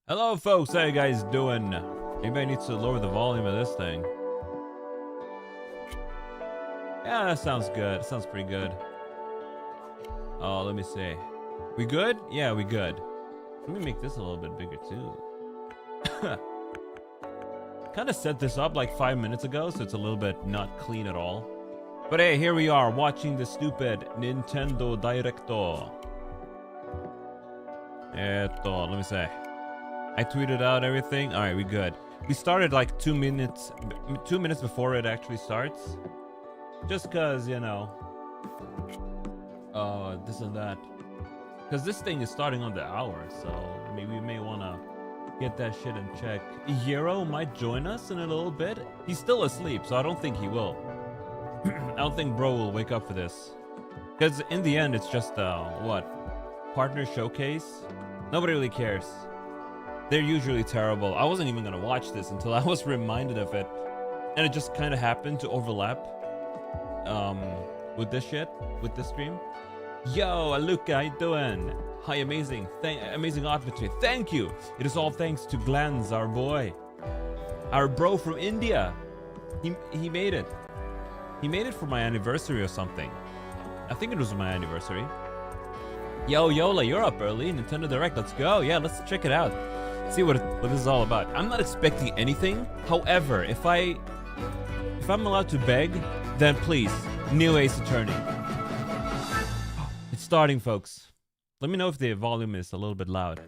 Hello folks, how you guys doing? Anybody needs to lower the volume of this thing. Yeah, that sounds good. That sounds pretty good. Oh, let me see. We good? Yeah, we good. Let me make this a little bit bigger too. Kind of set this up like 5 minutes ago, so it's a little bit not clean at all. But hey, here we are watching the stupid Nintendo Directo. Let me say. I tweeted out everything. All right, we good. We started like 2 minutes before it actually starts. Just cause, you know, this and that. Cause this thing is starting on the hour, so maybe we may wanna get that shit in check. Hero might join us in a little bit. He's still asleep, so I don't think he will. I don't think bro will wake up for this. Cause in the end, it's just what? Partner showcase? Nobody really cares. They're usually terrible. I wasn't even gonna watch this until I was reminded of it. And it just kind of happened to overlap with this shit, with this stream. Yo, Luca, how you doing? Hi, amazing. Amazing outfit. Thank you. It is all thanks to Glens, our boy. Our bro from India. He made it. He made it for my anniversary or something. I think it was my anniversary. Yo, Yola, you're up early. Nintendo Direct, let's go. Yeah, let's check it out. See what this is all about. I'm not expecting anything. However, if I'm allowed to beg, then please, new Ace Attorney. It's starting, folks. Let me know if the volume is a little bit loud.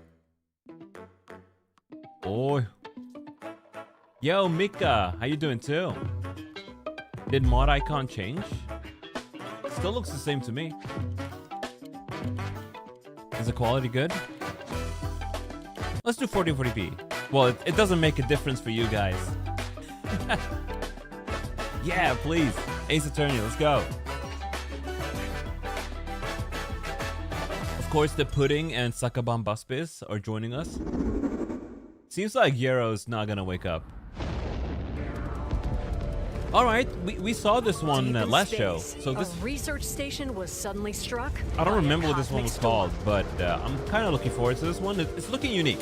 Oh. Yo, Mika, how you doing too? Did mod icon change? Still looks the same to me. Is the quality good? Let's do 1440p. Well, it doesn't make a difference for you guys. Yeah, please. Ace Attorney, let's go. Of course, the Pudding and Sakabam Buspis are joining us. Seems like Yero's not gonna wake up. All right, we saw this one last show. So this research station was suddenly struck. I don't remember what this one was called, but I'm kind of looking forward to this one. It's looking unique.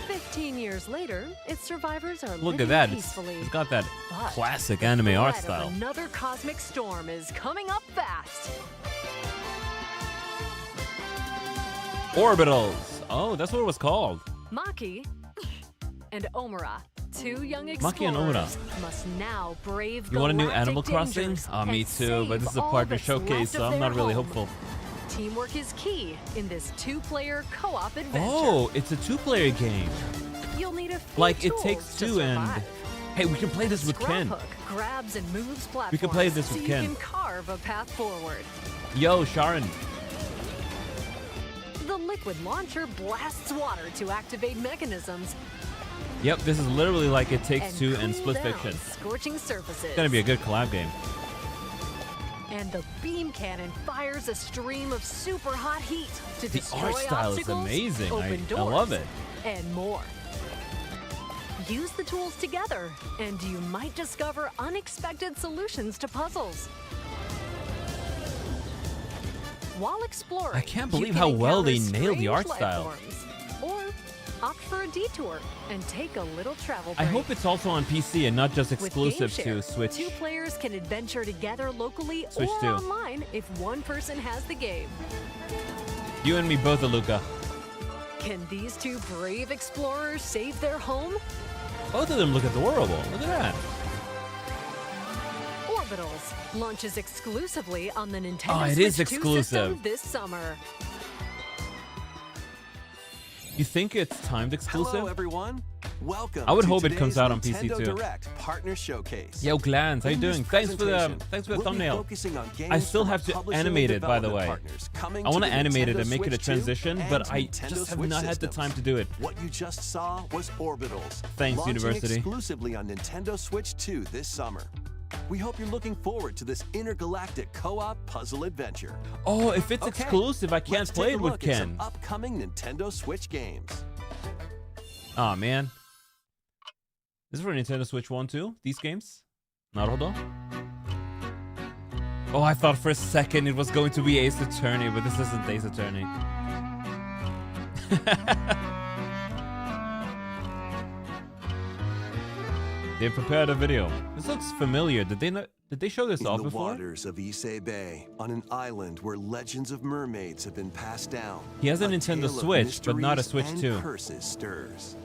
15 years later, its survivors are Look living at that. peacefully. It's got that But classic anime the art threat style. of another cosmic storm is coming up fast. Orbitals. Oh, that's what it was called. Maki and Omura, two young Maki and explorers, must now brave You want a new galactic Animal Crossing? dangers Oh, me and too, but this is a save all partner that's showcase, left so of I'm their not really home. hopeful. Teamwork is key in this two-player co-op adventure. Oh, it's a two-player game. You'll need a few Like, It tools Takes to Two and... survive. Hey, we can play this with Ken. Scrap hook grabs and moves platforms We can play this with so Ken. you can carve a path forward. Yo, Sharon. The liquid launcher blasts water to activate mechanisms Yep, this is literally like It Takes and Two cool and Split down Fiction. scorching surfaces. It's gonna be a good collab game. And the beam cannon fires a stream of super hot heat to The destroy art style is obstacles, amazing. open I doors, love it. and more. Use the tools together, and you might discover unexpected solutions to puzzles. While exploring, I can't you believe can how well they encounter nailed the strange art life style. forms, or opt for a detour and take a little travel break. I hope it's also on PC and not just With exclusive GameShare, to Switch. Two players can adventure together locally Switch or 2. online if one person has the game. You and me both, Aluka. Can these two brave explorers save their home? Both of them look adorable. Look at that. Orbitals launches exclusively on the Nintendo Oh, it Switch is 2 exclusive. system this summer. You think it's timed exclusive? Hello, everyone. Welcome. I would to hope it comes today's out on PC Nintendo too. Direct Partner Showcase. Yo, Glans, how you In this doing? Thanks for the presentation, we'll be thumbnail. focusing on games I still from have our to publishing animate and it, by the development way. partners coming I want to to the animate it Nintendo and make it a Switch 2 transition, but and I Nintendo just have Switch not had the systems. time to do it. What you just saw was Orbitals. Thanks, launching University. exclusively on Nintendo Switch 2 this summer. We hope you're looking forward to this intergalactic co-op puzzle adventure. Oh, if it's Okay, exclusive, I can't let's play take it a with look at some Ken. upcoming Nintendo Switch games. Aw, man. This is for Nintendo Switch 1 too? These games? Naruto? Oh, I thought for a second it was going to be Ace Attorney, but this isn't Ace Attorney. They prepared a video. This looks familiar. Did they show this off In the before? waters of Issei Bay, on an island where legends of mermaids have been passed down, He has a Nintendo tale of Switch, but not a mysteries Switch and 2. curses stirs.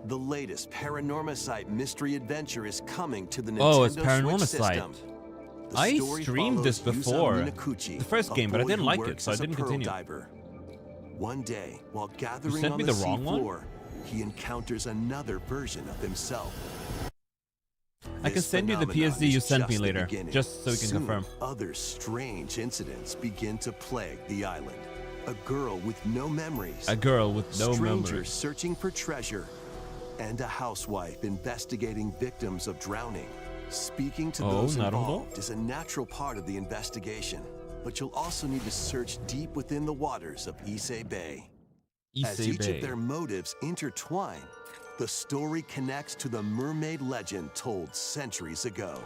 The latest Paranormacite mystery adventure is coming to the Nintendo Oh, it's Switch Paranormacite. system. The I story streamed this follows Yusa before, Minakuchi, the first a game, but I boy didn't who like it, works so I as a didn't pearl continue. diver. One day, while gathering sent on me the the wrong one? seafloor, he encounters another version of himself. I can This send you the phenomenon PSD you is sent me just the later, beginning. just so we can Soon, confirm. Other strange incidents begin to plague the island. A girl with no memories. A girl with no Strangers memories. searching for treasure. And a housewife investigating victims of drowning. Speaking to those 나름도? involved is a natural part of the investigation. But you'll also need to search deep within the waters of Issei Bay. As Issei each Bay. of their motives intertwine, the story connects to the mermaid legend told centuries ago.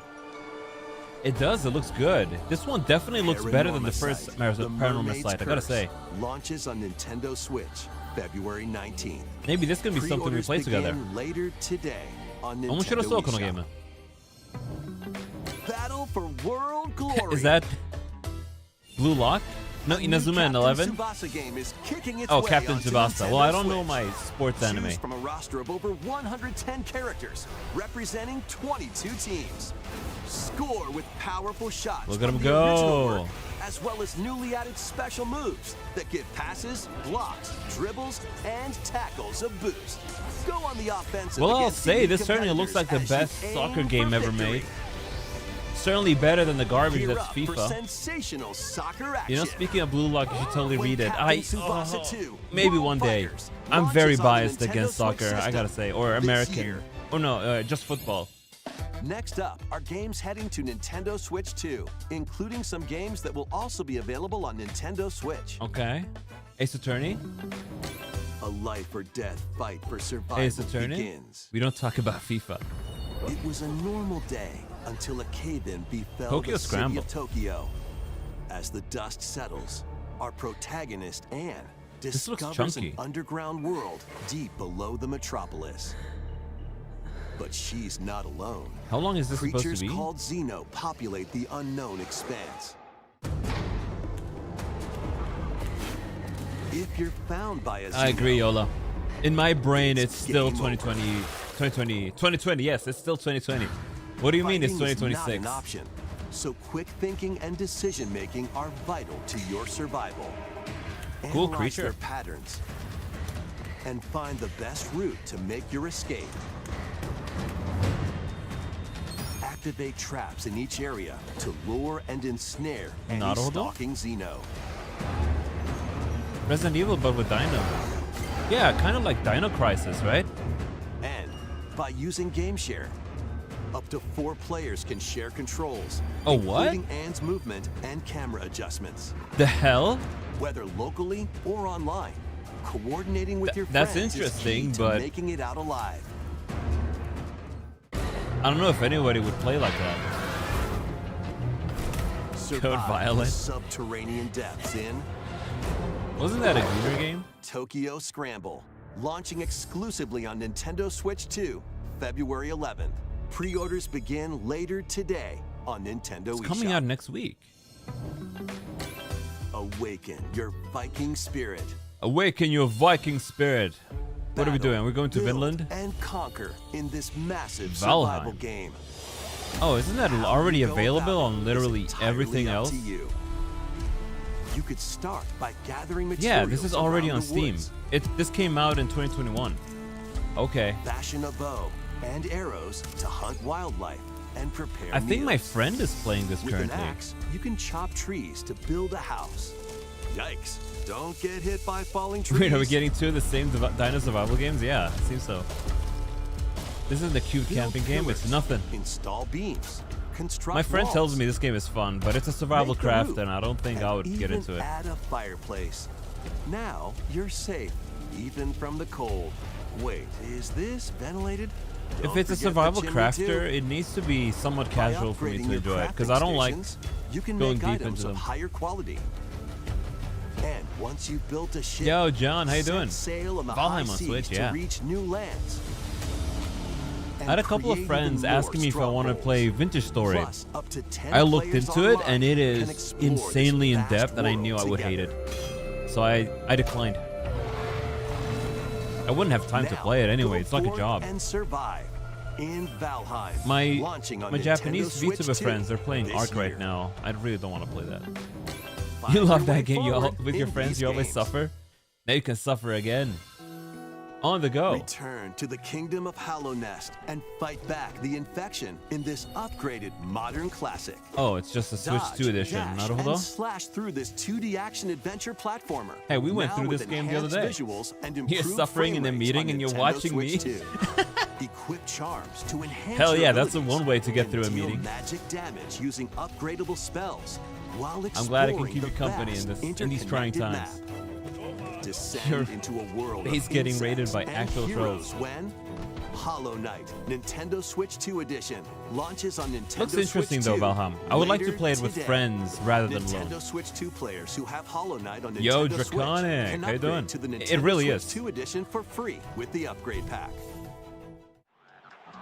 It does. It looks good. This one definitely looks better than the first Paranormacite, The Paranormal Mermaid's Site. I gotta Curse, say. launches on Nintendo Switch February 19th. Maybe this can be something we Pre-orders play together. begin later today on 面白 Nintendo そうこのゲー eShop. ム Battle for World Glory. Is that Blue Lock? No, A new Inazuma and Captain 11? Tsubasa game is kicking its Oh, way Captain onto Tsubasa. Nintendo Well, I don't know Switch. my sports Choose anime. from a roster of over 110 characters representing 22 teams. Score with powerful shots Look at from him the original go. work, as well as newly added special moves that give passes, blocks, dribbles, and tackles a boost. Go on the offensive. Well, I'll against say elite this certainly looks like the competitors best as you soccer aim game for ever victory. made. Certainly better than the garbage Gear that's up for FIFA. sensational soccer action. You know, speaking of Blue Lock, you should totally When read it. Captain I Tsubasa 2 maybe World one day. Fighters I'm very launches on the biased Nintendo against Switch soccer, I system gotta say, or this American. year. Oh no, just football. Next up are games heading to Nintendo Switch 2, including some games that will also be available on Nintendo Switch. Okay. Ace Attorney. A life or death fight for survival Ace Attorney. begins. We don't talk about FIFA. It was a normal day until a cave-in befell Tokyo the city Scramble. of Tokyo. As the dust settles, our protagonist Anne This looks discovers an chunky. underground world deep below the metropolis. But she's not alone. How long is this supposed Creatures to be? called Xeno populate the unknown expanse. If you're found by a Xeno, I agree, Yola. In my brain, it's still game over. 2020. Yes, it's still 2020. What do you mean it's fighting is not 2026? an option. So quick thinking and decision making are vital to your survival. Cool Analyze creature. their patterns and find the best route to make your escape. Activate traps in each area to lure and ensnare any Naruto? stalking Xeno. Resident Evil, but with Dino. Yeah, kind of like Dino Crisis, right? And by using Game Share, up to 4 players can share controls, Oh, what? including Anne's movement and camera adjustments. The hell? Whether locally or online, coordinating with your That's friends interesting, is key to but- making it out alive. I don't know if anybody would play like that. Survive violent. the subterranean depths in Wasn't that a Goober game? Tokyo Scramble, launching exclusively on Nintendo Switch 2, February 11th. Pre-orders begin later today on Nintendo It's eShop. coming out next week. Awaken your Viking spirit. Awaken your Viking spirit. What are we Battle, doing? We're going to build, Vinland? and conquer in this massive Valheim. survival game. Oh, isn't that How already you go available about on it is literally entirely everything up else? to you. You could start by gathering materials. Yeah, this is already around on the Steam. woods, This came out in 2021. Okay. fashion a bow and arrows to hunt wildlife and prepare I think my meals. friend is playing this With an currently. axe, you can chop trees to build a house. Yikes! Don't get hit by falling trees. Wait, are we getting two of the same Dino survival games? Yeah, it seems so. This isn't a cute Build camping game. It's pillars, nothing. Install beams. Construct My friend tells walls, me this game is fun, but it's a survival make a craft, roof, and I don't think I would get even into it. Add a fireplace. Now you're safe, even from the cold. Wait, is this ventilated? If Don't it's a forget the survival chimney, crafter, too. it needs to be somewhat By casual for me upgrading to your enjoy it, because crafting I don't like stations, you can going make deep items into of them. higher quality. And once you've built a ship, Yo, John, how you set doing? sail on the Valheim high on seas Switch, to yeah. reach new lands. and had a couple of create friends even more asking me if I want to play Vintage Story. Plus, up to 10 I looked players into it, online and it can is explore this insanely in vast depth, and I knew I world would hate together. it. So I declined. I wouldn't have time to Now, play it anyway. go It's like a forth job. And survive in Valheim. My launching on Nintendo Japanese Switch VTuber 2 friends, they're playing this Ark right year. now. I really don't want to play that. Find You love your way that game. forward With your in friends, these you always games. suffer. Now you can suffer again. On the go. Return to the kingdom of Hallownest and fight back the infection in this upgraded modern classic. Oh, it's just a Switch Dodge, 2 edition. dash, Naruhodo? and slash through this 2D action adventure platformer. Hey, we went Now through with this game the other enhanced day. Visuals and You're improved suffering in the frame meeting rates and you're on watching Nintendo me? Switch 2. Equip charms to enhance Hell your yeah, that's the abilities one way to get and through a deal meeting. magic damage using upgradable spells while I'm glad I can exploring keep the you company vast in these trying interconnected times. map. Descend Your into a world face of getting rated insects by and actual heroes trolls. when Hollow Knight Nintendo Switch 2 edition launches on Nintendo Looks interesting Switch though, 2 Valham. I would like to later play it with today. friends rather than Nintendo alone. Switch 2 players who have Hollow Knight on Nintendo Yo, Switch Draconic, can how you upgrade doing? to the Nintendo It really Switch is. 2 edition for free with the upgrade pack.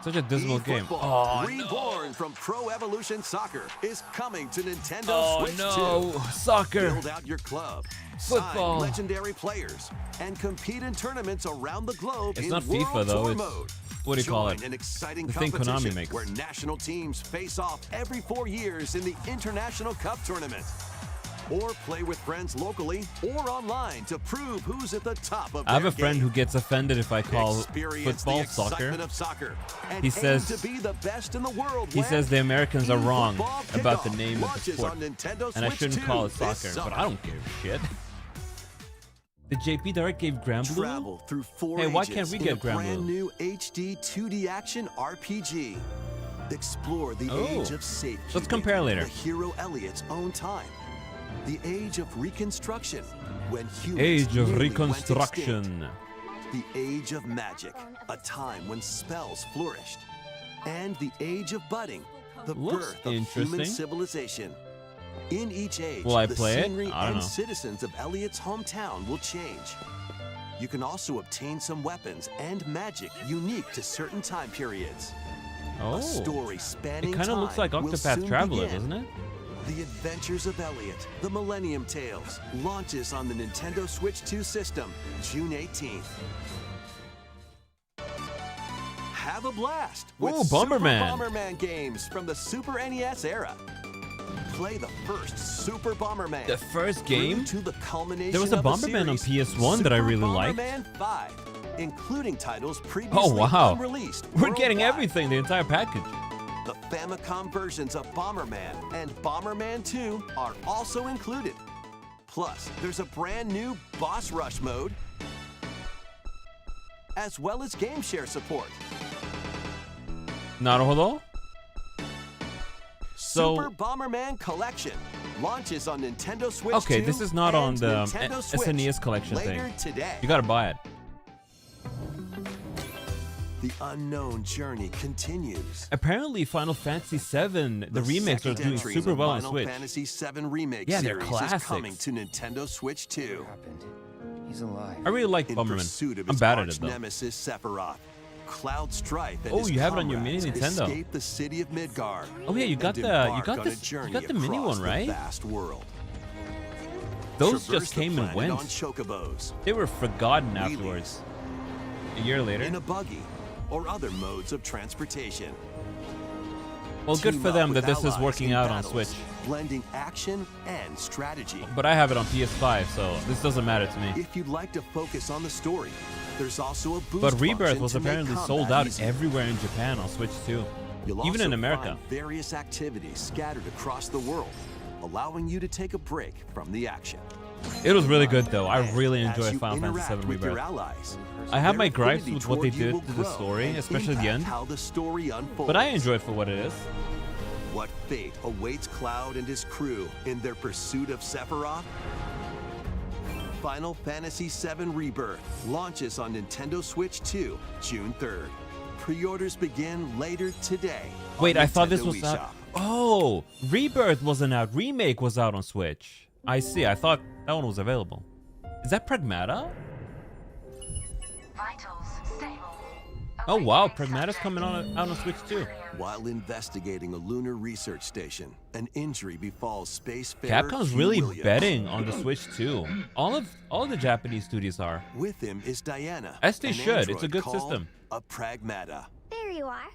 Such a dismal game. eFootball, Oh reborn from Pro Evolution Soccer, is coming to Nintendo Oh Switch no, 2. soccer. Build out your club, Football. sign legendary players, and compete in tournaments around the globe It's in not World FIFA though, Tour it's mode. what do you call Join it? an exciting The thing Konami competition makes. where national teams face off every 4 years in the International Cup Tournament. Or play with friends locally or online to prove who's at the top of I have their a friend game. who gets offended if I call Experience football the soccer. excitement of soccer and He aim says- to be the best in the world He when says the Americans are wrong eFootball about the Kickoff name of the launches sport. on Nintendo And I Switch shouldn't 2 call it this soccer, summer. but I don't give a shit. The JP Direct gave Grand Blue? Travel through 4 Hey, why ages can't we in get a Grand brand Blue? new HD 2D action RPG. Explore the Oh. age of safety. Let's compare later. The hero Elliot's own time. The age of reconstruction, when humans Age of nearly went Reconstruction. extinct. The age of magic, a time when spells flourished. And the age of budding, the Looks birth of interesting. human civilization. In each age, Will I the play it? scenery I don't and know. citizens of Elliot's hometown will change. You can also obtain some weapons and magic unique to certain time periods. Oh. A story spanning It kind of looks like time will Octopath soon Traveler, begin. doesn't it? The Adventures of Elliot, The Millennium Tales, launches on the Nintendo Switch 2 system June 18th. Have a blast with Ooh, Super Bomberman. Bomberman games from the Super NES era. Play the first Super Bomberman. The first through game? to the culmination There was a of the Bomberman on series, PS1 that I Super really liked. Bomberman 5, including titles previously Oh, wow. unreleased. We're getting worldwide. everything, the entire package. The Famicom versions of Bomberman and Bomberman 2 are also included. Plus, there's a brand new Boss Rush mode, as well as game share support. Naruhodo? So, Super Bomberman Collection launches on Nintendo Switch 2 okay, this is not on and the Nintendo Switch SNES collection later thing. today. You gotta buy it. The unknown journey continues. Apparently, Final Fantasy VII, the remakes are second doing entry in super the well on Final Switch. Fantasy VII Remake Yeah, they're series classics. is coming to Nintendo Switch 2. happened? He's alive. I really like In Bomberman. pursuit of I'm his bad at arch it though. nemesis Sephiroth, Cloud Strife and Oh, his you have it on your mini comrades Nintendo. escape the city of Midgar. Oh yeah, you got and the you embark got on a this journey you got the mini across one, the right? vast world. Those Traverse just the came and planet went. on chocobos, They were forgotten Wheelies. afterwards. A year later. in a buggy, or other modes of transportation. Well, good Team for up them with that this is allies working in out on battles, Switch. blending action and strategy. But I have it on PS5, so this doesn't matter to me. If you'd like to focus on the story, there's also a boost But Rebirth function was to make apparently combat sold out easier. everywhere in Japan on Switch too. You'll Even also in America. find various activities scattered across the world, allowing you to take a break from the action. It was really good though. I And really as enjoyed you Final Fantasy interact VII with your Rebirth. allies, I have my their gripes affinity with what they toward you did will to the grow story, and especially the impact end. how the story unfolds. But I enjoy it for what it is. What fate awaits Cloud and his crew in their pursuit of Sephiroth? Final Fantasy VII Rebirth launches on Nintendo Switch 2, June 3rd. Pre-orders begin later today. on Wait, I thought this Nintendo was out. eShop. Oh, Rebirth wasn't out. Remake was out on Switch. I see. I thought that one was available. Is that Pragmata? Vitals stable. Oh wow, Pragmata's coming out on Switch too. While investigating a lunar research station, an injury befalls spacefarer Capcom's Hugh really Williams. betting on the Switch too. All the Japanese studios are. With him is Diana. As they an should. It's a android good called system. A Pragmata. There you are.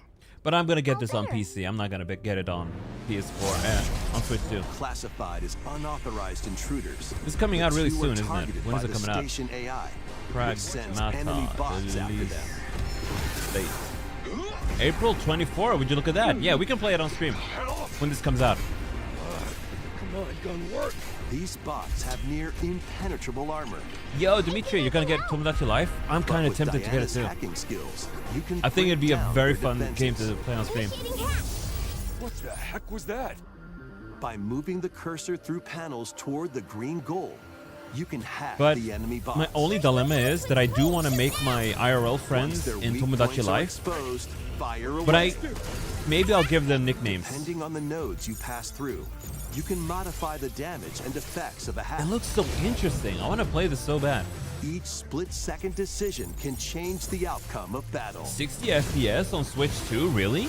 But I'm gonna get this on better. PC. I'm not gonna get it on PS4 on Switch too. Classified as unauthorized intruders. This is coming The out really two soon, are isn't it? targeted When is by it the coming out? station AI, Pragmata which sends enemy bots after release them. date. April 24. Would you look at that? Yeah, we can play it on stream when this comes out. Come on, gun work. These bots have near impenetrable armor. Yo, Dimitri, you're gonna get Tomodachi Life? I'm But kind of with tempted to get it Diana's too. hacking skills, you can I think it'd be a break down very their fun defenses. game to play on stream. Initiating hack. What the heck was that? By moving the cursor through panels toward the green goal, you can hack But the enemy bots. my only dilemma is that I do want to make my IRL Once friends their in weak Tomodachi points are Life, exposed, fire but away. maybe I'll give them nicknames. Depending on the nodes you pass through, you can modify the damage and effects of a hack. It looks so interesting. I want to play this so bad. Each split-second decision can change the outcome of battle. 60 FPS on Switch 2, really?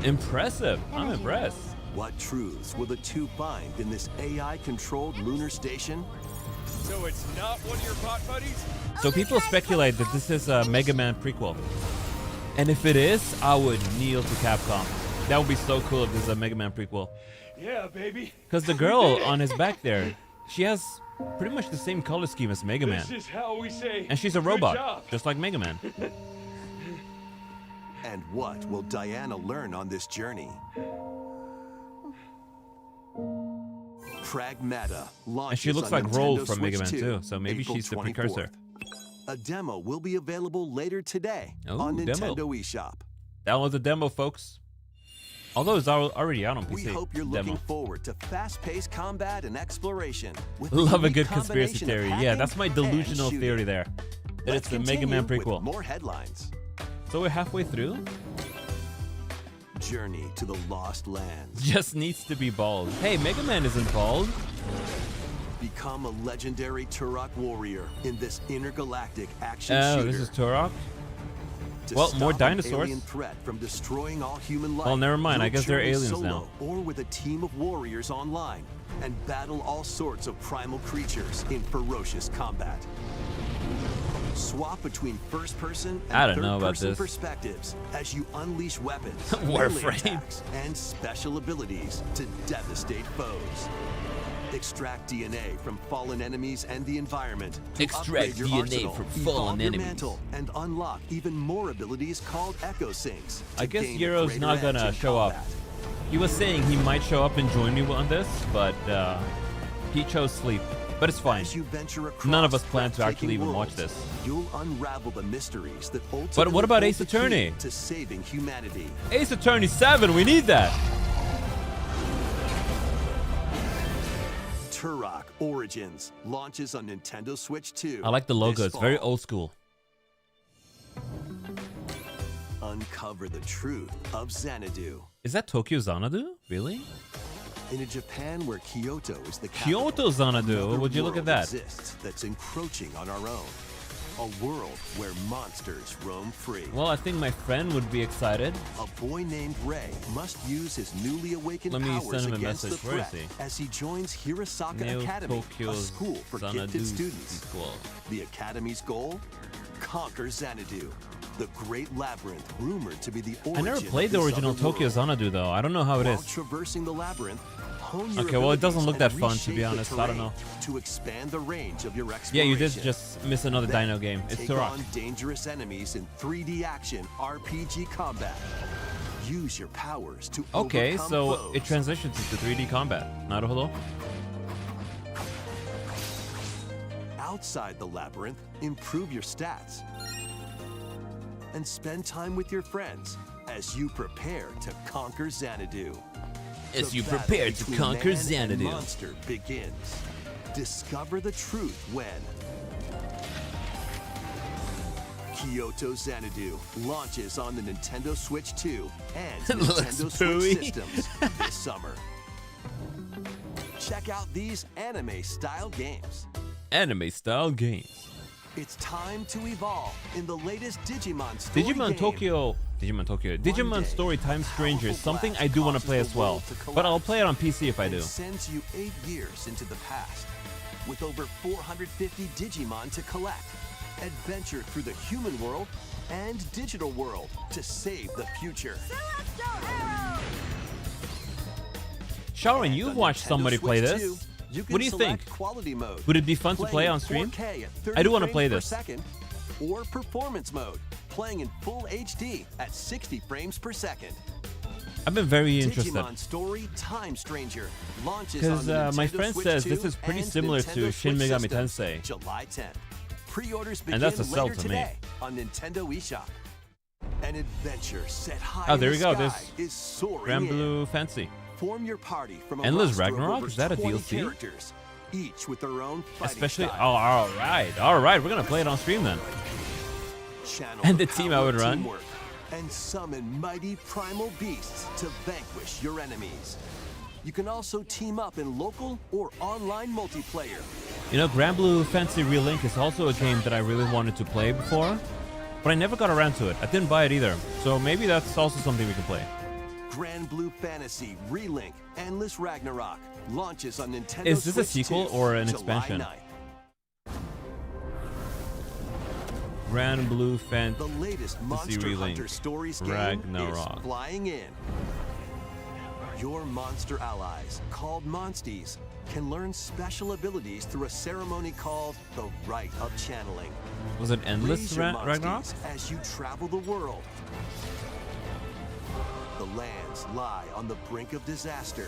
Impressive. I'm impressed. What truths will the two find in this AI-controlled lunar station? So it's not one of your bot buddies? So people speculate that this is a Mega Man prequel. And if it is, I would kneel to Capcom. That would be so cool if this is a Mega Man prequel. Yeah, baby. Because the girl on his back there, she has pretty much the same color scheme as Mega Man. This is how we say. And she's a good robot, job. just like Mega Man. And what will Diana learn on this journey? Pragmata launches And she looks on like Roll Nintendo from Mega Switch Man 2, too, so maybe April she's the 24th. precursor. A demo will be available later today Oh, on demo. Nintendo eShop. Download the demo, folks. Although it's already out on PC. We hope you're demo. looking forward to fast-paced combat and exploration. With a Love a unique good conspiracy combination of theory. Yeah, hacking that's my and delusional shooting. theory there. That Let's it's the Mega Man continue with prequel. more headlines. So we're halfway through. Journey to the Lost Lands. Just needs to be bald. Hey, Mega Man isn't bald. Become a legendary Turok warrior in this intergalactic action Oh, shooter. this is Turok. To well, more stop an dinosaurs. alien threat from destroying all human life. Well, never mind. I you'll guess they're journey aliens solo now. Or with a team of warriors online and battle all sorts of primal creatures in ferocious combat. Swap between first-person and I don't know about third-person this. perspectives as you unleash weapons, Warframe. melee attacks, and special abilities to devastate foes. Extract DNA from fallen enemies and the environment. To Extract upgrade your DNA arsenal, from evolve fallen your enemies. mantle, and unlock even more abilities called Echo Syncs. I to guess gain a Euro's greater not edge gonna in show up. combat. He was saying he might show up and join me on this, but he chose sleep. But it's fine. As you venture across None of us plan to breathtaking actually even watch worlds, this. You'll unravel the mysteries that ultimately But what about hold Ace the key Attorney? to saving humanity. Ace Attorney 7, we need that. Turok Origins launches on Nintendo Switch 2. I like the logo. this It's very fall. old school. Uncover the truth of Xanadu. Is that Tokyo Xanadu? Really? In a Japan where Kyoto is the capital, Kyoto Xanadu. another Would you look at world that? exists that's encroaching on our own. A world where monsters roam free. Well, I think my friend would be excited. A boy named Ray must use his newly awakened Let me powers send him a against message. the Where is threat he? as he joins Hirosaka Neo Academy, Tokyo a school for Xanadu gifted students. sequel. The Academy's goal? Conquer Xanadu, the great labyrinth rumored to be the origin I never of played the this original other Tokyo world. Xanadu though. I don't know how it While is. traversing the labyrinth, hone your Okay, well, it doesn't look that abilities fun, to and be reshape the honest. I don't terrain know. To expand the range of your Yeah, exploration. you did just miss another Then dino game. It's take Turok. on dangerous enemies in 3D action RPG combat. Use your powers to Okay, overcome so foes. it transitions into 3D combat. Naruhodo? Outside the labyrinth, improve your stats. And spend time with your friends as you prepare to conquer Xanadu. As The you battle prepare to between conquer man and Xanadu. monster begins. Discover the truth when Kyoto Xanadu launches on the Nintendo Switch 2 and Looks Nintendo pooey. Switch systems this summer. Check out these anime-style games. Anime style games. It's time to evolve in the latest Digimon story Digimon game. Digimon Story Time Stranger is something I do want to play as well, but I'll play it on PC if I do. It sends you 8 years into the past, with over 450 Digimon to collect. Adventure through the human world and digital world to save the future. Sharon, you've watched somebody play this. What do you think? Would it be fun to play on stream? I do want to play this. Or performance mode, playing in full HD at 60 frames per second. I've been very interested. Digimon Story Time Stranger launches on Because the Nintendo my friend Switch says 2 this is pretty and similar Nintendo to Shin Switch Megami system, Tensei. July 10th. Pre-orders begin And that's a sell later to me. today on Nintendo eShop. An adventure set high Oh, there in we the go. sky There's is soaring Grand in. Blue Fancy. Form your party from a Endless roster of Ragnarok? over Is that a 20 DLC? characters, each with their own fighting Especially, style. oh, all right. We're gonna play it on stream then. Channel And the team I power would of run. teamwork and summon mighty primal beasts to vanquish your enemies. You can also team up in local or online multiplayer. You know, Grand Blue Fancy Relink is also a game that I really wanted to play before, but I never got around to it. I didn't buy it either, so maybe that's also something we can play. Grand Blue Fantasy Relink Endless Ragnarok launches on Nintendo Is this a Switch sequel 2, or an July expansion? 9th. Grand Blue The Fantasy latest Monster Relink Hunter Stories game Ragnarok. is flying in. Your monster allies, called Monsties, can learn special abilities through a ceremony called the Rite of Channeling. Was it Endless Raise your Ragnarok? Monsties as you travel the world. The lands lie on the brink of disaster.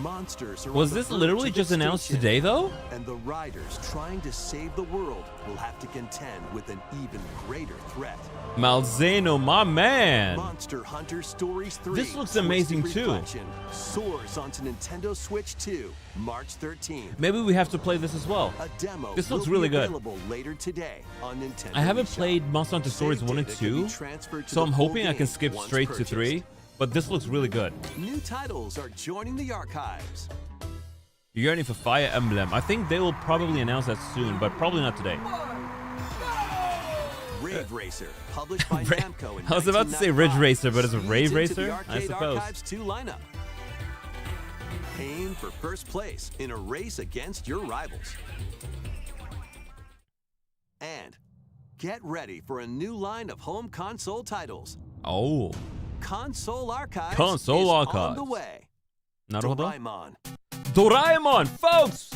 Monsters are Was on the this verge literally of just announced extinction, today, though? and the riders trying to save the world will have to contend with an even greater threat. Malzeno, my man! Monster Hunter Stories 3. This looks Twisted amazing, too. Reflection soars onto Nintendo Switch 2, March 13th. Maybe we have to play this as well. A demo This looks will really be good. available later today on Nintendo I haven't eShop. played Monster Hunter Stories Save 1 and data can be 2, transferred to so the I'm full hoping I game can skip once straight purchased. to 3, but this looks really good. New titles are joining the archives. You're yearning for Fire Emblem. I think they will probably announce that soon, but probably not today. Rave Racer, published by Ra- Namco in I was about to say Ridge 1995, Racer, but is it speeds Rave into Racer? the I Arcade suppose. Archives 2 lineup. Aim for first place in a race against your rivals. And get ready for a new line of home console titles. Oh, Console Archives Console is Archives. on the way. Naruto? Doraemon. Doraemon, folks!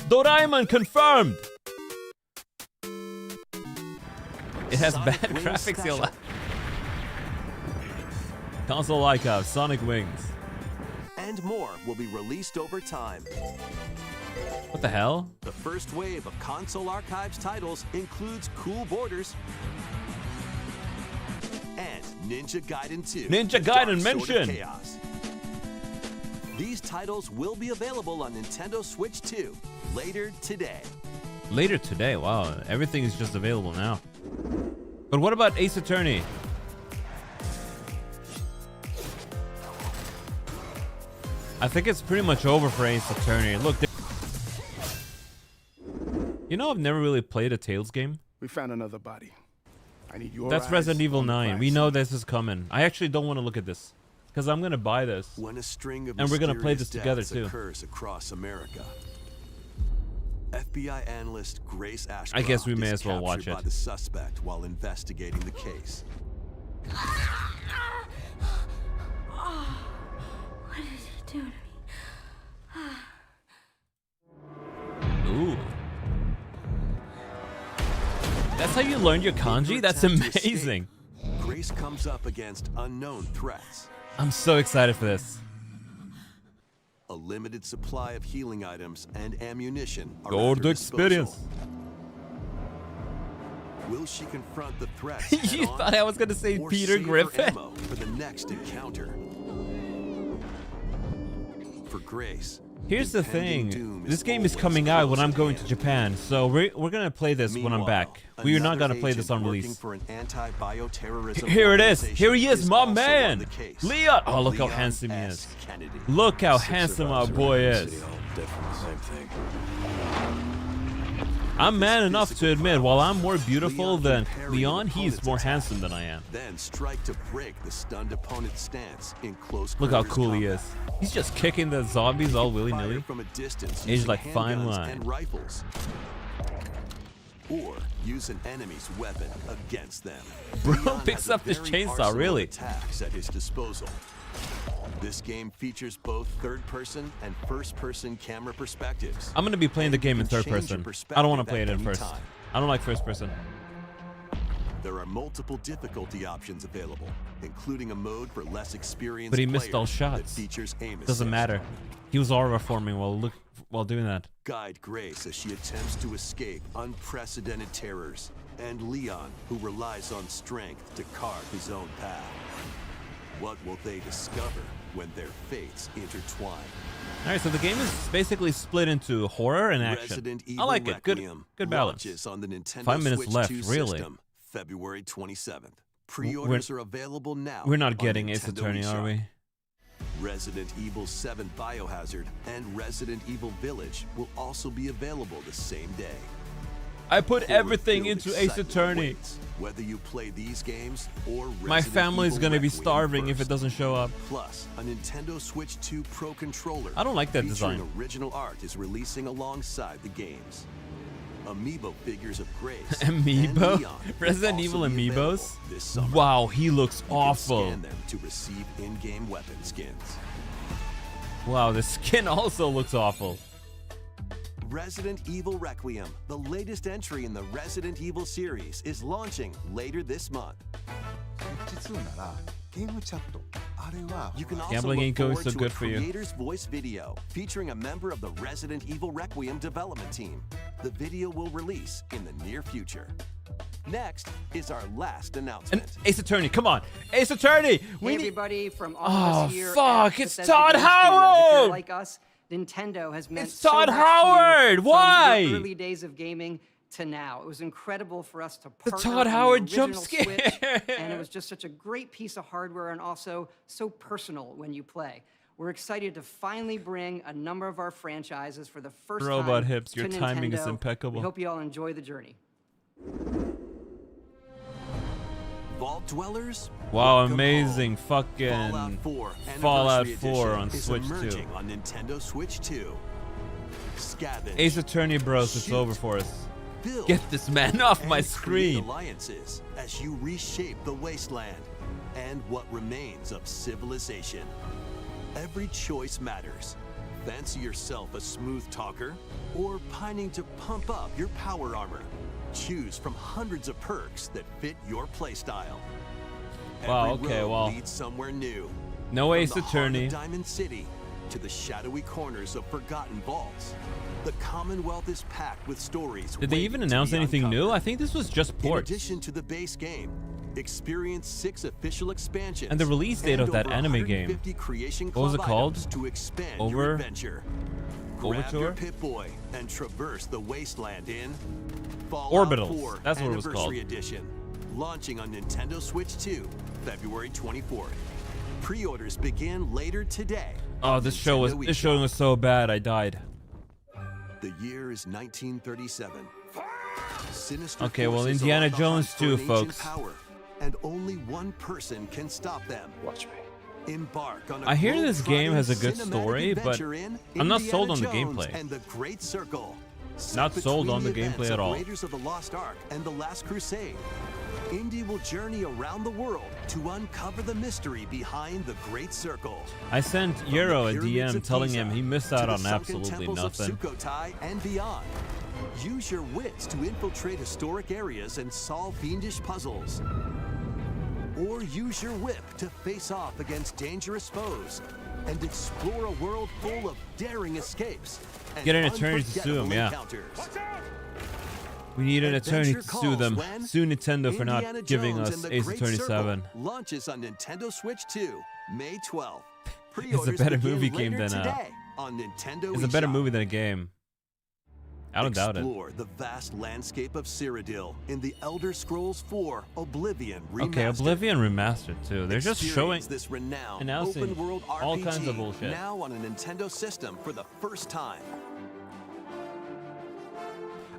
Doraemon confirmed! It has Sonic bad Wings graphics, you'll Special. laugh. Console Archives, Sonic Wings. And more will be released over time. What the hell? The first wave of Console Archives titles includes Cool Borders and Ninja Gaiden 2. Ninja The Gaiden Dark Sword of mention. Chaos. These titles will be available on Nintendo Switch 2 later today. Later today, wow, everything is just available now. But what about Ace Attorney? I think it's pretty much over for Ace Attorney. Look, you know I've never really played a Tales game. We found another body. I need your That's eyes Resident Evil on the 9. We crime know scene. this is coming. I actually don't want to look at this because I'm gonna buy this. When a string of And we're gonna play mysterious this together, deaths too. occurs across America. FBI analyst Grace Ashcroft I guess we may is as well watch captured by it. the suspect while investigating the case. What did you do to me? Ooh. That's how you learned your kanji? In her That's attempt to amazing. escape, Grace comes up against unknown threats. I'm so excited for this. A limited supply of healing items and ammunition are Go at her to disposal. experience. Will she confront the threats You head-on, thought I was gonna say or Peter save her Griffin? ammo for the next encounter? For Grace, Here's the impending thing. doom This game is always coming out when close I'm at going to hand. Japan, so we're gonna play this when I'm Meanwhile, back. We are not another gonna play this agent on working release. for an anti-bioterrorism Here it is. organization Here he is, my also man. on the case. Leon. Oh, look how Leon handsome he S. is. Kennedy. Look how handsome our boy is. I'm man This enough to physical admit, while I'm prowess, more beautiful Leon than can parry Leon, an he's opponent's more attack, handsome than I am. Then strike to break the stunned opponent's stance in close Look how quarters cool he combat. is. He's just kicking the zombies all Fire willy-nilly. from a distance He's using like fine handguns line. and rifles. Or use an enemy's weapon against them. Bro Leon picks has a up this varied chainsaw, arsenal of really. attacks at his disposal. This game features both third-person and first-person camera perspectives. I'm gonna be playing the And you game in can third change your person. I don't want to play it perspective in at first. any time. I don't like first person. There are multiple difficulty options available, including a mode for less experienced But he missed all players that shots. features aim Doesn't assist. matter. He was aura forming while doing that. Guide Grace as she attempts to escape unprecedented terrors, and Leon, who relies on strength to carve his own path. What will they discover when their fates intertwine? All right, so the game is basically split into horror and action. Resident I Evil like it. Good Requiem balance. launches on the Nintendo 5 minutes Switch left, 2 really. system, February 27th. Pre-orders are available now. We're not on getting Ace Nintendo Attorney, are eShop. we? Resident Evil 7 Biohazard and Resident Evil Village will also be available the same day. I put everything Horror-filled into Ace excitement Attorney. awaits, whether you play these games or My Resident family's Evil gonna be Requiem starving if it first. doesn't show up. Plus, a Nintendo Switch 2 Pro controller. I don't like that featuring design. original art is releasing alongside the games. Amiibo figures of Grace Amiibo? and Leon will Resident also Evil be available amiibos? this summer. Wow, he looks You can awful. scan them to receive in-game weapon skins. Wow, the skin also looks awful. Resident Evil Requiem, the latest entry in the Resident Evil series, is launching later this month. You can also Gambling look ain't going forward so to good a for you. creator's voice video featuring a member of the Resident Evil Requiem development team. The video will release in the near future. Next is our last And announcement. Ace Attorney, come on, Ace Attorney. Hey We need. everybody from all Oh, of us here fuck, at it's Bethesda Todd Game Studios. If Howard! you're like us, Nintendo has meant It's so Todd much Howard! to you from Why? the early days of gaming to now. It was incredible for us to The partner Todd on Howard the jump original Switch, scare. and it was just such a great piece of hardware and also so personal when you play. We're excited to finally bring a number of our franchises for the first Robot time hips, your to timing is Nintendo. impeccable. We hope you all enjoy the journey. Vault Dwellers? Wow, Welcome amazing home. fucking Fallout 4 Fallout Anniversary 4 Edition on is Switch 2. emerging on Nintendo Switch 2. Scavenge. Ace Attorney bros, it's Shoot. over for us. Build, Get this man off my and create screen. alliances as you reshape the wasteland and what remains of civilization. Every choice matters. Fancy yourself a smooth talker or pining to pump up your power armor. Choose from hundreds of perks that fit your playstyle. Wow, Every okay, road well. leads somewhere new. No From Ace the heart Attorney. of Diamond City to the shadowy corners of forgotten vaults. The Commonwealth is packed with stories. Did they even waiting to announce be anything new? uncovered. I think this was just In ports. addition to the base game, experience 6 official expansions And the release date of that over anime game. 150 Creation What was Club it called? items to expand Over- your adventure. Grab Overture? your Pip-Boy and traverse the wasteland in Fallout Orbitals. 4 That's what it was Anniversary called. Edition, launching on Nintendo Switch 2, February 24th. Pre-orders begin later today. Oh, on this show was Nintendo this show eShop. was so bad. I died. The year is 1937. Sinister Okay, well, forces Indiana are on the Jones hunt for too, an ancient folks. Power, and only one person can stop them. Watch me. Embark on a I hear this game has a good globe-trotting story, cinematic but adventure in I'm not Indiana sold on the Jones gameplay. And the Great Circle. Not Set sold on between the events gameplay at of all. Raiders of the Lost Ark and the Last Crusade. Indy will journey around the world to uncover the mystery behind the Great Circle. I sent From Euro the a pyramids DM of telling Giza him he missed to out the on sunken absolutely temples nothing. Of Sukhothai and beyond. Use your wits to infiltrate historic areas and solve fiendish puzzles. Or use your whip to face off against dangerous foes and explore a world full of daring escapes and Get an attorney to sue him, unforgettable yeah. encounters. We need an attorney Adventure to sue calls them. when Sue Nintendo for Indiana not giving Jones us and the Ace Great Attorney Circle 7. launches on Nintendo Switch 2, May 12th. It's a Pre-orders better begin movie game later than today on Nintendo It's a better eShop. movie than a game. I don't doubt it. Explore the vast landscape of Cyrodiil in the Elder Scrolls 4 Oblivion Remastered. Okay, Oblivion Remastered too. They're just showing, Experience this renowned announcing open-world RPG all kinds of bullshit. now on a Nintendo system for the first time.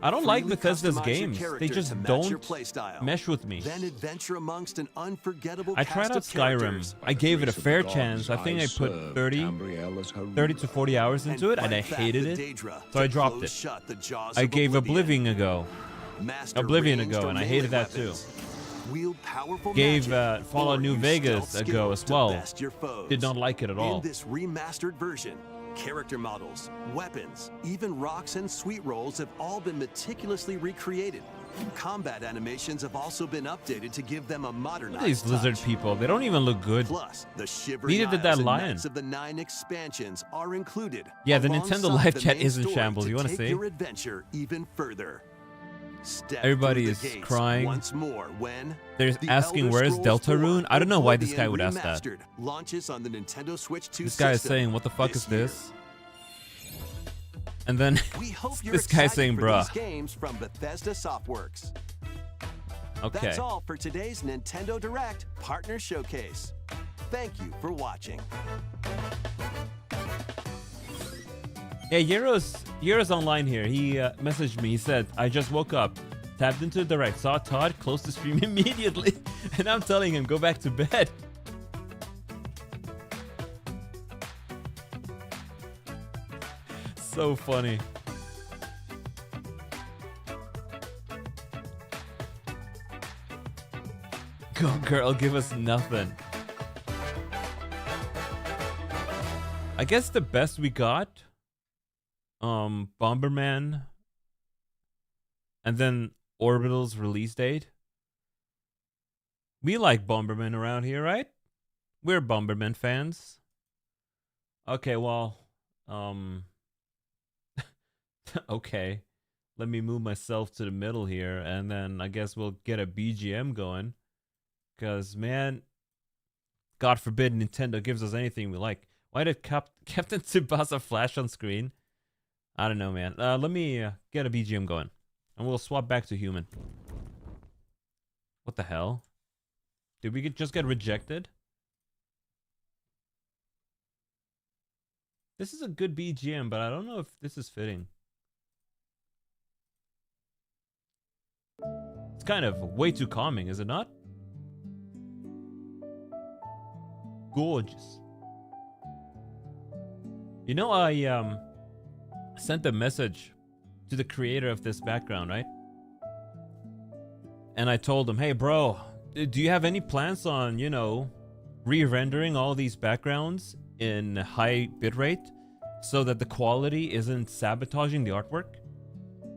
I don't like Freely Bethesda's customize your games. They character just to match don't your playstyle. mesh with me. Then adventure amongst an unforgettable I tried cast out of Skyrim. characters. I gave it a fair chance. I think I put 30 to 40 hours into it, and I fight back hated the it, Daedra so I to dropped close it. shut the jaws I of gave Oblivion a go. Master Oblivion a ranged go, or and I melee hated that too. weapons. Wield powerful Gave magic, Fallout or New use Vegas stealth a go skills as to well. best your foes. Did not like it at all. In this remastered version, character models, weapons, even rocks and sweet rolls have all been meticulously recreated. Combat animations have also been updated to give them a modernized Look at these lizard touch. people. They don't even look good. Plus, the Shivering Neither did that Isles and lion. Knights of the 9 expansions are included. Yeah, the Nintendo alongside live the chat main is in story shambles. You wanna take see? your adventure even further. Step Everybody through is the gates crying. once more when They're The asking, Elder where's Scrolls Deltarune? 4 I don't know why this guy Oblivion would ask that. Remastered launches on the Nintendo Switch 2 This guy is system saying, what the fuck is year. this? And then We hope you're this guy excited saying, for bruh. these games from Bethesda Softworks. Okay. That's all for today's Nintendo Direct Partner Showcase. Thank you for watching. Yeah, Yero's online here. He messaged me. He said, I just woke up, tapped into the direct, saw Todd, closed the stream immediately, and I'm telling him, go back to bed. So funny. Go girl, give us nothing. I guess the best we got, Bomberman, and then Orbital's release date. We like Bomberman around here, right? We're Bomberman fans. Okay, well, okay. Let me move myself to the middle here, and then I guess we'll get a BGM going. Because, man, God forbid Nintendo gives us anything we like. Why did Captain Tsubasa flash on screen? I don't know, man. Let me get a BGM going. And we'll swap back to human. What the hell? Did we just get rejected? This is a good BGM, but I don't know if this is fitting. It's kind of way too calming, is it not? Gorgeous. You know, I sent a message to the creator of this background, right? And I told him, hey bro, do you have any plans on, you know, re-rendering all these backgrounds in high bitrate so that the quality isn't sabotaging the artwork?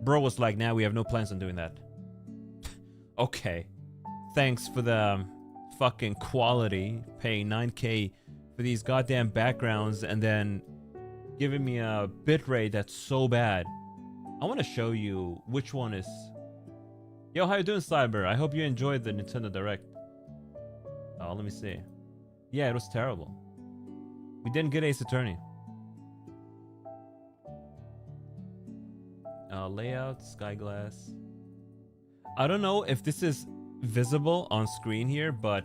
Bro was like, nah, we have no plans on doing that. Okay. Thanks for the fucking quality, paying 9K for these goddamn backgrounds and then giving me a bitrate that's so bad. I want to show you which one is... Yo, how you doing, Cyber? I hope you enjoyed the Nintendo Direct. Oh, let me see. Yeah, it was terrible. We didn't get Ace Attorney. Layout, Skyglass. I don't know if this is visible on screen here, but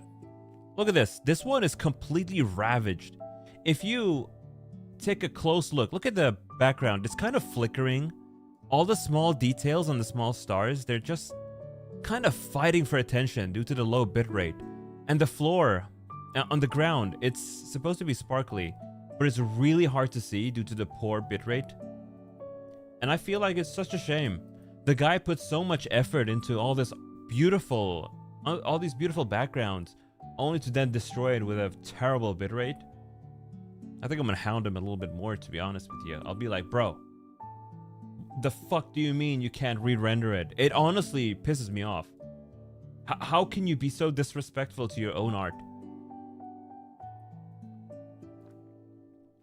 look at this. This one is completely ravaged. If you take a close look at the background. It's kind of flickering. All the small details on the small stars, they're just kind of fighting for attention due to the low bitrate. And the floor on the ground, it's supposed to be sparkly, but it's really hard to see due to the poor bitrate. And I feel like it's such a shame. The guy put so much effort into all these beautiful backgrounds, only to then destroy it with a terrible bitrate. I think I'm gonna hound him a little bit more, to be honest with you. I'll be like, bro, the fuck do you mean you can't re-render it? It honestly pisses me off. How can you be so disrespectful to your own art?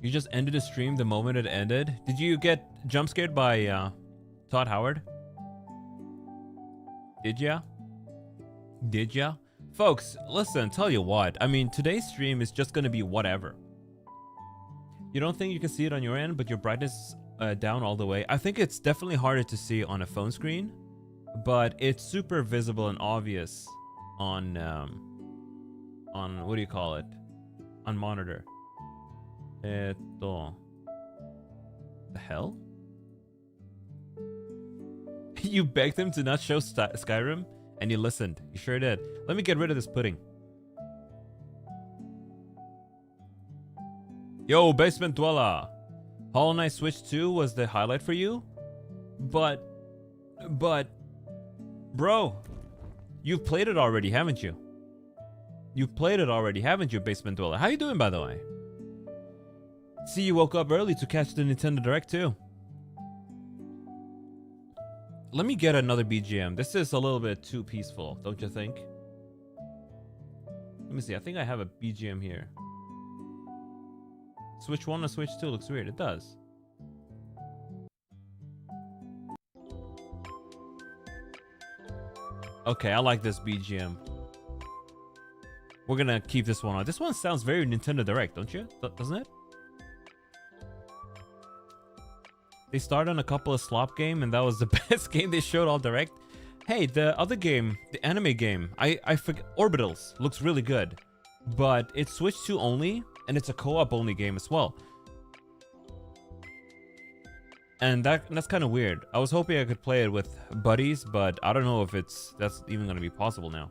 You just ended the stream the moment it ended. Did you get jump scared by Todd Howard? Did ya? Did ya? Folks, listen, tell you what. I mean, today's stream is just gonna be whatever. You don't think you can see it on your end, but your brightness down all the way. I think it's definitely harder to see on a phone screen, but it's super visible and obvious on what do you call it? On monitor. The hell? You begged him to not show Skyrim, and he listened. He sure did. Let me get rid of this pudding. Yo, Basement Dweller. Hollow Knight Switch 2 was the highlight for you? But, bro, you've played it already, haven't you? You've played it already, haven't you, Basement Dweller? How you doing, by the way? See, you woke up early to catch the Nintendo Direct, too. Let me get another BGM. This is a little bit too peaceful, don't you think? Let me see. I think I have a BGM here. Switch 1 or Switch 2 looks weird. It does. Okay, I like this BGM. We're gonna keep this one on. This one sounds very Nintendo Direct, don't you? Doesn't it? They started on a couple of slop game, and that was the best game they showed all Direct. Hey, the other game, the anime game, I forget. Orbitals looks really good, but it's Switch 2 only, and it's a co-op only game as well. And that's kind of weird. I was hoping I could play it with buddies, but I don't know if that's even gonna be possible now.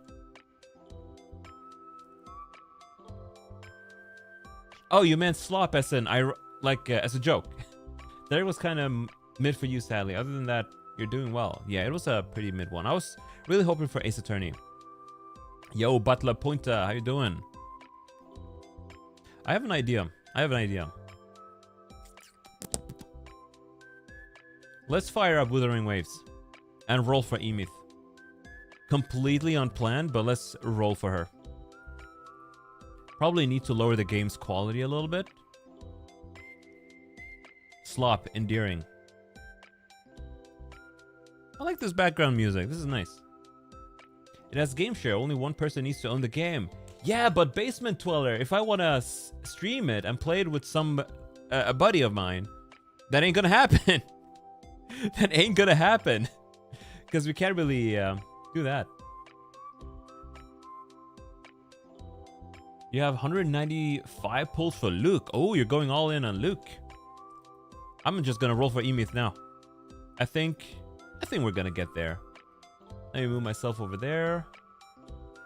Oh, you meant slop as in as a joke. That was kind of mid for you, sadly. Other than that, you're doing well. Yeah, it was a pretty mid one. I was really hoping for Ace Attorney. Yo, Butler Pointer, how you doing? I have an idea. Let's fire up Withering Waves and roll for Emith. Completely unplanned, but let's roll for her. Probably need to lower the game's quality a little bit. Slop, endearing. I like this background music. This is nice. It has game share. Only one person needs to own the game. Yeah, but Basement Dweller, if I want to stream it and play it with a buddy of mine, that ain't gonna happen. That ain't gonna happen. Because we can't really do that. You have 195 pulls for Luke. Oh, you're going all in on Luke. I'm just gonna roll for Emith now. I think we're gonna get there. Let me move myself over there.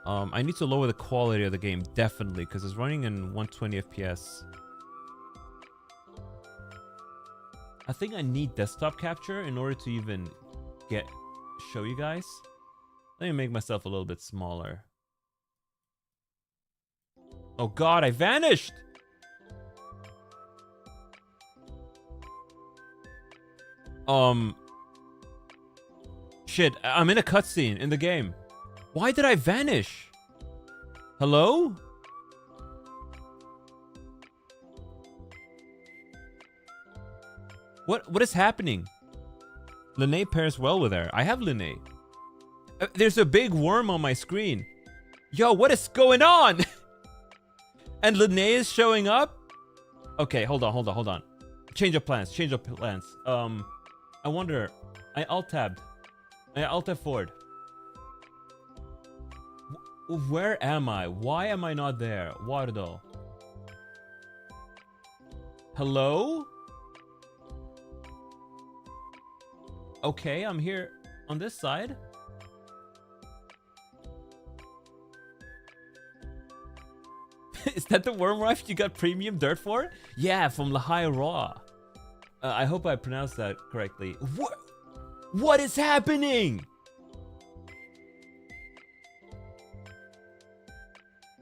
I need to lower the quality of the game, definitely, because it's running in 120 FPS. I think I need desktop capture in order to even show you guys. Let me make myself a little bit smaller. Oh god, I vanished! Shit, I'm in a cutscene in the game. Why did I vanish? Hello? What is happening? Linnae pairs well with her. I have Linnae. There's a big worm on my screen. Yo, what is going on? And Linnae is showing up? Okay, hold on. Change of plans. I wonder. I alt-tabbed. I alt-tabbed forward. Where am I? Why am I not there? Wardo. Hello? Okay, I'm here on this side. Is that the worm rife you got premium dirt for? Yeah, from Lahai Raw. I hope I pronounced that correctly. What is happening?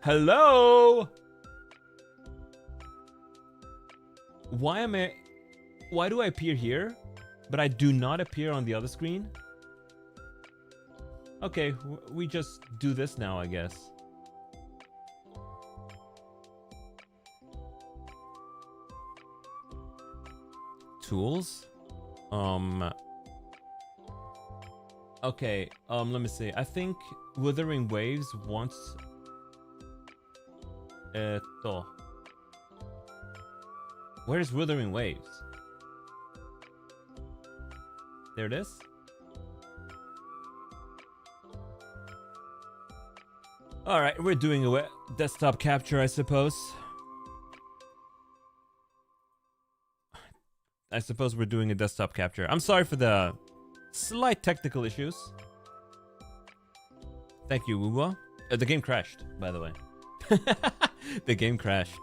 Hello? Why do I appear here, but I do not appear on the other screen? Okay, we just do this now, I guess. Tools? Okay, let me see. I think Withering Waves wants... Where's Withering Waves? There it is. Alright, we're doing a desktop capture, I suppose. I suppose we're doing a desktop capture. I'm sorry for the Slight technical issues. Thank you, Wuwa. The game crashed, by the way. The game crashed.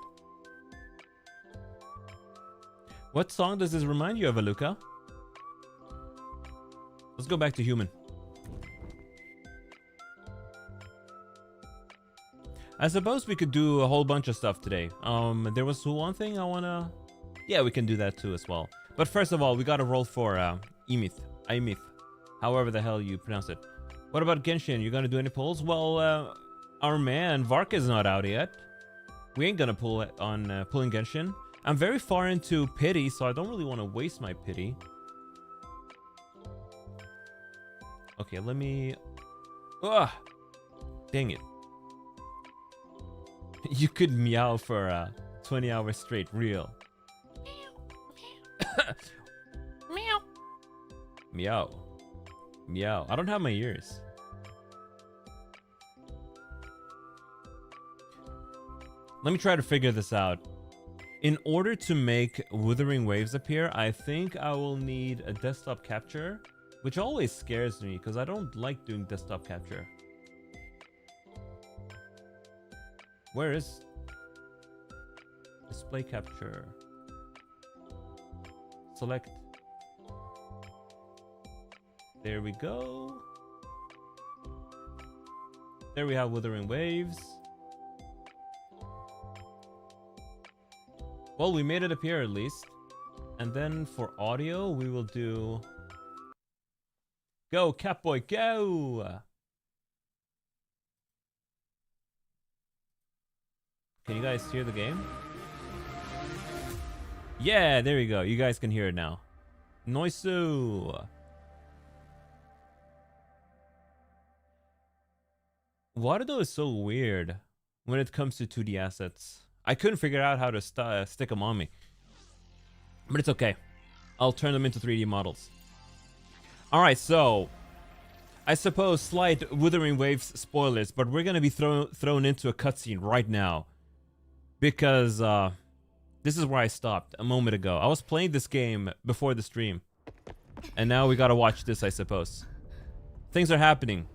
What song does this remind you of, Aluka? Let's go back to human. I suppose we could do a whole bunch of stuff today. There was one thing I wanna... Yeah, we can do that too as well. But first of all, we gotta roll for Imith. However the hell you pronounce it. What about Genshin? You gonna do any polls? Well, our man Vark is not out yet. We ain't gonna pull it on pulling Genshin. I'm very far into pity, so I don't really want to waste my pity. Okay, let me... Ugh! Dang it. You could meow for 20 hours straight, real. Meow. Meow. Meow. I don't have my ears. Let me try to figure this out. In order to make Withering Waves appear, I think I will need a desktop capture, which always scares me because I don't like doing desktop capture. Where is display capture? Select. There we go. There we have Withering Waves. Well, we made it appear at least. And then for audio, we will do... Go, Catboy, go! Can you guys hear the game? Yeah, there you go. You guys can hear it now. Noisu! Waterdo is so weird when it comes to 2D assets. I couldn't figure out how to stick them on me. But it's okay. I'll turn them into 3D models. Alright, so... I suppose slight Withering Waves spoilers, but we're gonna be thrown into a cutscene right now. Because, this is where I stopped a moment ago. I was playing this game before the stream. And now we gotta watch this, I suppose. Things are happening.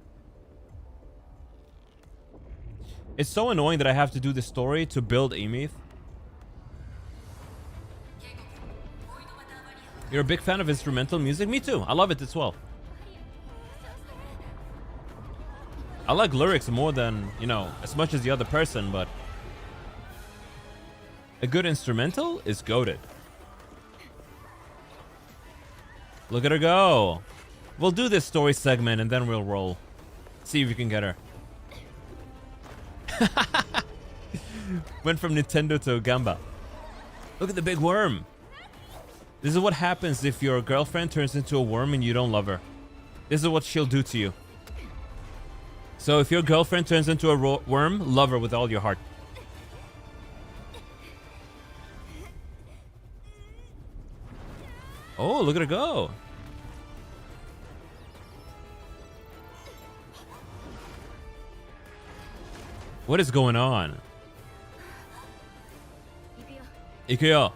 It's so annoying that I have to do the story to build Amith. You're a big fan of instrumental music? Me too. I love it as well. I like lyrics more than, you know, as much as the other person, but a good instrumental is goated. Look at her go. We'll do this story segment and then we'll roll. See if we can get her. Went from Nintendo to Gamba. Look at the big worm. This is what happens if your girlfriend turns into a worm and you don't love her. This is what she'll do to you. So if your girlfriend turns into a worm, love her with all your heart. Oh, look at her go. What is going on? Ikuyo.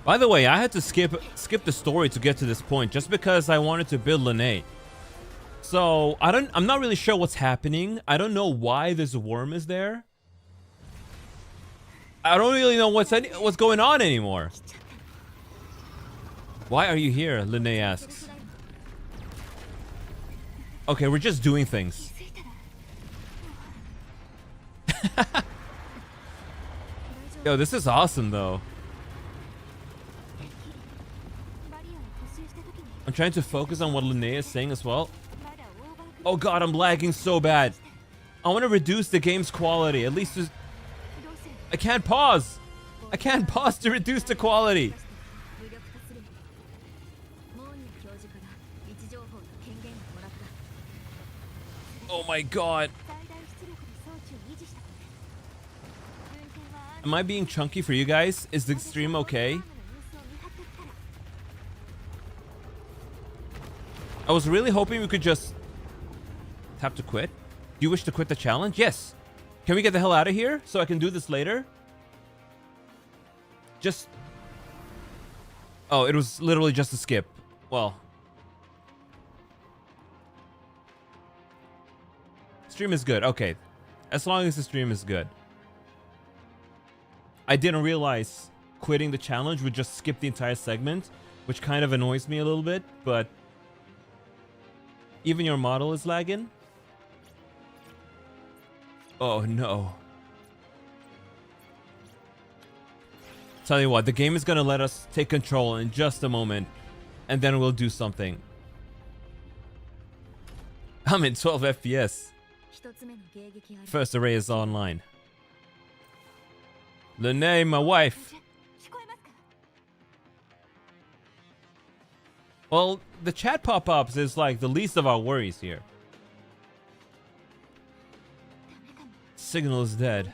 By the way, I had to skip the story to get to this point just because I wanted to build Lene. So I'm not really sure what's happening. I don't know why this worm is there. I don't really know what's going on anymore. Why are you here? Lene asks. Okay, we're just doing things. Yo, this is awesome though. I'm trying to focus on what Linnea is saying as well. Oh god, I'm lagging so bad. I want to reduce the game's quality. At least I can't pause. I can't pause to reduce the quality. Oh my god. Am I being chunky for you guys? Is the stream okay? I was really hoping we could just tap to quit. Do you wish to quit the challenge? Yes. Can we get the hell out of here so I can do this later? Just... Oh, it was literally just a skip. Well. Stream is good. Okay. As long as the stream is good. I didn't realize quitting the challenge would just skip the entire segment, which kind of annoys me a little bit, but even your model is lagging. Oh no. Tell you what, the game is gonna let us take control in just a moment, and then we'll do something. I'm in 12 FPS. First array is online. Lene, my wife. Well, the chat pop-ups is like the least of our worries here. Signal is dead.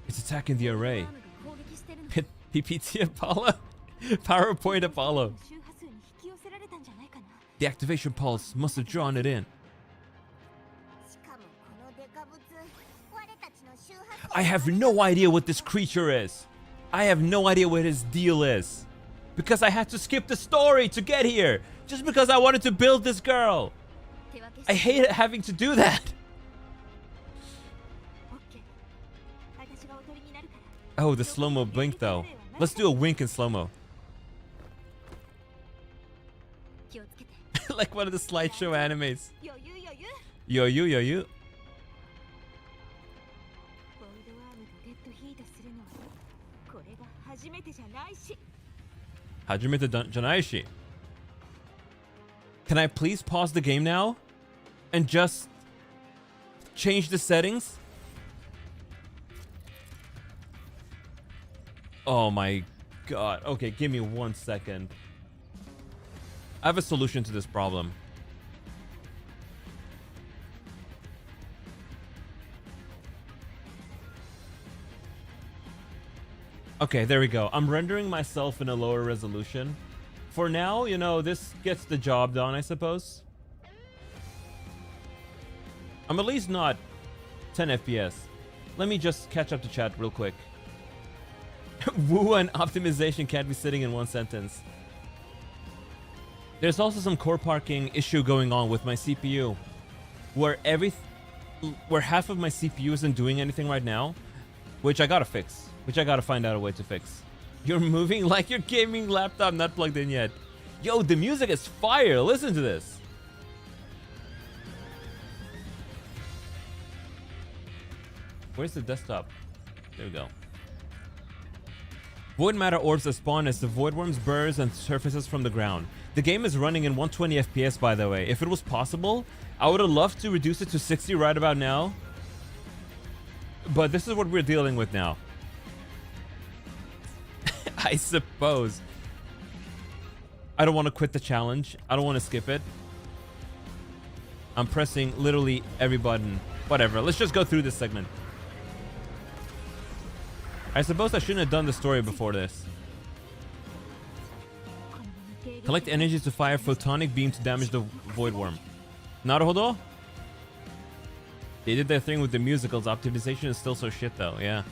It's attacking the array. PPT Apollo? PowerPoint Apollo. The activation pulse must have drawn it in. I have no idea what this creature is. I have no idea what his deal is. Because I had to skip the story to get here. Just because I wanted to build this girl. I hate having to do that. Oh, the slow-mo blink though. Let's do a wink in slow-mo. Like one of the slideshow animes. Yo, you, yo, you. Hajimete Janaishi. Can I please pause the game now? And just change the settings? Oh my god. Okay, give me 1 second. I have a solution to this problem. Okay, there we go. I'm rendering myself in a lower resolution. For now, you know, this gets the job done, I suppose. I'm at least not 10 FPS. Let me just catch up to chat real quick. Woo and optimization can't be sitting in one sentence. There's also some core parking issue going on with my CPU, where half of my CPU isn't doing anything right now, which I gotta fix, which I gotta find out a way to fix. You're moving like your gaming laptop not plugged in yet. Yo, the music is fire. Listen to this. Where's the desktop? There we go. Void matter orbs that spawn as the void worms burst and surfaces from the ground. The game is running in 120 FPS, by the way. If it was possible, I would have loved to reduce it to 60 right about now. But this is what we're dealing with now. I suppose. I don't want to quit the challenge. I don't want to skip it. I'm pressing literally every button. Whatever. Let's just go through this segment. I suppose I shouldn't have done the story before this. Collect energies to fire photonic beam to damage the void worm. Naruhodo? They did their thing with the musicals. Optimization is still so shit though, yeah.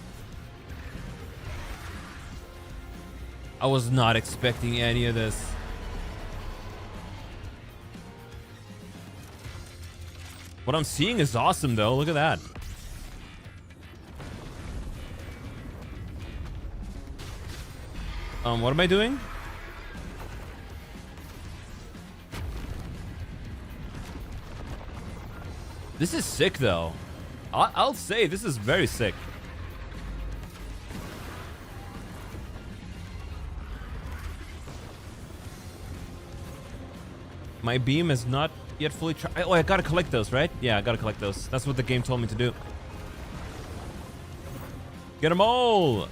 I was not expecting any of this. What I'm seeing is awesome though, look at that. What am I doing? This is sick though. I'll say this is very sick. My beam is not yet fully oh, I gotta collect those, right? Yeah, I gotta collect those. That's what the game told me to do. Get them all!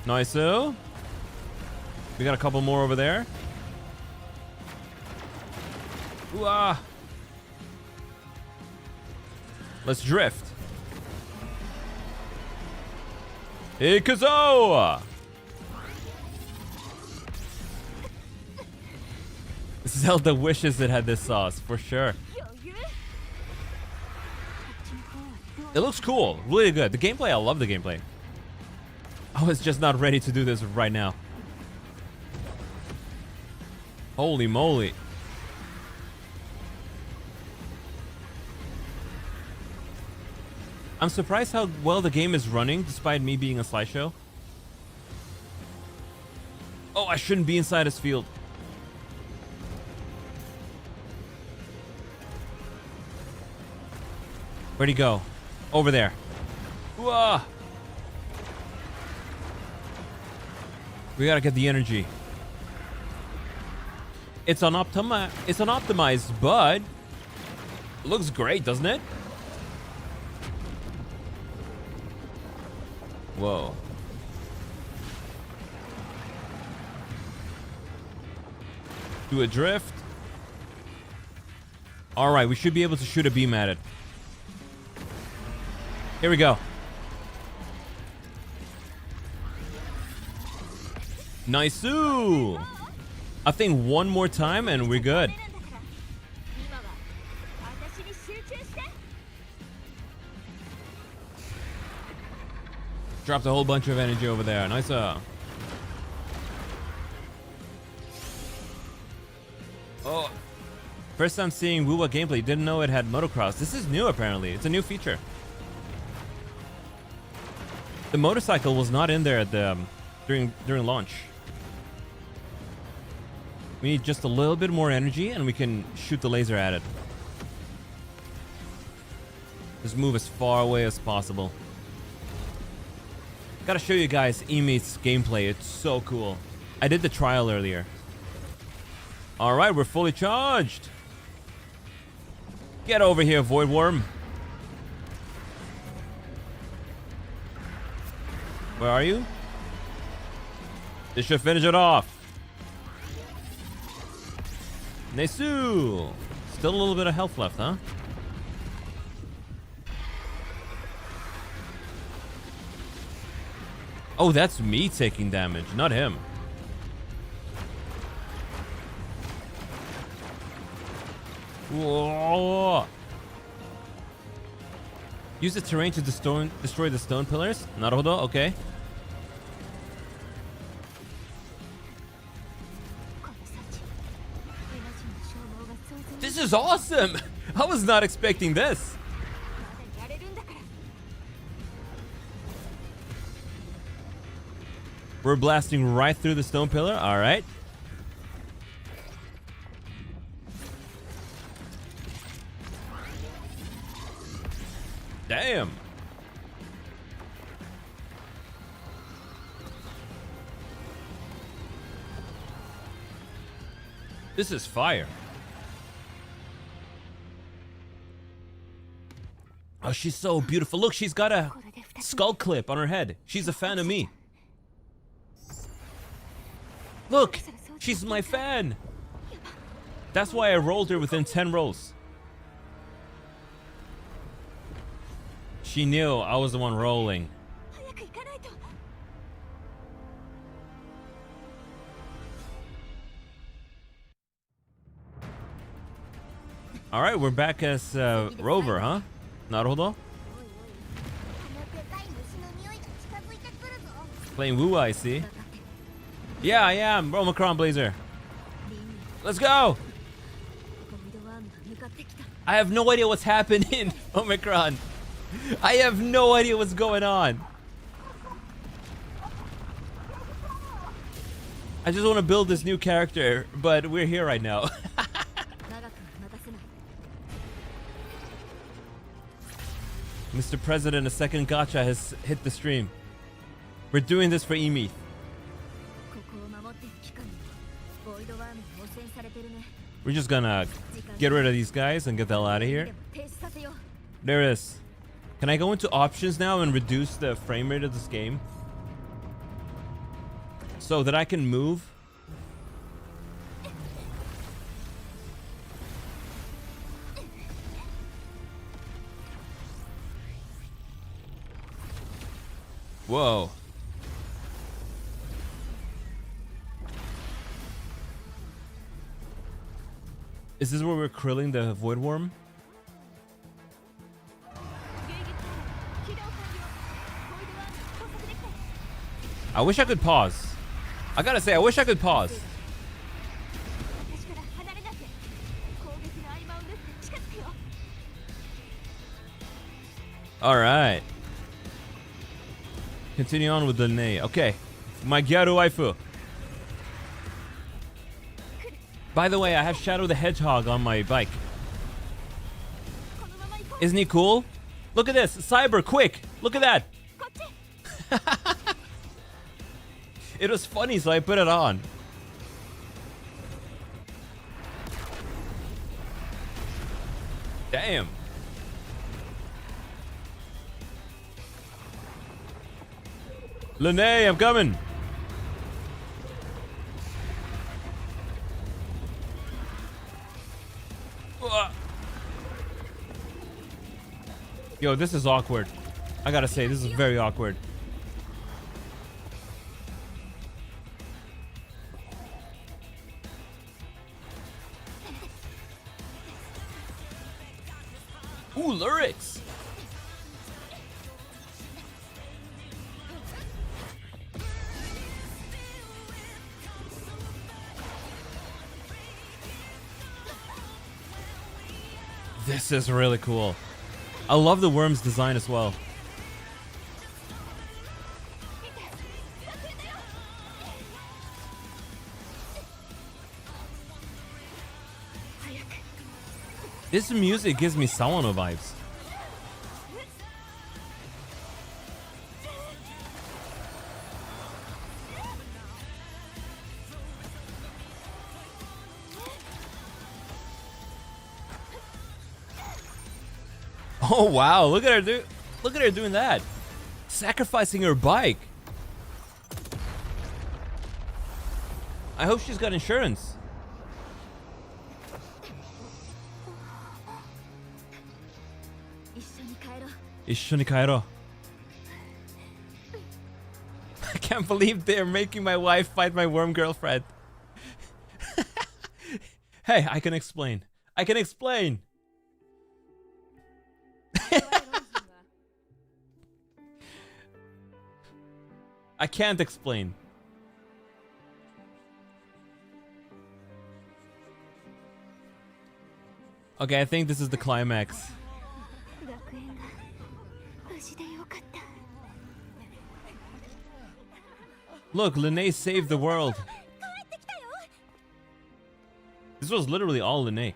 Nice. We got a couple more over there. Ooh, ah. Let's drift. Ikuzo! Zelda wishes it had this sauce, for sure. It looks cool. Really good. The gameplay, I love the gameplay. I was just not ready to do this right now. Holy moly. I'm surprised how well the game is running despite me being a slideshow. Oh, I shouldn't be inside his field. Where'd he go? Over there. Whoa. We gotta get the energy. It's unoptimized, but it looks great, doesn't it? Whoa. Do a drift. All right, we should be able to shoot a beam at it. Here we go. Nice-oo. I think one more time and we're good. Dropped a whole bunch of energy over there. Nice. Oh. First time seeing Wuwa gameplay. Didn't know it had motocross. This is new apparently. It's a new feature. The motorcycle was not in there at the during launch. We need just a little bit more energy and we can shoot the laser at it. Just move as far away as possible. Gotta show you guys Emeeth's gameplay. It's so cool. I did the trial earlier. All right, we're fully charged. Get over here, Void Worm. Where are you? This should finish it off. Nesu. Still a little bit of health left, huh? Oh, that's me taking damage, not him. Whoa. Use the terrain to destroy the stone pillars. Naruhodo, okay. This is awesome! I was not expecting this. We're blasting right through the stone pillar. All right. Damn. This is fire. Oh, she's so beautiful. Look, she's got a skull clip on her head. She's a fan of me. Look, she's my fan. That's why I rolled her within 10 rolls. She knew I was the one rolling. All right, we're back as Rover, huh? Naruhodo. Playing Wu, I see. Yeah, I am. Omicron Blazer. Let's go. I have no idea what's happening, Omicron. I have no idea what's going on. I just want to build this new character, but we're here right now. Mr. President, a second gacha has hit the stream. We're doing this for Emeeth. We're just gonna get rid of these guys and get the hell out of here. There it is. Can I go into options now and reduce the frame rate of this game so that I can move? Whoa. Is this where we're krilling the Void Worm? I wish I could pause. I gotta say, I wish I could pause. Alright. Continue on with the Lene. Okay. My Gyaru waifu. By the way, I have Shadow the Hedgehog on my bike. Isn't he cool? Look at this. Cyber, quick. Look at that. It was funny, so I put it on. Damn. Lene, I'm coming. Yo, this is awkward. I gotta say, this is very awkward. Ooh, lyrics. This is really cool. I love the worm's design as well. This music gives me Sawano vibes. Oh wow, look at her look at her doing that. Sacrificing her bike. I hope she's got insurance. Ishoni kaero. I can't believe they're making my wife fight my worm girlfriend. Hey, I can explain. I can explain. I can't explain. Okay, I think this is the climax. Look, Lene saved the world. This was literally all Lene.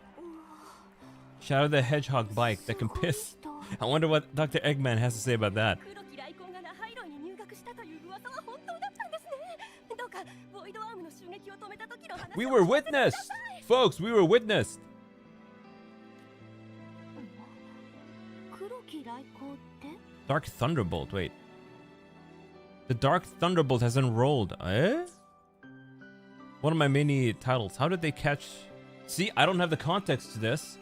Shadow the Hedgehog bike that can piss. I wonder what Dr. Eggman has to say about that. We were witnessed! Folks, we were witnessed! Dark Thunderbolt, wait. The Dark Thunderbolt has unrolled. Eh? One of my mini titles. How did they catch... See, I don't have the context to this.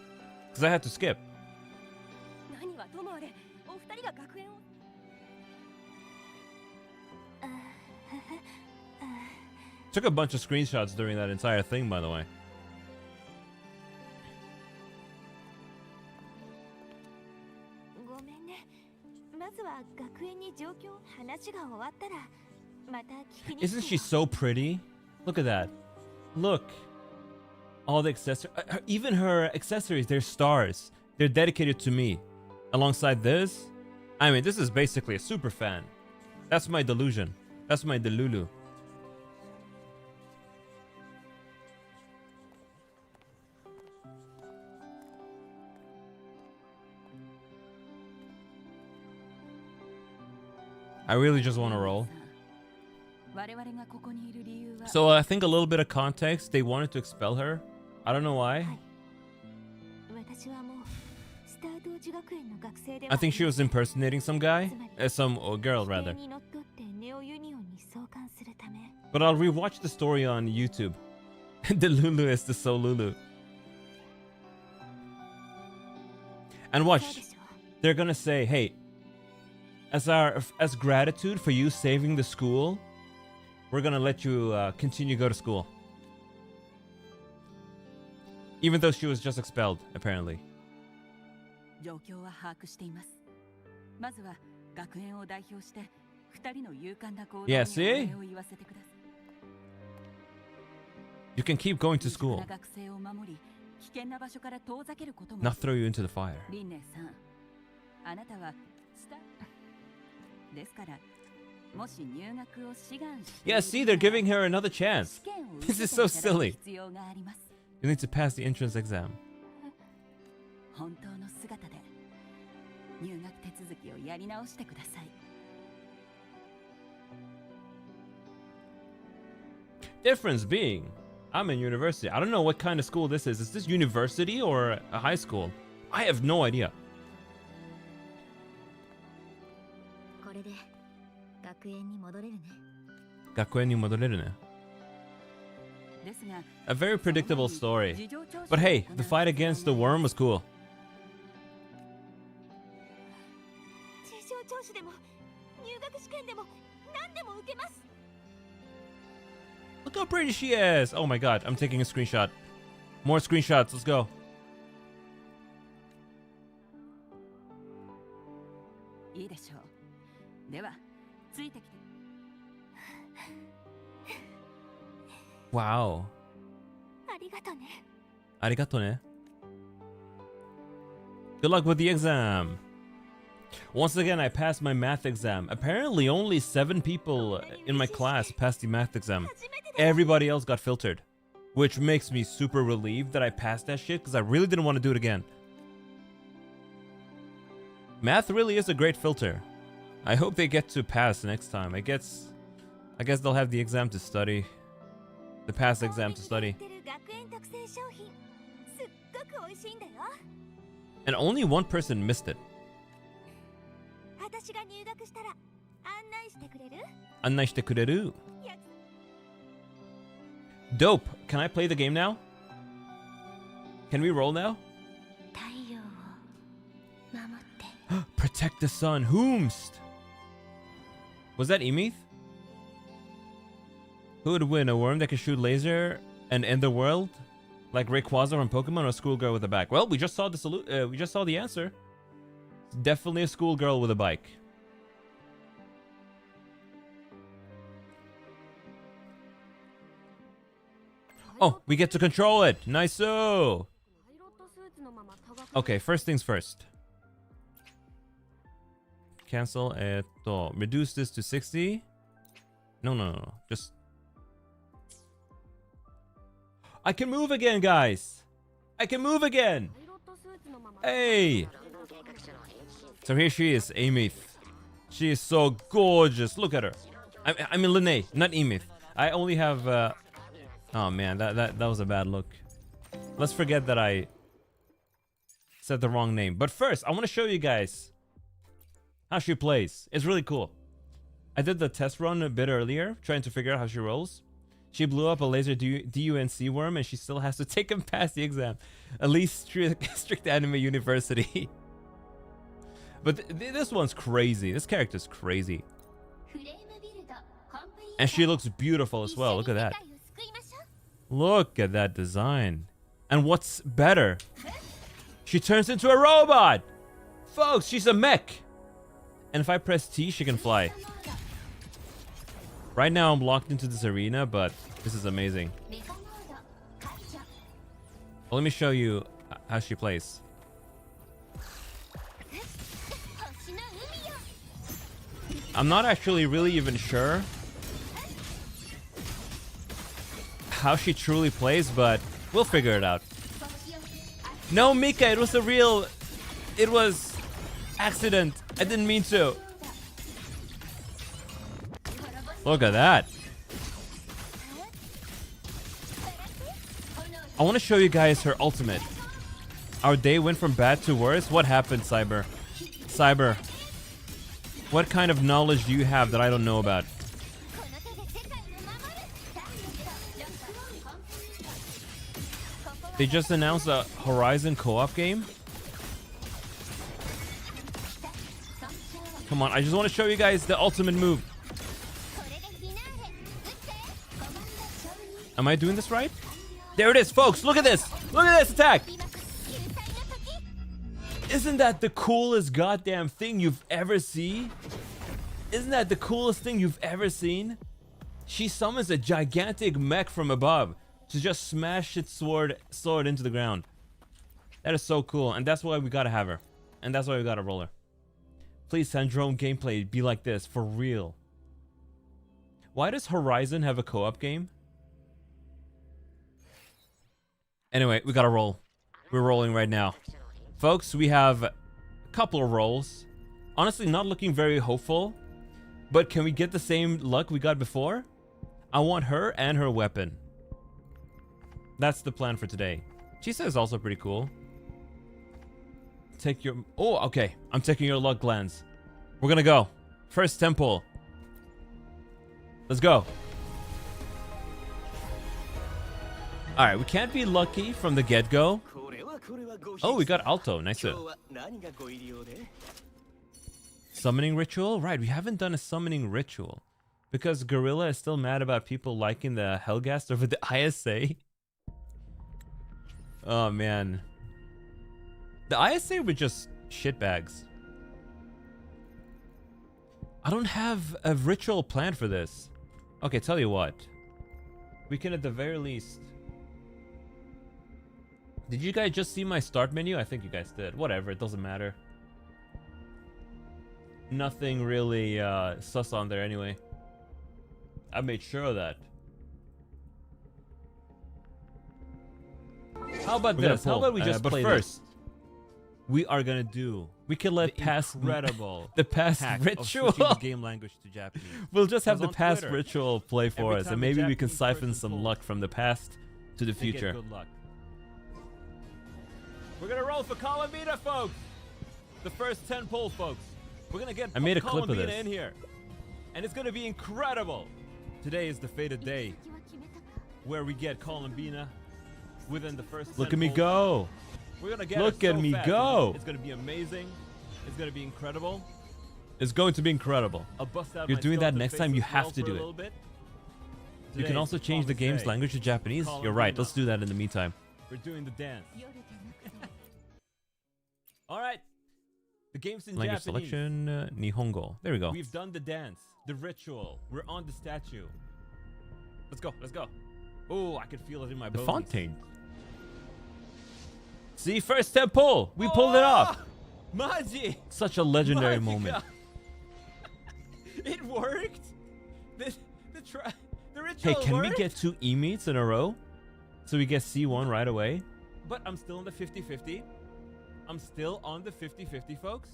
Because I had to skip. Took a bunch of screenshots during that entire thing, by the way. Isn't she so pretty? Look at that. Look. All the accessories. Even her accessories, they're stars. They're dedicated to me. Alongside this. I mean, this is basically a super fan. That's my delusion. That's my delulu. I really just want to roll. So I think a little bit of context. They wanted to expel her. I don't know why. I think she was impersonating some guy. Some girl, rather. But I'll rewatch the story on YouTube. The Lulu is the Soul Lulu. And watch. They're gonna say, hey, as gratitude for you saving the school, we're gonna let you continue to go to school. Even though she was just expelled, apparently. Yeah, see? You can keep going to school. Not throw you into the fire. Yeah, see, they're giving her another chance. This is so silly. You need to pass the entrance exam. Difference being, I'm in university. I don't know what kind of school this is. Is this university or a high school? I have no idea. A very predictable story. But hey, the fight against the worm was cool. Look how pretty she is. Oh my god, I'm taking a screenshot. More screenshots, let's go. Wow. Arigato ne. Good luck with the exam. Once again, I passed my math exam. Apparently, only 7 people in my class passed the math exam. Everybody else got filtered. Which makes me super relieved that I passed that shit, because I really didn't want to do it again. Math really is a great filter. I hope they get to pass next time. I guess they'll have the exam to study. The pass exam to study. And only one person missed it. Dope. Can I play the game now? Can we roll now? Protect the sun. Whomst? Was that Emith? Who would win? A worm that can shoot laser and end the world? Like Rayquaza from Pokemon, or a schoolgirl with a bike? Well, we just saw the we just saw the answer. It's definitely a schoolgirl with a bike. Oh, we get to control it. Nice-o. Okay, first things first. Cancel it. Reduce this to 60. No. Just... I can move again, guys. I can move again. Hey. So here she is, Emith. She is so gorgeous. Look at her. I mean Linnae, not Emith. I only have... Oh man, that was a bad look. Let's forget that I said the wrong name. But first, I want to show you guys how she plays. It's really cool. I did the test run a bit earlier, trying to figure out how she rolls. She blew up a laser DUNC worm, and she still has to take and pass the exam. At least strict anime university. But this one's crazy. This character's crazy. And she looks beautiful as well. Look at that. Look at that design. And what's better? She turns into a robot! Folks, she's a mech! And if I press T, she can fly. Right now, I'm locked into this arena, but this is amazing. Well, let me show you how she plays. I'm not actually really even sure how she truly plays, but we'll figure it out. No, Mika, it was it was accident. I didn't mean to. Look at that. I want to show you guys her ultimate. Our day went from bad to worse. What happened, Cyber? Cyber, what kind of knowledge do you have that I don't know about? They just announced a Horizon co-op game. Come on, I just want to show you guys the ultimate move. Am I doing this right? There it is, folks. Look at this. Look at this attack. Isn't that the coolest goddamn thing you've ever seen? Isn't that the coolest thing you've ever seen? She summons a gigantic mech from above to just smash its sword into the ground. That is so cool, and that's why we gotta have her. And that's why we gotta roll her. Please send drone gameplay be like this, for real. Why does Horizon have a co-op game? Anyway, we gotta roll. We're rolling right now. Folks, we have a couple of rolls. Honestly, not looking very hopeful. But can we get the same luck we got before? I want her and her weapon. That's the plan for today. Chisa is also pretty cool. Take your... Oh, okay. I'm taking your luck, Glens. We're gonna go. First temple. Let's go. Alright, we can't be lucky from the get-go. Oh, we got Alto. Nice. Summoning ritual? Right, we haven't done a summoning ritual. Because Gorilla is still mad about people liking the Hellgast over the ISA. Oh, man. The ISA were just shitbags. I don't have a ritual planned for this. Okay, tell you what. We can at the very least... Did you guys just see my start menu? I think you guys did. Whatever, it doesn't matter. Nothing really sus on there anyway. I made sure of that. How about this? How about we just play first? We are gonna do. We can let past the past ritual the game language to Japanese. We'll just have the past ritual play for us, and maybe we can siphon some luck from the past to the future. Good luck. We're gonna roll for Columbina, folks. The first 10 pull, folks. We're gonna get I made a clip of Columbina this. in here, and it's gonna be incredible. Today is the fated day where we get Columbina within the first 10 Look at me pulls. go. We're gonna get Look her at so me fast. go. It's gonna be amazing. It's gonna be incredible. It's going to be incredible. I'll bust out You're my doing that skeleton next face time, you as well have to for a do it. little bit. You Today can is also the change the promised game's day. language to Japanese. You're right. Let's do that in the meantime. We're doing the dance. All right. The game's in Language Japanese. selection, Nihongo. There we go. We've done the dance, the ritual. We're on the statue. Let's go. Let's go. Oh, I can feel it in my The bones. Fontaine. See, first 10 pull. We pulled it off. Maji. Such a legendary Magica. moment. It worked. The ritual Hey, can we worked. get 2 E-meets in a row? So we get C1 right away? But I'm still on the 50-50. I'm still on the 50-50, folks.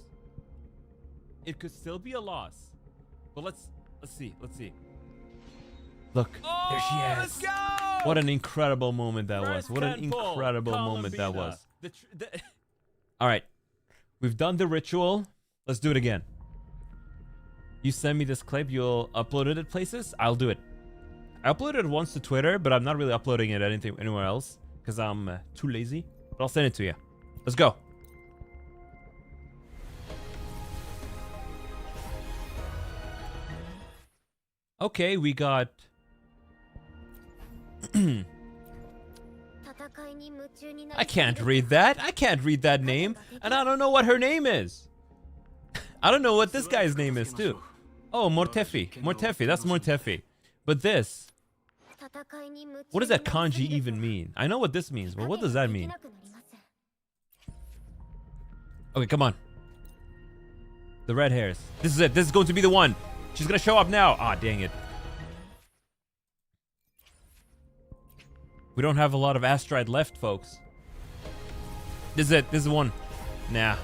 It could still be a loss. But let's see. Let's see. Look, Oh, there she is. let's go! What an incredible moment that was. First What an 10 pull, incredible moment that Columbina. was. The All right. We've done the ritual. Let's do it again. You send me this clip, you'll upload it at places? I'll do it. I uploaded it once to Twitter, but I'm not really uploading it anywhere else because I'm too lazy. But I'll send it to you. Let's go. Okay, we got... I can't read that. I can't read that name. And I don't know what her name is. I don't know what this guy's name is, too. Oh, Mortefi. Mortefi. That's Mortefi. But this... What does that kanji even mean? I know what this means, but what does that mean? Okay, come on. The red hairs. This is it. This is going to be the one. She's gonna show up now. Ah, dang it. We don't have a lot of Astride left, folks. This is it. This is one. Nah.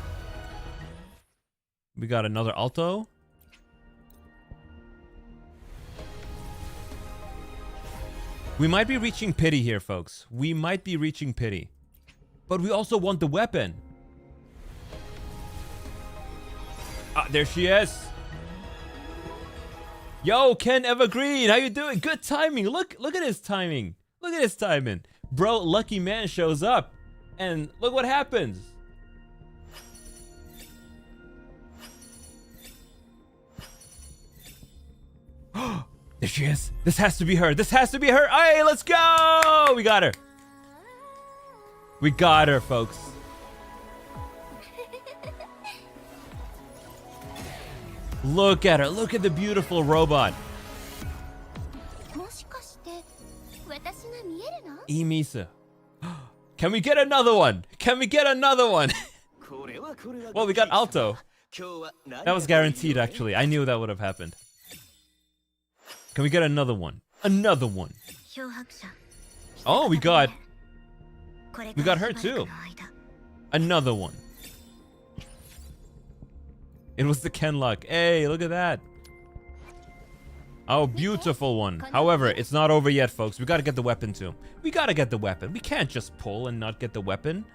We got another Alto. We might be reaching pity here, folks. We might be reaching pity. But we also want the weapon. Ah, there she is. Yo, Ken Evergreen, how you doing? Good timing. Look at his timing. Look at his timing. Bro, Lucky Man shows up. And look what happens. There she is. This has to be her. This has to be her. Hey, let's go. We got her. We got her, folks. Look at her. Look at the beautiful robot. もしかして私が見えるの？ Emisa. Can we get another one? Can we get another one? Well, we got Alto. That was guaranteed, actually. I knew that would have happened. Can we get another one? Another one. 漂白者。 Oh, we got これ we から got her しばら too. くの間 Another one. It was the Kenlock. Hey, look at that. Oh, beautiful one. However, it's not over yet, folks. We gotta get the weapon too. We gotta get the weapon. We can't just pull and not get the weapon.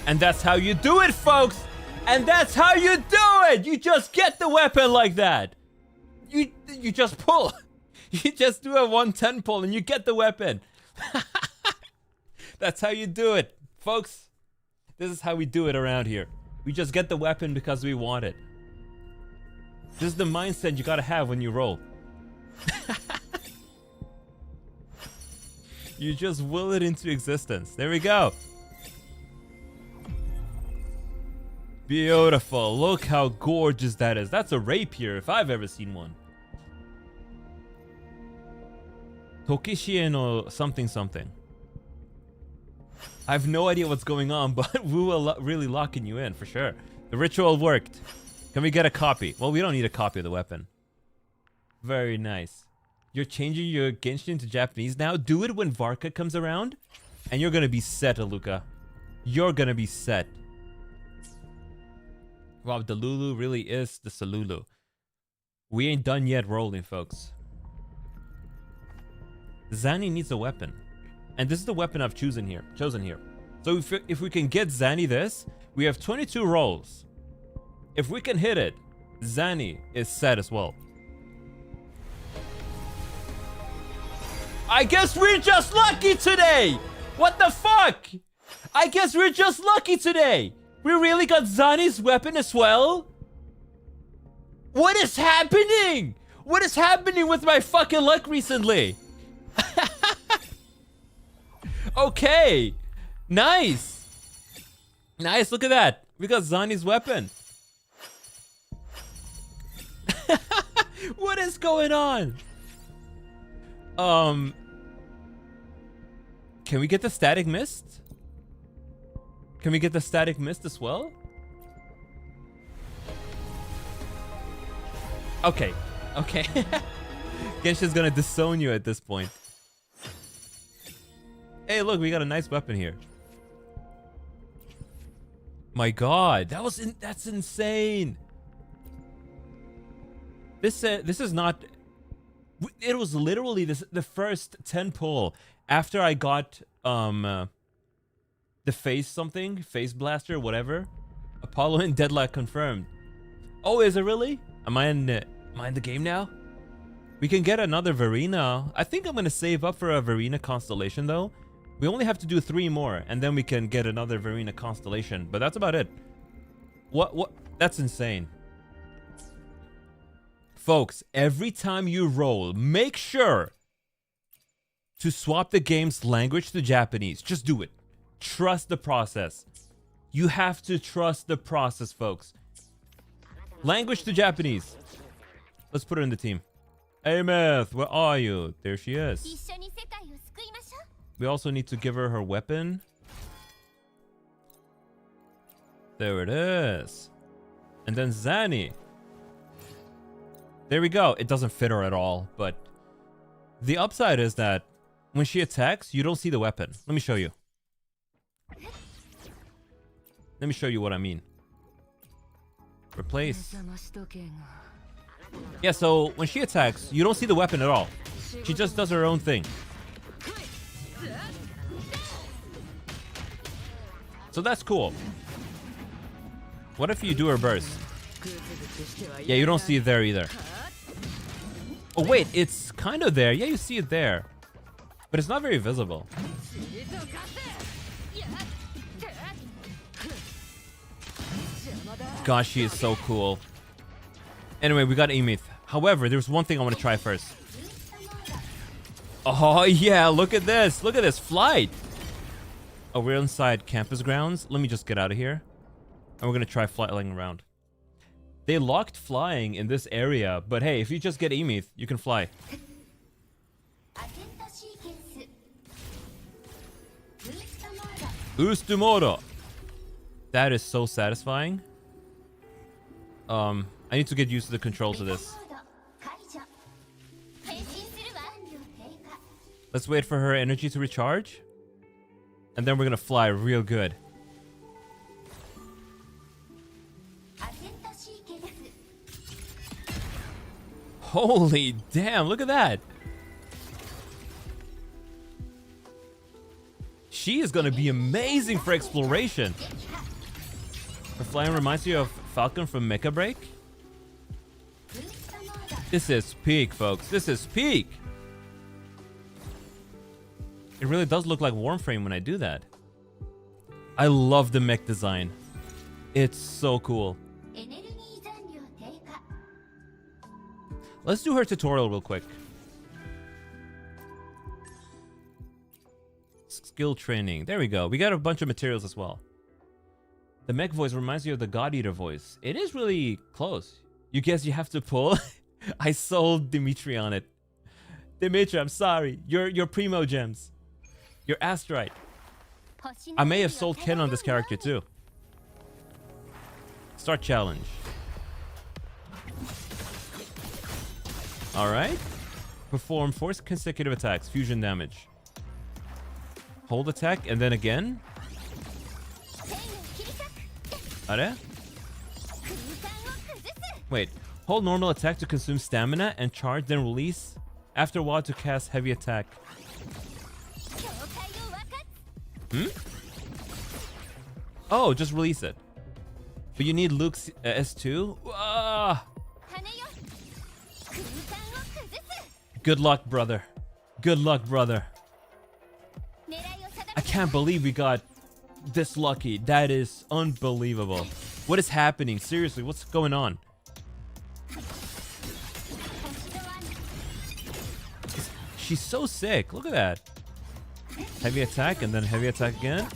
And that's how you do it, folks. And that's how you do it. You just get the weapon like that. You just pull. You just do a 110 pull and you get the weapon. That's how you do it, folks. This is how we do it around here. We just get the weapon because we want it. This is the mindset you gotta have when you roll. You just will it into existence. There we go. Beautiful. Look how gorgeous that is. That's a rapier if I've ever seen one. Tokishie no something something. I have no idea what's going on, but we will really locking you in for sure. The ritual worked. Can we get a copy? Well, we don't need a copy of the weapon. Very nice. You're changing your Genshin to Japanese now? Do it when Varka comes around, and you're gonna be set, Aluka. You're gonna be set. Wow, the Lulu really is the Salulu. We ain't done yet rolling, folks. Zanny needs a weapon. And this is the weapon I've chosen here. So if we can get Zanny this, we have 22 rolls. If we can hit it, Zanny is set as well. I guess we're just lucky today! What the fuck? I guess we're just lucky today! We really got Zanny's weapon as well? What is happening? What is happening with my fucking luck recently? Okay. Nice. Nice, look at that. We got Zanny's weapon. What is going on? Can we get the static mist? Can we get the static mist as well? Okay. Okay. Genshin's gonna disown you at this point. Hey, look, we got a nice weapon here. My God, that's insane. This is not. It was literally the first 10 pull after I got the face blaster, whatever. Apollo and Deadlock confirmed. Oh, is it really? Am I in the game now? We can get another Verena. I think I'm gonna save up for a Verena constellation though. We only have to do 3 more, and then we can get another Verena constellation. But that's about it. What? That's insane. Folks, every time you roll, make sure to swap the game's language to Japanese. Just do it. Trust the process. You have to trust the process, folks. Language to Japanese. Let's put her in the team. Hey, Meth, where are you? There she is. We also need to give her her weapon. There it is. And then Zanny. There we go. It doesn't fit her at all, but the upside is that when she attacks, you don't see the weapon. Let me show you. Let me show you what I mean. Replace. Yeah, so when she attacks, you don't see the weapon at all. She just does her own thing. So that's cool. What if you do her burst? Yeah, you don't see it there either. Oh wait, it's kind of there. Yeah, you see it there. But it's not very visible. Gosh, she is so cool. Anyway, we got Emith. However, there's one thing I want to try first. Oh yeah, look at this. Look at this flight. Oh, we're inside campus grounds. Let me just get out of here. And we're gonna try flying around. They locked flying in this area, but hey, if you just get Emith, you can fly. Ustumoro. That is so satisfying. I need to get used to the controls of this. Let's wait for her energy to recharge. And then we're gonna fly real good. Holy damn, look at that. She is gonna be amazing for exploration. Her flying reminds you of Falcon from Mecha Break. This is peak, folks. This is peak. It really does look like Warframe when I do that. I love the mech design. It's so cool. Let's do her tutorial real quick. Skill training. There we go. We got a bunch of materials as well. The mech voice reminds you of the God Eater voice. It is really close. You guess you have to pull? I sold Dimitri on it. Dimitri, I'm sorry. You're primo gems. You're astrite. I may have sold Ken on this character too. Start challenge. Alright. Perform 4 consecutive attacks. Fusion damage. Hold attack and then again. Are? Wait. Hold normal attack to consume stamina and charge, then release after a while to cast heavy attack. Oh, just release it. But you need Luke's S2? Ah! Good luck, brother. Good luck, brother. I can't believe we got this lucky. That is unbelievable. What is happening? Seriously, what's going on? She's so sick. Look at that. Heavy attack and then heavy attack again.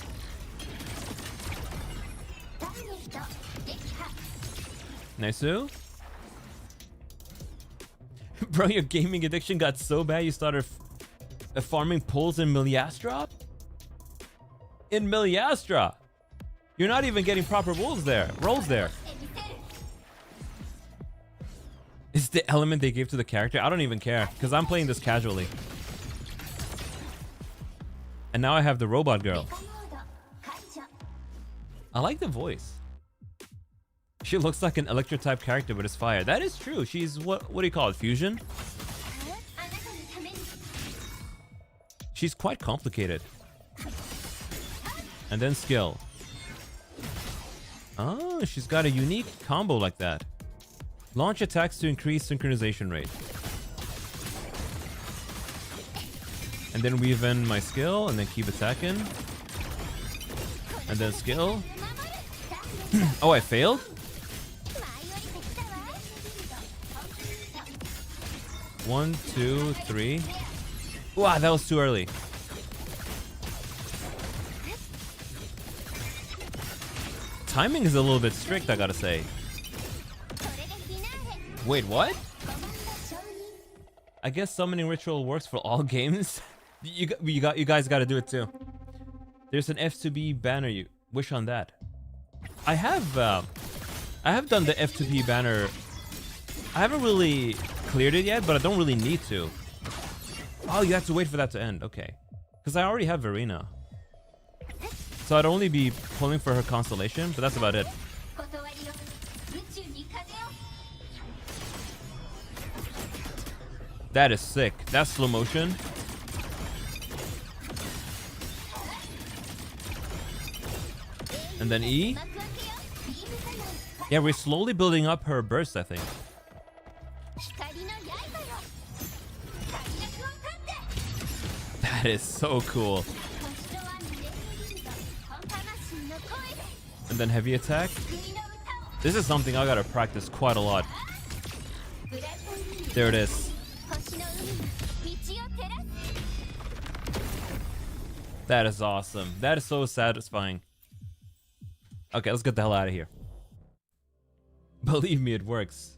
Nice. Bro, your gaming addiction got so bad you started farming pulls in Miliastra? In Miliastra? You're not even getting proper rolls there. Is the element they gave to the character? I don't even care, because I'm playing this casually. And now I have the robot girl. I like the voice. She looks like an Electro type character, but it's fire. That is true. She's what do you call it? Fusion? She's quite complicated. And then skill. Oh, she's got a unique combo like that. Launch attacks to increase synchronization rate. And then weave in my skill and then keep attacking. And then skill. Oh, I failed? One, two, three. Wow, that was too early. Timing is a little bit strict, I gotta say. Wait, what? I guess summoning ritual works for all games. you guys gotta do it too. There's an F2B banner. You wish on that. I have done the F2B banner. I haven't really cleared it yet, but I don't really need to. Oh, you have to wait for that to end. Okay, because I already have Verena, so I'd only be pulling for her constellation, but that's about it. That is sick. That's slow motion. And then E. Yeah, we're slowly building up her burst, I think. That is so cool. And then heavy attack. This is something I gotta practice quite a lot. There it is. That is awesome. That is so satisfying. Okay, let's get the hell out of here. Believe me, it works.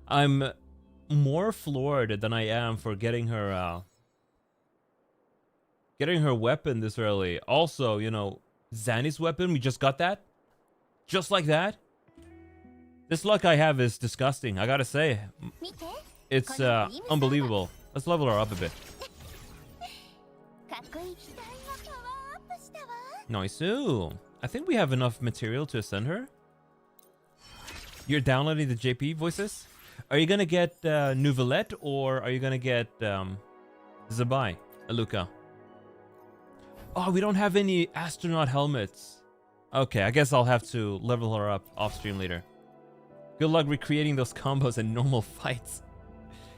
I'm more floored than I am for getting her weapon this early. Also, you know, Zanny's weapon, we just got that. Just like that. This luck I have is disgusting, I gotta say. It's unbelievable. Let's level her up a bit. Nice. I think we have enough material to ascend her. You're downloading the JP voices? Are you gonna get Nouvelette or are you gonna get Zabai, Aluka? Oh, we don't have any astronaut helmets. Okay, I guess I'll have to level her up off stream later. Good luck recreating those combos in normal fights.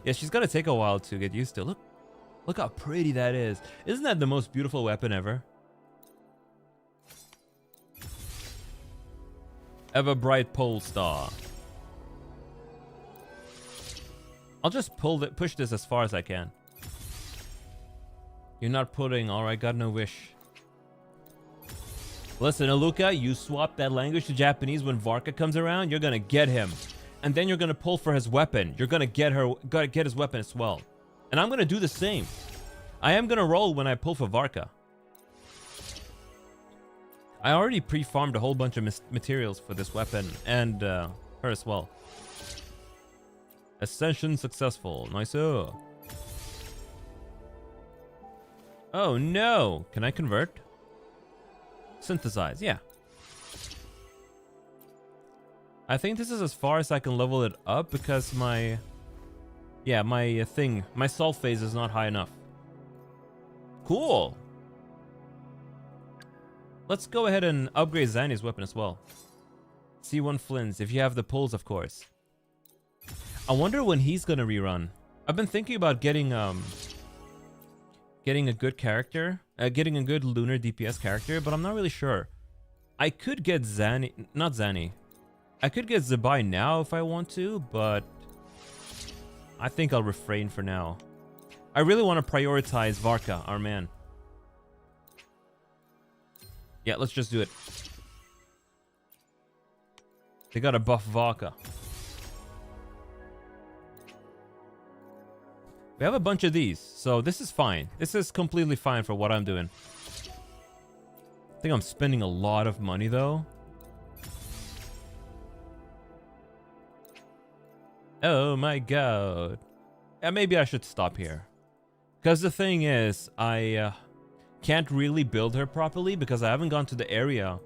Yeah, she's gonna take a while to get used to. Look how pretty that is. Isn't that the most beautiful weapon ever? Ever bright pole star. I'll just push this as far as I can. You're not pudding, alright, got no wish. Listen, Aluka, you swap that language to Japanese when Varka comes around, you're gonna get him. And then you're gonna pull for his weapon. You're gonna get his weapon as well. And I'm gonna do the same. I am gonna roll when I pull for Varka. I already pre-farmed a whole bunch of materials for this weapon and her as well. Ascension successful. Nice. Oh no! Can I convert? Synthesize, yeah. I think this is as far as I can level it up because my salt phase is not high enough. Cool. Let's go ahead and upgrade Zanny's weapon as well. C1 Flints, if you have the pulls, of course. I wonder when he's gonna rerun. I've been thinking about getting a good character, getting a good lunar DPS character, but I'm not really sure. I could get not Zanny. I could get Zabai now if I want to, but I think I'll refrain for now. I really want to prioritize Varka, our man. Yeah, let's just do it. They gotta buff Varka. We have a bunch of these, so this is fine. This is completely fine for what I'm doing. I think I'm spending a lot of money though. Oh my god. Yeah, maybe I should stop here. Because the thing is, I can't really build her properly because I haven't gone to the area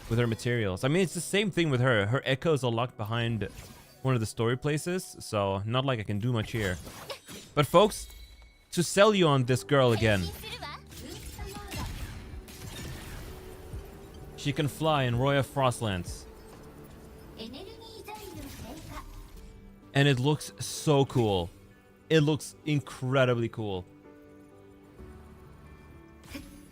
with her materials. I mean, it's the same thing with her. Her echoes are locked behind one of the story places, so not like I can do much here. But folks, to sell you on this girl again. She can fly in Royal Frostlands. And it looks so cool. It looks incredibly cool.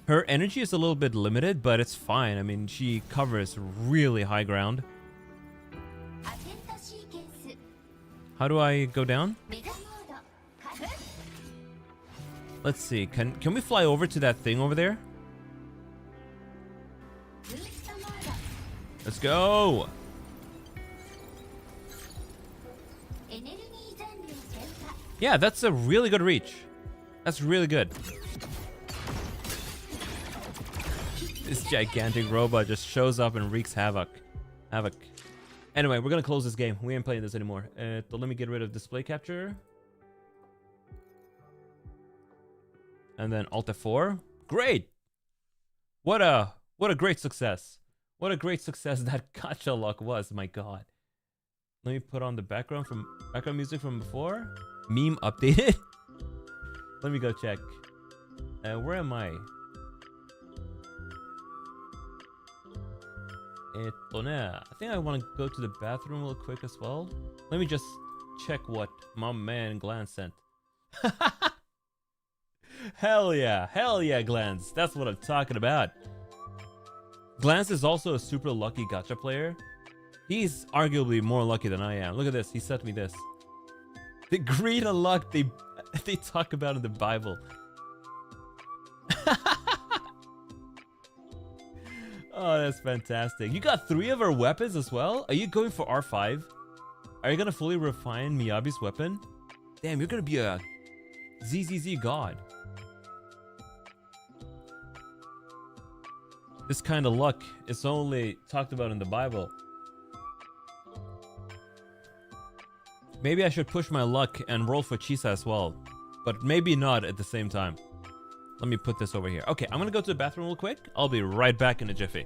Her energy is a little bit limited, but it's fine. I mean, she covers really high ground. How do I go down? Let's see. Can we fly over to that thing over there? Let's go. Yeah, that's a really good reach. That's really good. This gigantic robot just shows up and wreaks havoc. Anyway, we're gonna close this game. We ain't playing this anymore. Let me get rid of display capture. And then Alt F4. Great! What a great success. What a great success that gacha luck was, my god. Let me put on the background music from before. Meme updated. Let me go check. Where am I? I think I want to go to the bathroom real quick as well. Let me just check what my man Glance sent. Hell yeah, Glance. That's what I'm talking about. Glance is also a super lucky gacha player. He's arguably more lucky than I am. Look at this, he sent me this. The greed and luck they talk about in the Bible. Oh, that's fantastic. You got 3 of her weapons as well? Are you going for R5? Are you gonna fully refine Miyabi's weapon? Damn, you're gonna be a ZZZ god. This kind of luck is only talked about in the Bible. Maybe I should push my luck and roll for Chisa as well. But maybe not at the same time. Let me put this over here. Okay, I'm gonna go to the bathroom real quick. I'll be right back in a jiffy.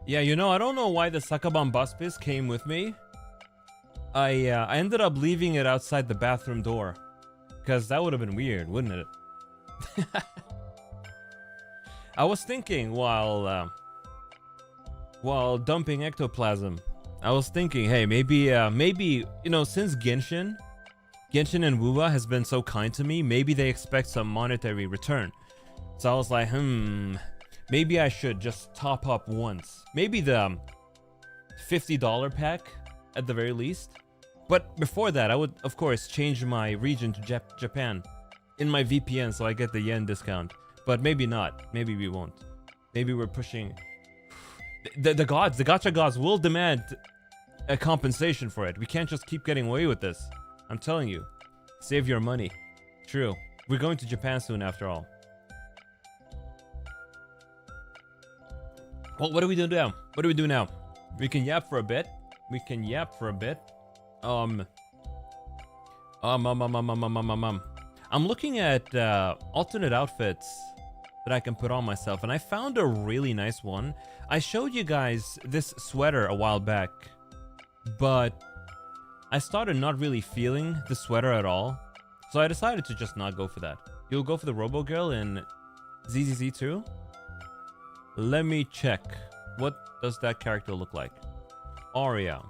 Yeah, you know, I don't know why the Sakaban Buspis came with me. I ended up leaving it outside the bathroom door. Because that would have been weird, wouldn't it? I was thinking while dumping ectoplasm, I was thinking, hey, maybe, you know, since Genshin and Wuwa has been so kind to me, maybe they expect some monetary return. So I was like, maybe I should just top up once. Maybe the $50 pack at the very least. But before that, I would, of course, change my region to Japan in my VPN so I get the yen discount. But maybe not. Maybe we won't. Maybe we're pushing... The gods, the gacha gods will demand a compensation for it. We can't just keep getting away with this. I'm telling you. Save your money. True. We're going to Japan soon after all. Well, what do we do now? What do we do now? We can yap for a bit. I'm looking at alternate outfits that I can put on myself, and I found a really nice one. I showed you guys this sweater a while back, but I started not really feeling the sweater at all, so I decided to just not go for that. You'll go for the Robo Girl in ZZZ 2? Let me check. What does that character look like? Aria.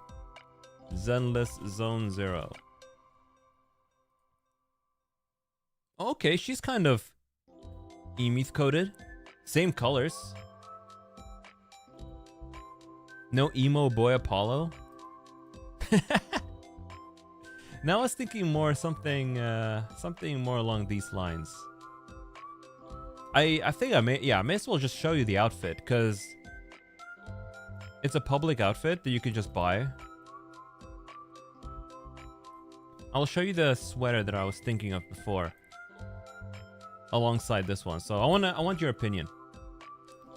Zenless Zone 0. Okay, she's kind of Emeth coded. Same colors. No emo boy Apollo. Now I was thinking more something more along these lines. I think I may as well just show you the outfit, because it's a public outfit that you can just buy. I'll show you the sweater that I was thinking of before, alongside this one. So I want your opinion.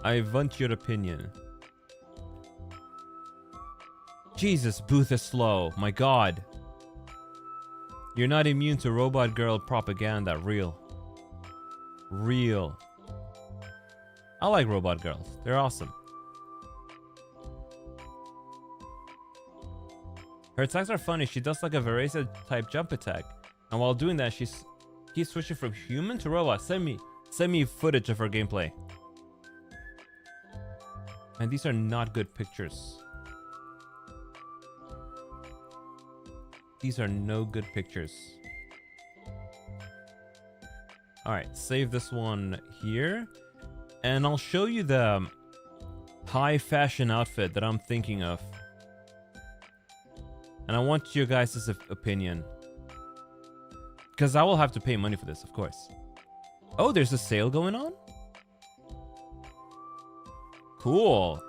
I want your opinion. Jesus, Booth is slow. My God. You're not immune to robot girl propaganda. Real. I like robot girls. They're awesome. Her attacks are funny. She does like a Veresa type jump attack, and while doing that, she's switching from human to robot. Send me footage of her gameplay. And these are not good pictures. These are no good pictures. Alright, save this one here. And I'll show you the high fashion outfit that I'm thinking of. And I want your guys' opinion. Because I will have to pay money for this, of course. Oh, there's a sale going on? Cool.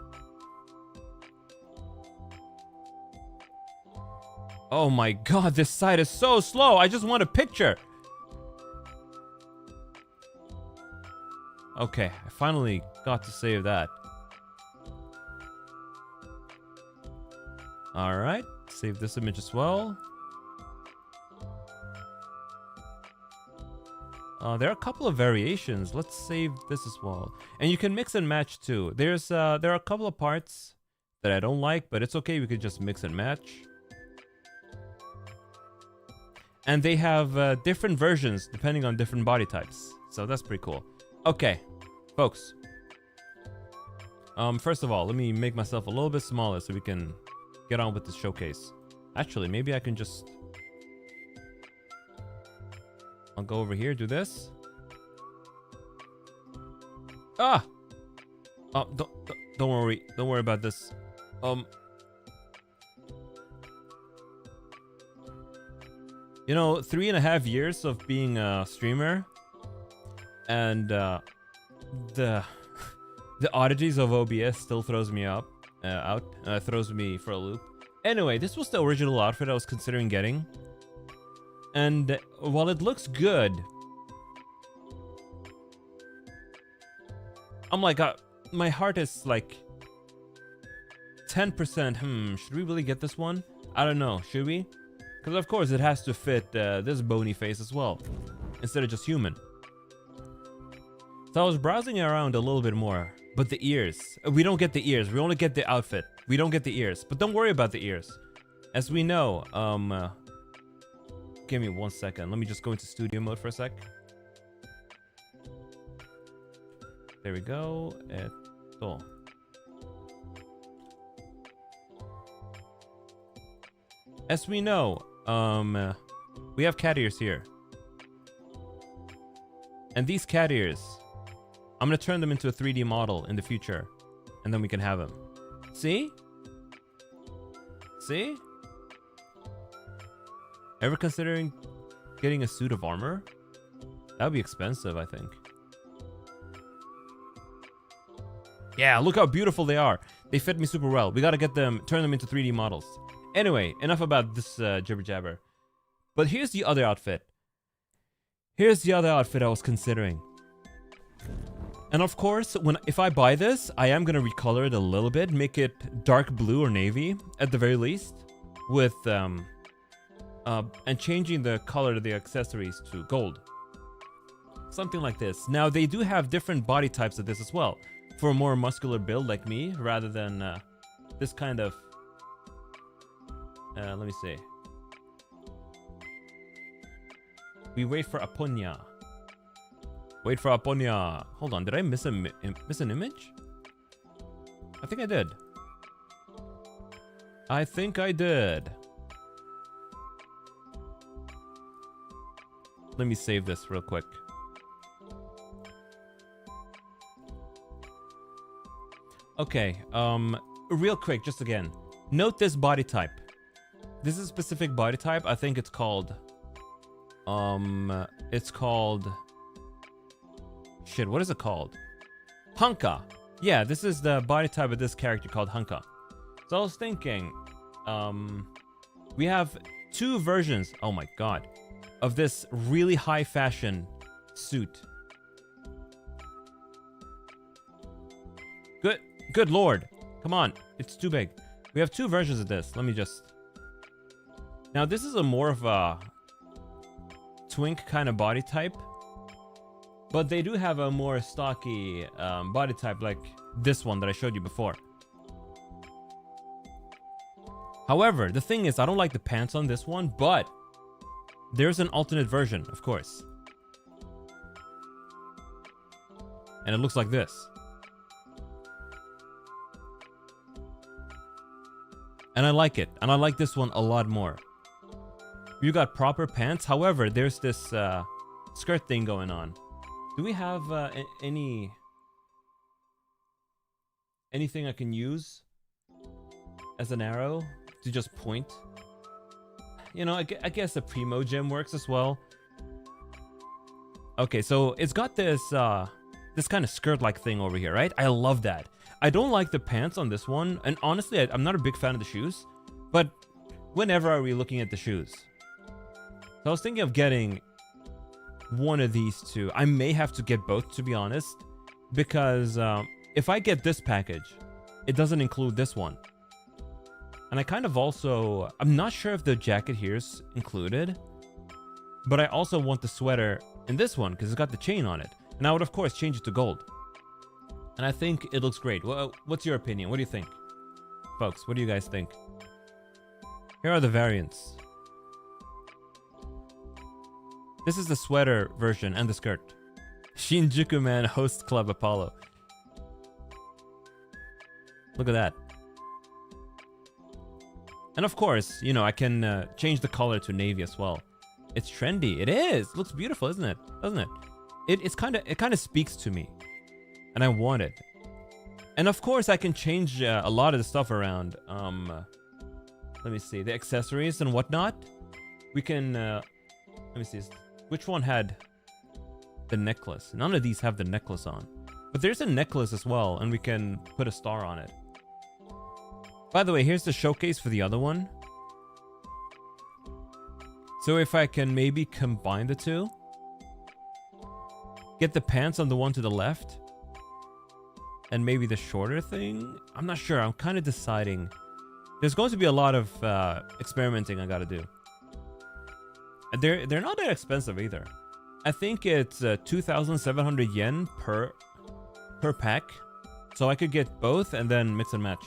Oh my god, this site is so slow. I just want a picture. Okay, I finally got to save that. Alright, save this image as well. There are a couple of variations. Let's save this as well. And you can mix and match too. There are a couple of parts that I don't like, but it's okay. We can just mix and match. And they have different versions depending on different body types. So that's pretty cool. Okay, folks. First of all, let me make myself a little bit smaller so we can get on with this showcase. Actually, maybe I can just... I'll go over here, do this. Ah! Oh, don't worry. Don't worry about this. You know, 3.5 years of being a streamer, and the oddities of OBS still throws me throws me for a loop. Anyway, this was the original outfit I was considering getting. And while it looks good, I'm like, my heart is like 10%. Should we really get this one? I don't know. Should we? Because of course it has to fit this bony face as well, instead of just human. So I was browsing around a little bit more, but the ears. We don't get the ears. We only get the outfit. We don't get the ears. But don't worry about the ears. As we know, give me 1 second. Let me just go into studio mode for a sec. There we go. Esto. As we know, we have cat ears here. And these cat ears, I'm gonna turn them into a 3D model in the future. And then we can have them. See? See? Ever considering getting a suit of armor? That would be expensive, I think. Yeah, look how beautiful they are. They fit me super well. We gotta get them, turn them into 3D models. Anyway, enough about this jibber jabber. But here's the other outfit. Here's the other outfit I was considering. And of course, if I buy this, I am gonna recolor it a little bit, make it dark blue or navy at the very least, with and changing the color of the accessories to gold. Something like this. Now, they do have different body types of this as well. For a more muscular build like me, rather than this kind of... let me see. We wait for Aponia. Wait for Aponia. Hold on, did I miss an image? I think I did. I think I did. Let me save this real quick. Okay, real quick, just again. Note this body type. This is a specific body type. I think it's called... Shit, what is it called? Hunka. Yeah, this is the body type of this character called Hunka. So I was thinking, we have 2 versions, oh my god, of this really high fashion suit. Good lord. Come on, it's too big. We have 2 versions of this. Let me just... Now this is a more of a twink kind of body type. But they do have a more stocky body type like this one that I showed you before. However, the thing is, I don't like the pants on this one, but there's an alternate version, of course. And it looks like this. And I like it. And I like this one a lot more. You got proper pants. However, there's this skirt thing going on. Do we have anything I can use as an arrow to just point? You know, I guess the Primo gem works as well. Okay, so it's got this this kind of skirt-like thing over here, right? I love that. I don't like the pants on this one, and honestly, I'm not a big fan of the shoes. But whenever are we looking at the shoes? So I was thinking of getting one of these two. I may have to get both, to be honest, because if I get this package, it doesn't include this one. And I kind of also, I'm not sure if the jacket here is included, but I also want the sweater in this one because it's got the chain on it. And I would, of course, change it to gold. And I think it looks great. Well, what's your opinion? What do you think? Folks, what do you guys think? Here are the variants. This is the sweater version and the skirt. Shinjuku Man Host Club Apollo. Look at that. And of course, you know, I can change the color to navy as well. It's trendy. It is. It looks beautiful, isn't it? Doesn't it? It kind of speaks to me. And I want it. And of course, I can change a lot of the stuff around. Let me see. The accessories and whatnot. We can... let me see. Which one had the necklace? None of these have the necklace on. But there's a necklace as well, and we can put a star on it. By the way, here's the showcase for the other one. So if I can maybe combine the two. Get the pants on the one to the left. And maybe the shorter thing. I'm not sure. I'm kind of deciding. There's going to be a lot of experimenting I gotta do. And they're not that expensive either. I think it's 2,700 yen per pack. So I could get both and then mix and match.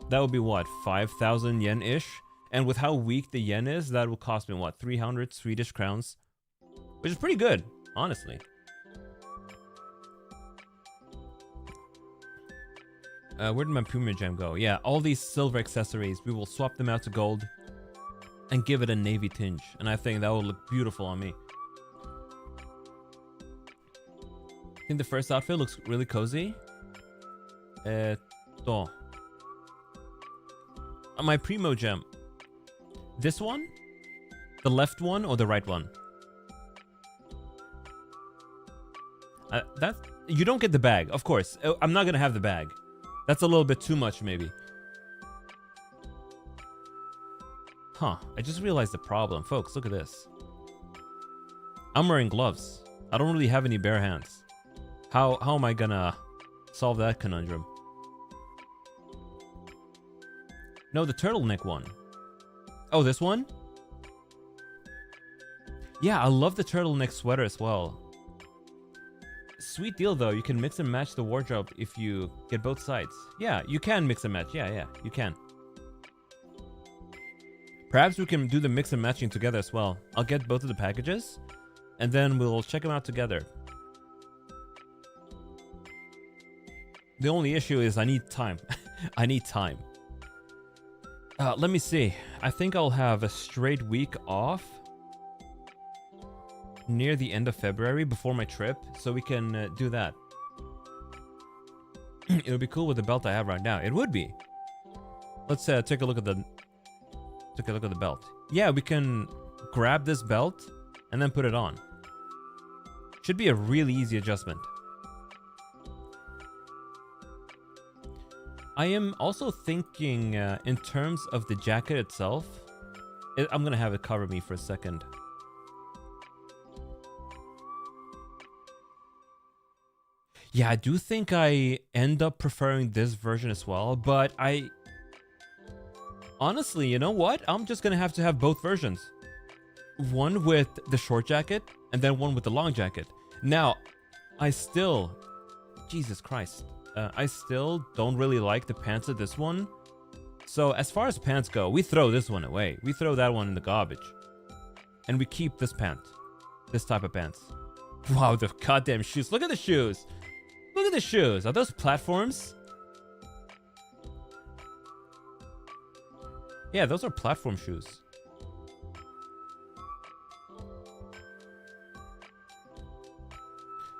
That would be what, 5,000 yen-ish? And with how weak the yen is, that will cost me what, 300 Swedish crowns? Which is pretty good, honestly. Where did my Puma gem go? Yeah, all these silver accessories, we will swap them out to gold and give it a navy tinge. And I think that will look beautiful on me. I think the first outfit looks really cozy. My Primo gem. This one? The left one or the right one? You don't get the bag, of course. I'm not gonna have the bag. That's a little bit too much, maybe. Huh, I just realized the problem. Folks, look at this. I'm wearing gloves. I don't really have any bare hands. How am I gonna solve that conundrum? No, the turtleneck one. Oh, this one? Yeah, I love the turtleneck sweater as well. Sweet deal, though. You can mix and match the wardrobe if you get both sides. Yeah, you can mix and match. Yeah, you can. Perhaps we can do the mix and matching together as well. I'll get both of the packages, and then we'll check them out together. The only issue is I need time. I need time. Let me see. I think I'll have a straight week off near the end of February before my trip, so we can do that. It would be cool with the belt I have right now. It would be. Let's take a look at the belt. Yeah, we can grab this belt and then put it on. Should be a really easy adjustment. I am also thinking in terms of the jacket itself. I'm gonna have it cover me for a second. Yeah, I do think I end up preferring this version as well, but honestly, you know what? I'm just gonna have to have both versions. One with the short jacket, and then one with the long jacket. Now, Jesus Christ. I still don't really like the pants of this one. So as far as pants go, we throw this one away. We throw that one in the garbage. And we keep this pant. This type of pants. Wow, the goddamn shoes. Look at the shoes. Look at the shoes. Are those platforms? Yeah, those are platform shoes.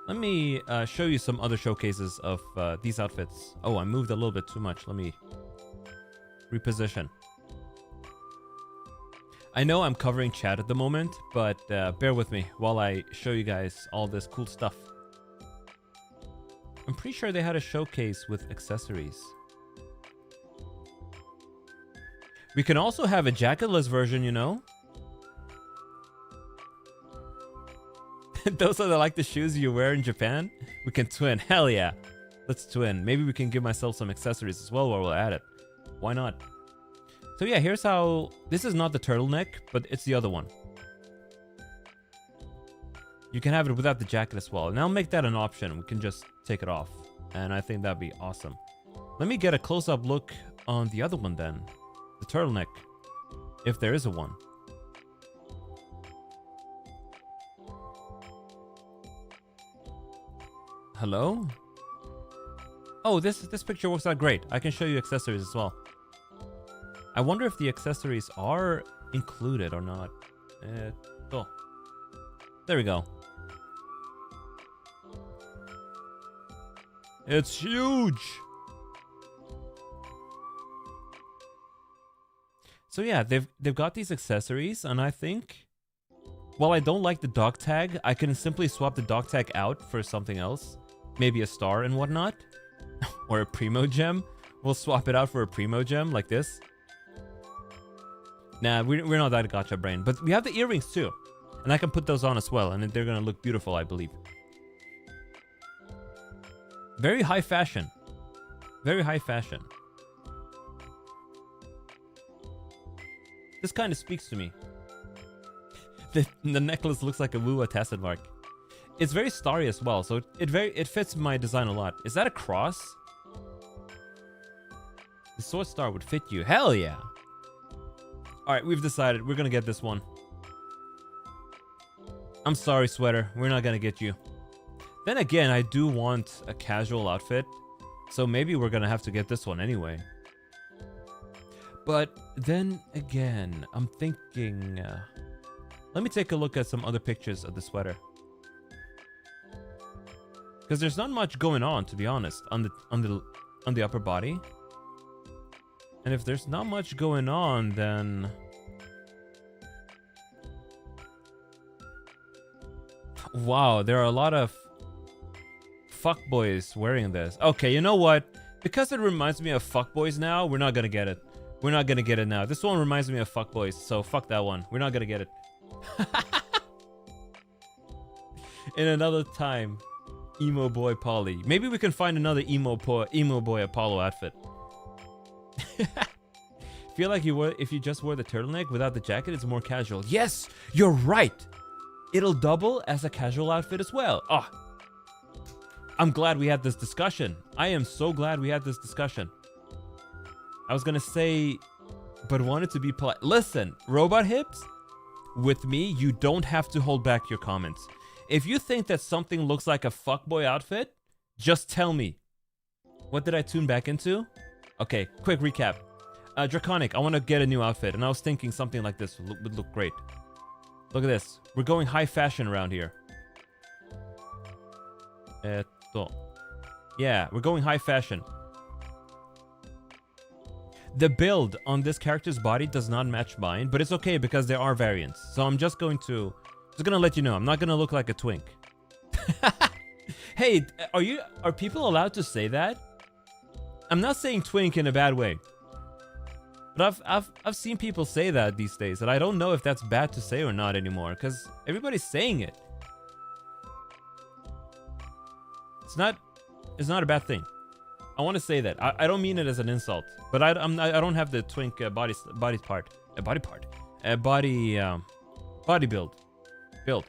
Let me show you some other showcases of these outfits. Oh, I moved a little bit too much. Let me reposition. I know I'm covering chat at the moment, but bear with me while I show you guys all this cool stuff. I'm pretty sure they had a showcase with accessories. We can also have a jacketless version, you know? Those are like the shoes you wear in Japan? We can twin. Hell yeah. Let's twin. Maybe we can give myself some accessories as well while we're at it. Why not? So yeah, here's how... This is not the turtleneck, but it's the other one. You can have it without the jacket as well. And I'll make that an option. We can just take it off. And I think that'd be awesome. Let me get a close-up look on the other one then. The turtleneck. If there is a one. Hello? Oh, this picture works out great. I can show you accessories as well. I wonder if the accessories are included or not. Oh. There we go. It's huge! So yeah, they've got these accessories, and I think... While I don't like the dog tag, I can simply swap the dog tag out for something else. Maybe a star and whatnot. Or a primo gem. We'll swap it out for a primo gem, like this. Nah, we're not that gotcha brain. But we have the earrings too. And I can put those on as well, and they're gonna look beautiful, I believe. Very high fashion. Very high fashion. This kind of speaks to me. The necklace looks like a Wua tacit mark. It's very starry as well, so it fits my design a lot. Is that a cross? The sword star would fit you. Hell yeah! Alright, we've decided. We're gonna get this one. I'm sorry, sweater. We're not gonna get you. Then again, I do want a casual outfit. So maybe we're gonna have to get this one anyway. But then again, I'm thinking... let me take a look at some other pictures of the sweater. Because there's not much going on, to be honest, on the upper body. And if there's not much going on, then... Wow, there are a lot of fuckboys wearing this. Okay, you know what? Because it reminds me of fuckboys now, we're not gonna get it. We're not gonna get it now. This one reminds me of fuckboys, so fuck that one. We're not gonna get it. In another time, emo boy Polly. Maybe we can find another emo boy Apollo outfit. Feel like if you just wore the turtleneck without the jacket, it's more casual. Yes, you're right. It'll double as a casual outfit as well. Oh, I'm glad we had this discussion. I am so glad we had this discussion. I was gonna say, but wanted to be polite. Listen, Robot Hips, with me, you don't have to hold back your comments. If you think that something looks like a fuckboy outfit, just tell me. What did I tune back into? Okay, quick recap. Draconic, I want to get a new outfit, and I was thinking something like this would look great. Look at this. We're going high fashion around here. Yeah, we're going high fashion. The build on this character's body does not match mine, but it's okay because there are variants. So I'm just gonna let you know. I'm not gonna look like a twink. Hey, are people allowed to say that? I'm not saying twink in a bad way. But I've seen people say that these days, and I don't know if that's bad to say or not anymore, because everybody's saying it. It's not a bad thing. I want to say that. I don't mean it as an insult, but I don't have the twink body build.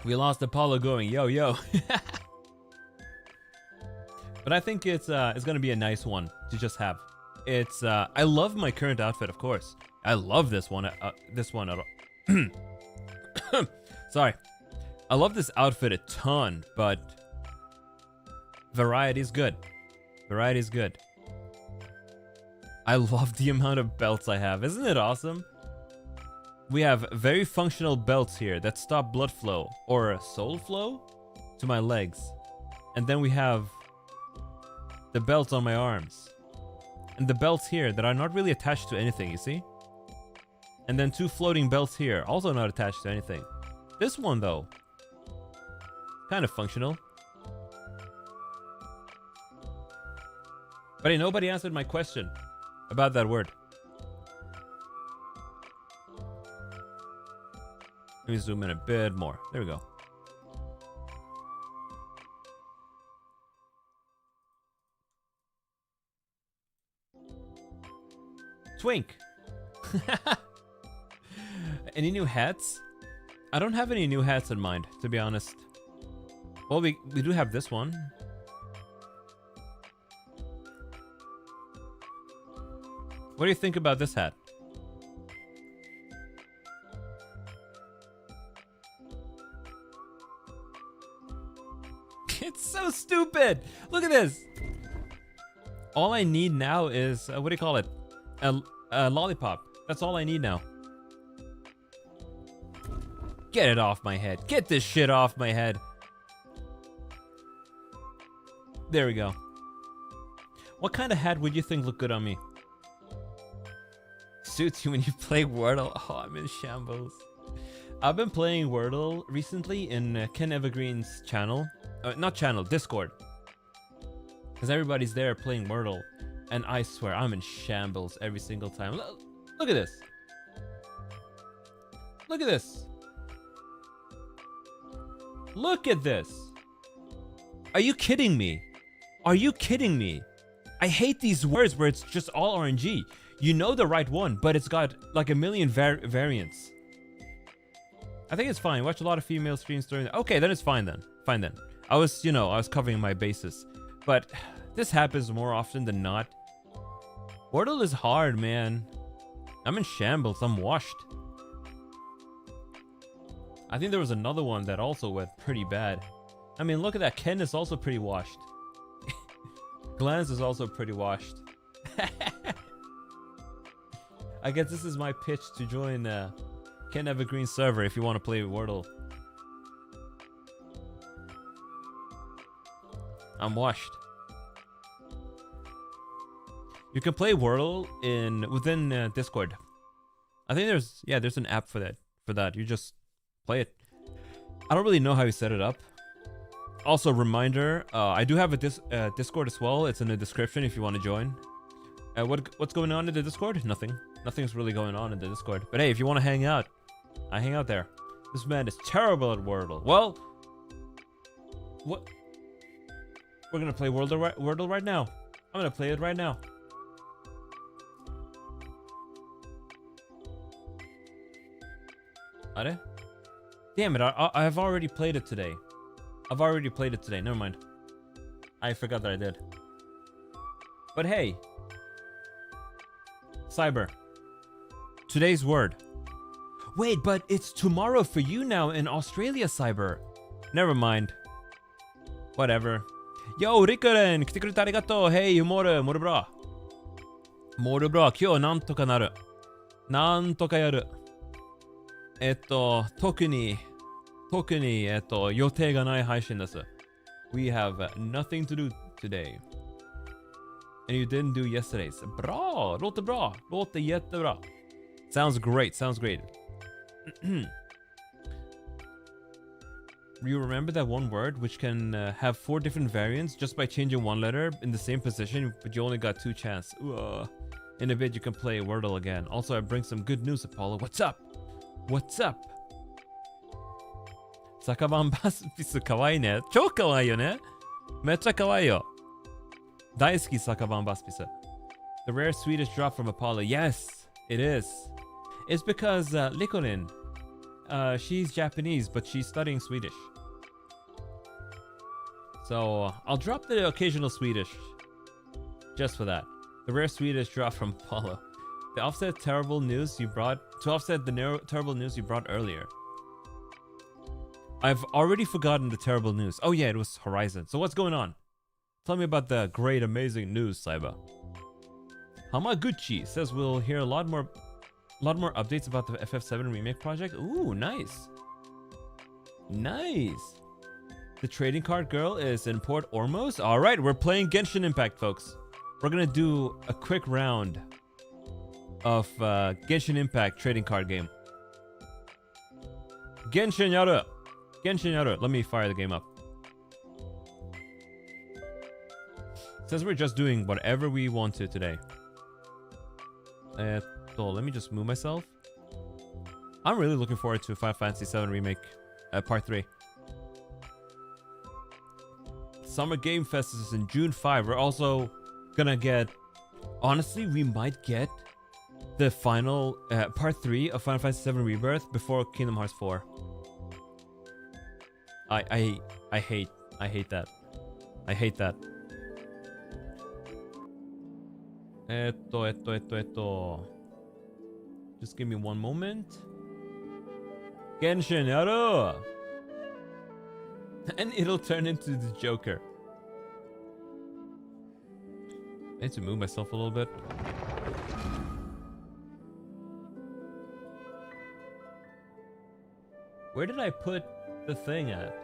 We lost Apollo going yo. But I think it's gonna be a nice one to just have. It's I love my current outfit, of course. I love this one. Sorry. I love this outfit a ton, but variety is good. Variety is good. I love the amount of belts I have. Isn't it awesome? We have very functional belts here that stop blood flow or soul flow to my legs. And then we have the belts on my arms. And the belts here that are not really attached to anything, you see? And then 2 floating belts here, also not attached to anything. This one, though, kind of functional. But hey, nobody answered my question about that word. Let me zoom in a bit more. There we go. Twink. Any new hats? I don't have any new hats in mind, to be honest. Well, we do have this one. What do you think about this hat? It's so stupid. Look at this. All I need now is, what do you call it? A lollipop. That's all I need now. Get it off my head. Get this shit off my head. There we go. What kind of hat would you think look good on me? Suits you when you play Wordle. Oh, I'm in shambles. I've been playing Wordle recently in Ken Evergreen's channel. Not channel, Discord. Because everybody's there playing Wordle. And I swear, I'm in shambles every single time. Look at this. Look at this. Look at this. Are you kidding me? Are you kidding me? I hate these words where it's just all RNG. You know the right one, but it's got like a million variants. I think it's fine. Watch a lot of female streams during that. Okay, then it's fine then. Fine then. I was covering my bases. But this happens more often than not. Wordle is hard, man. I'm in shambles. I'm washed. I think there was another one that also went pretty bad. I mean, look at that. Ken is also pretty washed. Glance is also pretty washed. I guess this is my pitch to join Ken Evergreen's server if you want to play Wordle. I'm washed. You can play Wordle within Discord. I think there's an app for that. You just play it. I don't really know how you set it up. Also, reminder, I do have a Discord as well. It's in the description if you want to join. What's going on in the Discord? Nothing. Nothing's really going on in the Discord. But hey, if you want to hang out, I hang out there. This man is terrible at Wordle. Well, what? We're gonna play Wordle right now. I'm gonna play it right now. Are? Damn it! I've already played it today. Never mind. I forgot that I did. But hey, Cyber. Today's word. Wait, but it's tomorrow for you now in Australia, Cyber. Never mind. Whatever. Yo, Rikuren! 来てくれてありがとう. Hey, モルブラ。モルブラ、今日なんとかなる。なんとかやる。特に、予定がない配信です。We have nothing to do today. And you didn't do yesterday's. Bra! Låter bra! Låter jättebra. Sounds great. You remember that one word which can have 4 different variants just by changing one letter in the same position, but you only got 2 chances. In a bit you can play Wordle again. Also, I bring some good news, Apollo. What's up? What's up? 酒版バスピスかわいいね。超かわいいよね。めっちゃかわいいよ。大好き酒版バスピス。The rare Swedish drop from Apollo. Yes, it is. It's because Likorin, she's Japanese, but she's studying Swedish. So I'll drop the occasional Swedish just for that. The rare Swedish drop from Apollo. To offset the terrible news you brought earlier. I've already forgotten the terrible news. Oh yeah, it was Horizon. So what's going on? Tell me about the great, amazing news, Saiba. Hamaguchi says we'll hear a lot more updates about the FF7 remake project. Ooh, nice. Nice. The trading card girl is in Port Ormos. All right, we're playing Genshin Impact, folks. We're gonna do a quick round of Genshin Impact trading card game. Genshin Yaru. Genshin Yaru. Let me fire the game up. Says we're just doing whatever we want to today. So let me just move myself. I'm really looking forward to Final Fantasy VII Remake Part 3. Summer Game Fest is in June 5. We're also gonna get... Honestly, we might get the final Part 3 of Final Fantasy VII Rebirth before Kingdom Hearts 4. I hate that. I hate that. Just give me one moment. Genshin Yaru! And it'll turn into the Joker. I need to move myself a little bit. Where did I put the thing at?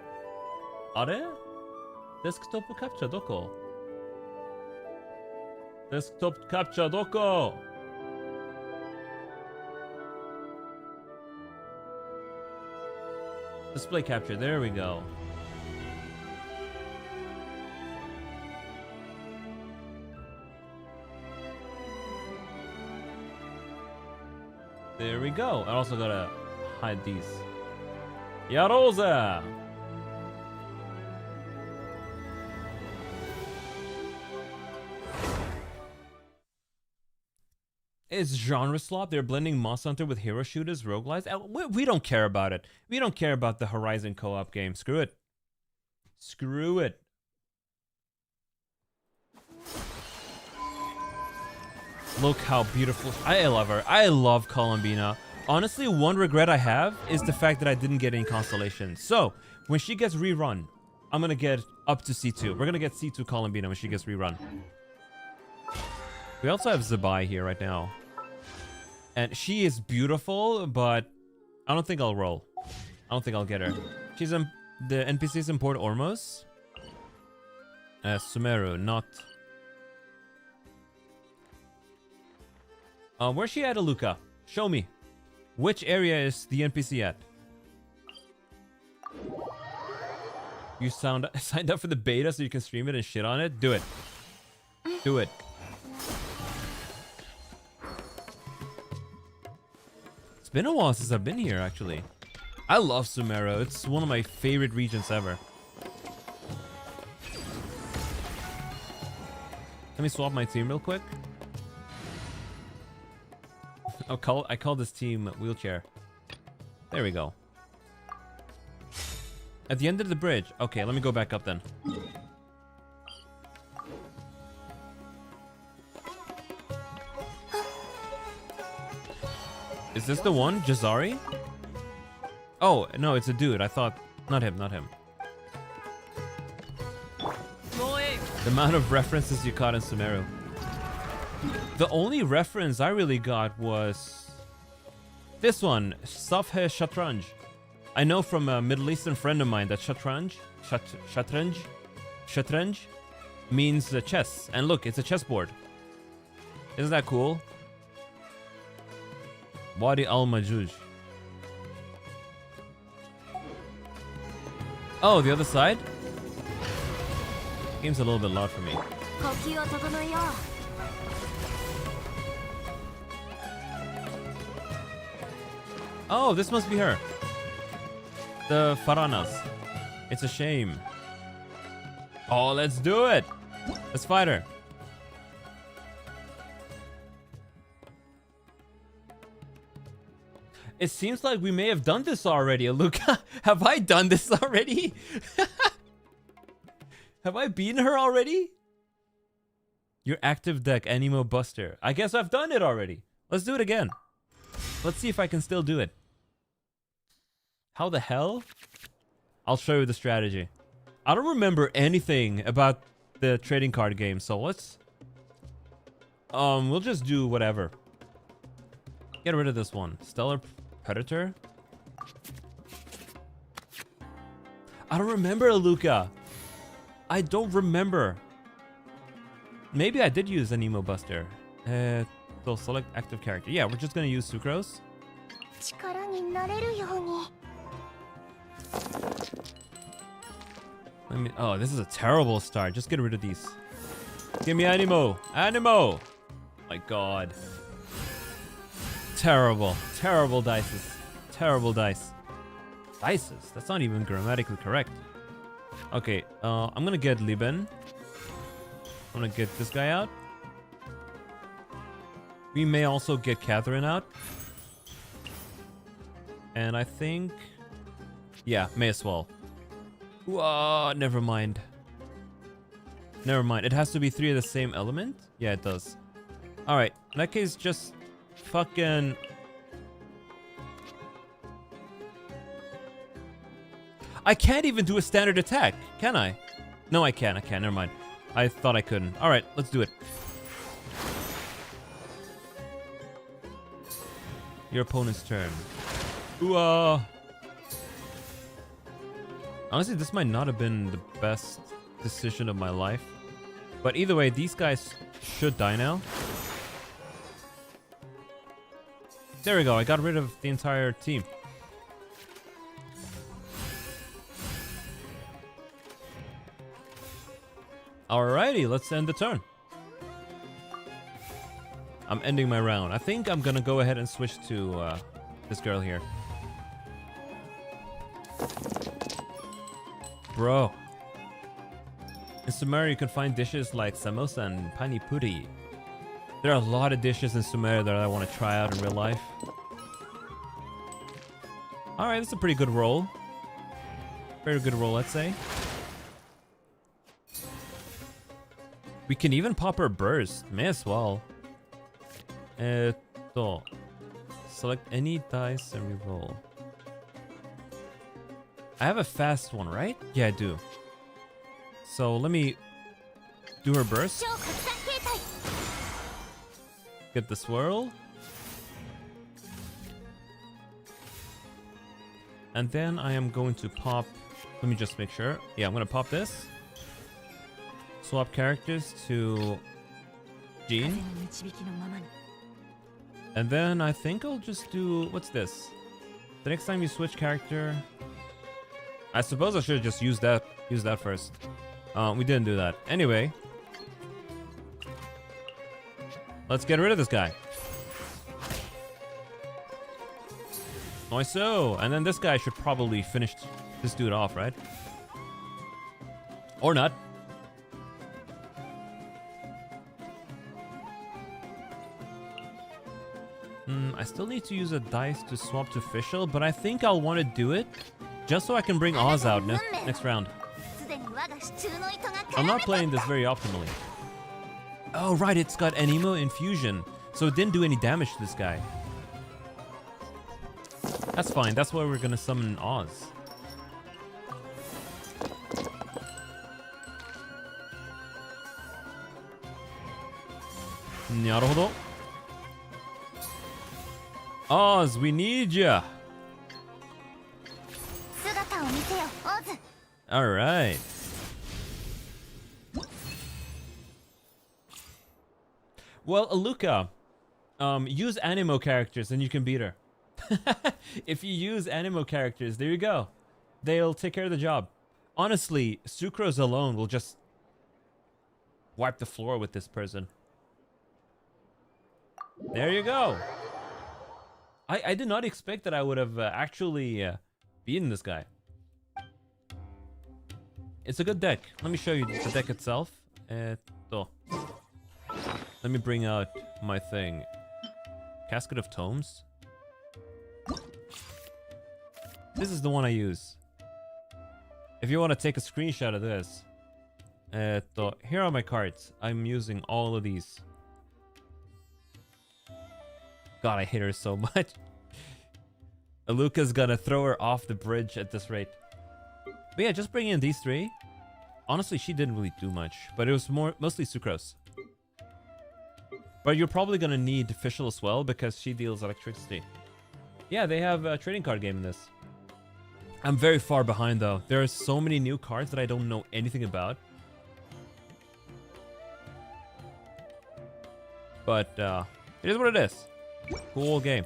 Are? Desktop capture doko? Desktop capture doko? Display capture, there we go. There we go. I also gotta hide these. Yaroza! It's genre slop. They're blending Monster Hunter with hero shooters, roguelites. We don't care about it. We don't care about the Horizon co-op game. Screw it. Screw it. Look how beautiful. I love her. I love Columbina. Honestly, one regret I have is the fact that I didn't get any constellations. So, when she gets rerun, I'm going to get up to C2. We're going to get C2 Columbina when she gets rerun. We also have Zabai here right now. And she is beautiful, but I don't think I'll roll. I don't think I'll get her. She's in the NPCs in Port Ormos. Sumeru, not... where's she at, Aluka? Show me. Which area is the NPC at? You signed up for the beta so you can stream it and shit on it? Do it. Do it. It's been a while since I've been here, actually. I love Sumeru. It's one of my favorite regions ever. Let me swap my team real quick. I call this team wheelchair. There we go. At the end of the bridge. Okay, let me go back up then. Is this the one? Jazari? Oh, no, it's a dude. I thought... Not him, not him. The amount of references you caught in Sumeru. The only reference I really got was this one, Safhe Shatranj. I know from a Middle Eastern friend of mine that Shatranj means chess. And look, it's a chessboard. Isn't that cool? Wadi al-Majuj. Oh, the other side? Game's a little bit loud for me. Oh, this must be her. The Faranas. It's a shame. Oh, let's do it. Let's fight her. It seems like we may have done this already, Luca. Have I done this already? Have I beaten her already? Your active deck, Animo Buster. I guess I've done it already. Let's do it again. Let's see if I can still do it. How the hell? I'll show you the strategy. I don't remember anything about the trading card game. So let's we'll just do whatever. Get rid of this one. Stellar Predator. I don't remember, Luca. I don't remember. Maybe I did use an emo buster. So select active character. Yeah, we're just gonna use Sucrose. 力になれるように。 Let me. Oh, this is a terrible start. Just get rid of these. Give me Animo. Animo. My God. Terrible. Terrible dices. Terrible dice. Dices? That's not even grammatically correct. Okay, I'm gonna get Liben. I'm gonna get this guy out. We may also get Catherine out. And I think... yeah, may as well. Whoa, never mind. Never mind. It has to be 3 of the same element? Yeah, it does. Alright, in that case, just fucking... I can't even do a standard attack, can I? No, I can't. I can't. Never mind. I thought I couldn't. Alright, let's do it. Your opponent's turn. Ooh, honestly, this might not have been the best decision of my life. But either way, these guys should die now. There we go. I got rid of the entire team. Alrighty, let's end the turn. I'm ending my round. I think I'm gonna go ahead and switch to this girl here. Bro. In Sumeria, you can find dishes like samosa and pani puri. There are a lot of dishes in Sumeria that I want to try out in real life. Alright, that's a pretty good roll. Very good roll, let's say. We can even pop our burst. May as well. Select any dice and reroll. I have a fast one, right? Yeah, I do. So let me do her burst. Get the swirl. And then I am going to pop... let me just make sure. Yeah, I'm going to pop this. Swap characters to Jean. And then I think I'll just do... what's this? The next time you switch character... I suppose I should have just used that first. We didn't do that. Anyway. Let's get rid of this guy. Nice so. And then this guy should probably finish this dude off, right? Or not. I still need to use a dice to swap to official, but I think I'll want to do it just so I can bring Oz out next round. I'm not playing this very optimally. Oh, right, it's got Anemo Infusion, so it didn't do any damage to this guy. That's fine, that's why we're gonna summon Oz. Naruhodo. Oz, we need ya. All right. Well, Aluka, use Anemo characters and you can beat her. If you use Anemo characters, there you go. They'll take care of the job. Honestly, Sucrose alone will just wipe the floor with this person. There you go. I did not expect that I would have actually beaten this guy. It's a good deck. Let me show you the deck itself. Let me bring out my thing. Casket of Tomes. This is the one I use. If you want to take a screenshot of this. Here are my cards. I'm using all of these. God, I hate her so much. Aluka's gonna throw her off the bridge at this rate. But yeah, just bring in these three. Honestly, she didn't really do much, but it was mostly sucrose. But you're probably gonna need official as well because she deals electricity. Yeah, they have a trading card game in this. I'm very far behind though. There are so many new cards that I don't know anything about. But it is what it is. Cool game.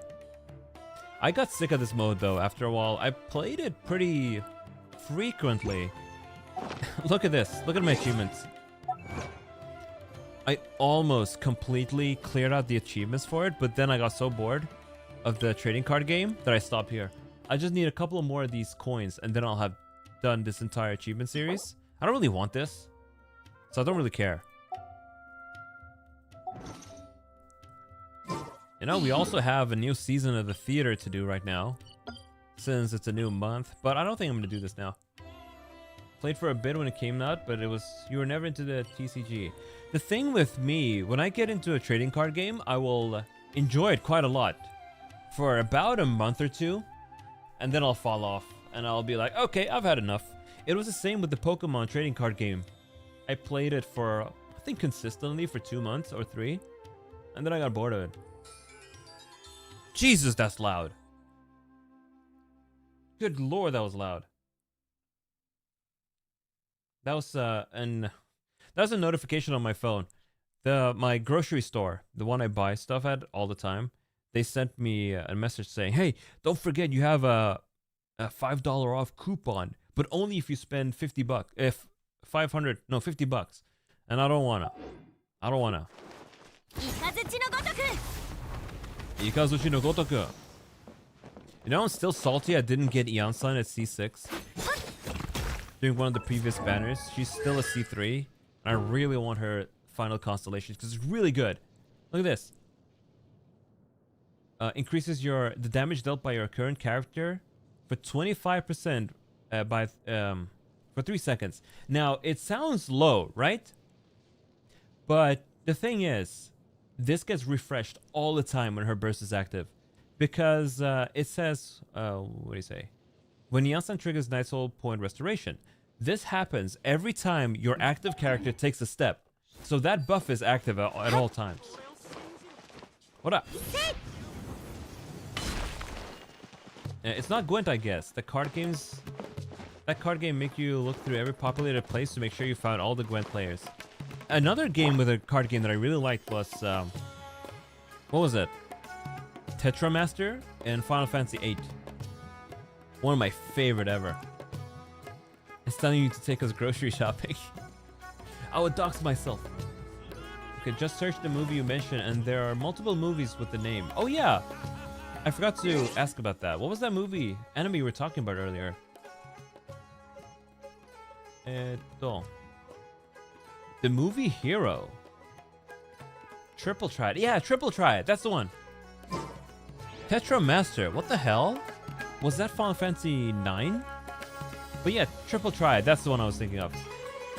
I got sick of this mode though after a while. I played it pretty frequently. Look at this. Look at my achievements. I almost completely cleared out the achievements for it, but then I got so bored of the trading card game that I stopped here. I just need a couple of more of these coins and then I'll have done this entire achievement series. I don't really want this, so I don't really care. You know, we also have a new season of the theater to do right now, since it's a new month, but I don't think I'm going to do this now. Played for a bit when it came out, but you were never into the TCG. The thing with me, when I get into a trading card game, I will enjoy it quite a lot for about a month or two, and then I'll fall off, and I'll be like, okay, I've had enough. It was the same with the Pokemon trading card game. I played it for, I think, consistently for 2 months or 3, and then I got bored of it. Jesus, that's loud. Good lord, that was loud. That was a notification on my phone. My grocery store, the one I buy stuff at all the time, they sent me a message saying, "Hey, don't forget you have a $5 off coupon, but only if you spend 50 bucks. If 50 bucks." And I don't wanna. Ikazuchi no Gotoku. You know, I'm still salty I didn't get Ian-san at C6. During one of the previous banners. She's still a C3. And I really want her final constellation because it's really good. Look at this. Increases the damage dealt by your current character for 25% for 3 seconds. Now, it sounds low, right? But the thing is, this gets refreshed all the time when her burst is active. Because it says, what do you say? When Ian-san triggers Night Soul Point Restoration. This happens every time your active character takes a step. So that buff is active at all times. What up? It's not Gwent, I guess. That card game make you look through every populated place to make sure you found all the Gwent players. Another game with a card game that I really liked was, what was it? Tetramaster and Final Fantasy VIII. One of my favorite ever. It's telling you to take us grocery shopping. I would dox myself. Okay, just search the movie you mentioned and there are multiple movies with the name. Oh yeah! I forgot to ask about that. What was that movie anime we were talking about earlier? The movie Hero. Triple Triad. Yeah, Triple Triad. That's the one. Tetramaster. What the hell? Was that Final Fantasy 9? But yeah, Triple Triad. That's the one I was thinking of.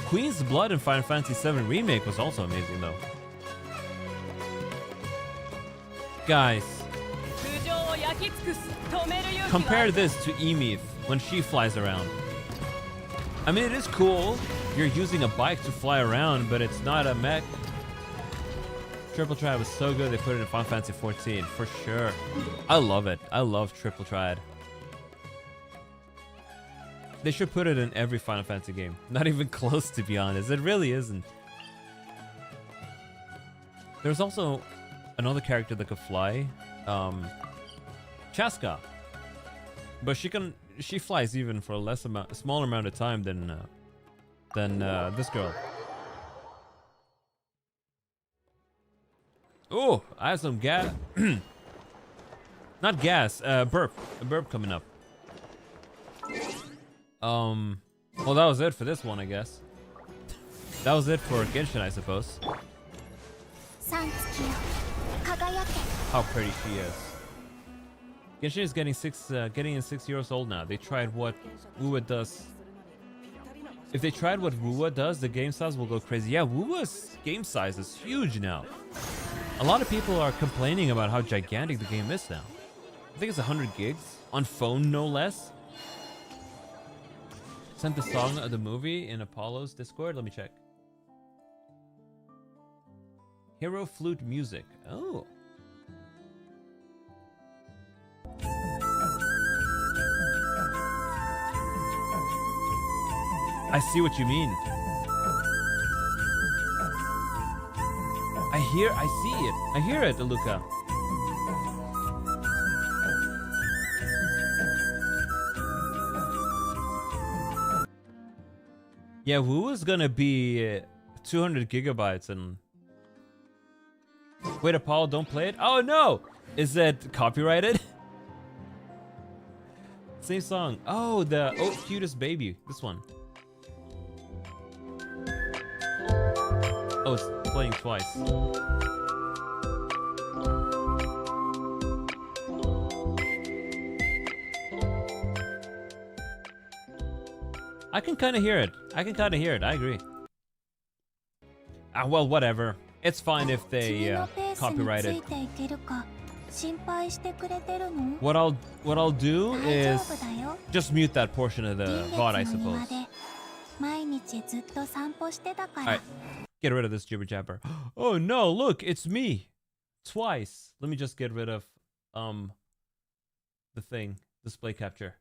Queen's Blood and Final Fantasy 7 Remake was also amazing though. Guys. Compare this to Emith when she flies around. I mean, it is cool. You're using a bike to fly around, but it's not a mech. Triple Triad was so good they put it in Final Fantasy 14, for sure. I love it. I love Triple Triad. They should put it in every Final Fantasy game. Not even close, to be honest. It really isn't. There's also another character that could fly. Chaska. But she flies even for a smaller amount of time than this girl. Oh, I have some gas. Not gas, burp. A burp coming up. Well, that was it for this one, I guess. That was it for Genshin, I suppose. How pretty she is. Genshin is getting 6 years old now. They tried what Wuwa does. If they tried what Wuwa does, the game size will go crazy. Yeah, Wuwa's game size is huge now. A lot of people are complaining about how gigantic the game is now. I think it's 100 gigs on phone, no less. Sent the song of the movie in Apollo's Discord. Let me check. Hero flute music. Oh. I see what you mean. I see it. I hear it, Luca. Yeah, Woo is gonna be 200 gigabytes and... Wait, Apollo, don't play it? Oh no! Is that copyrighted? Same song. Oh, the cutest baby. This one. Oh, it's playing twice. I can kind of hear it. I agree. Ah, well, whatever. It's fine if they copyright it. What I'll do is just mute that portion of the VOD, I suppose. Alright, get rid of this jibber jabber. Oh no, look, it's me. Twice. Let me just get rid of the thing, display capture.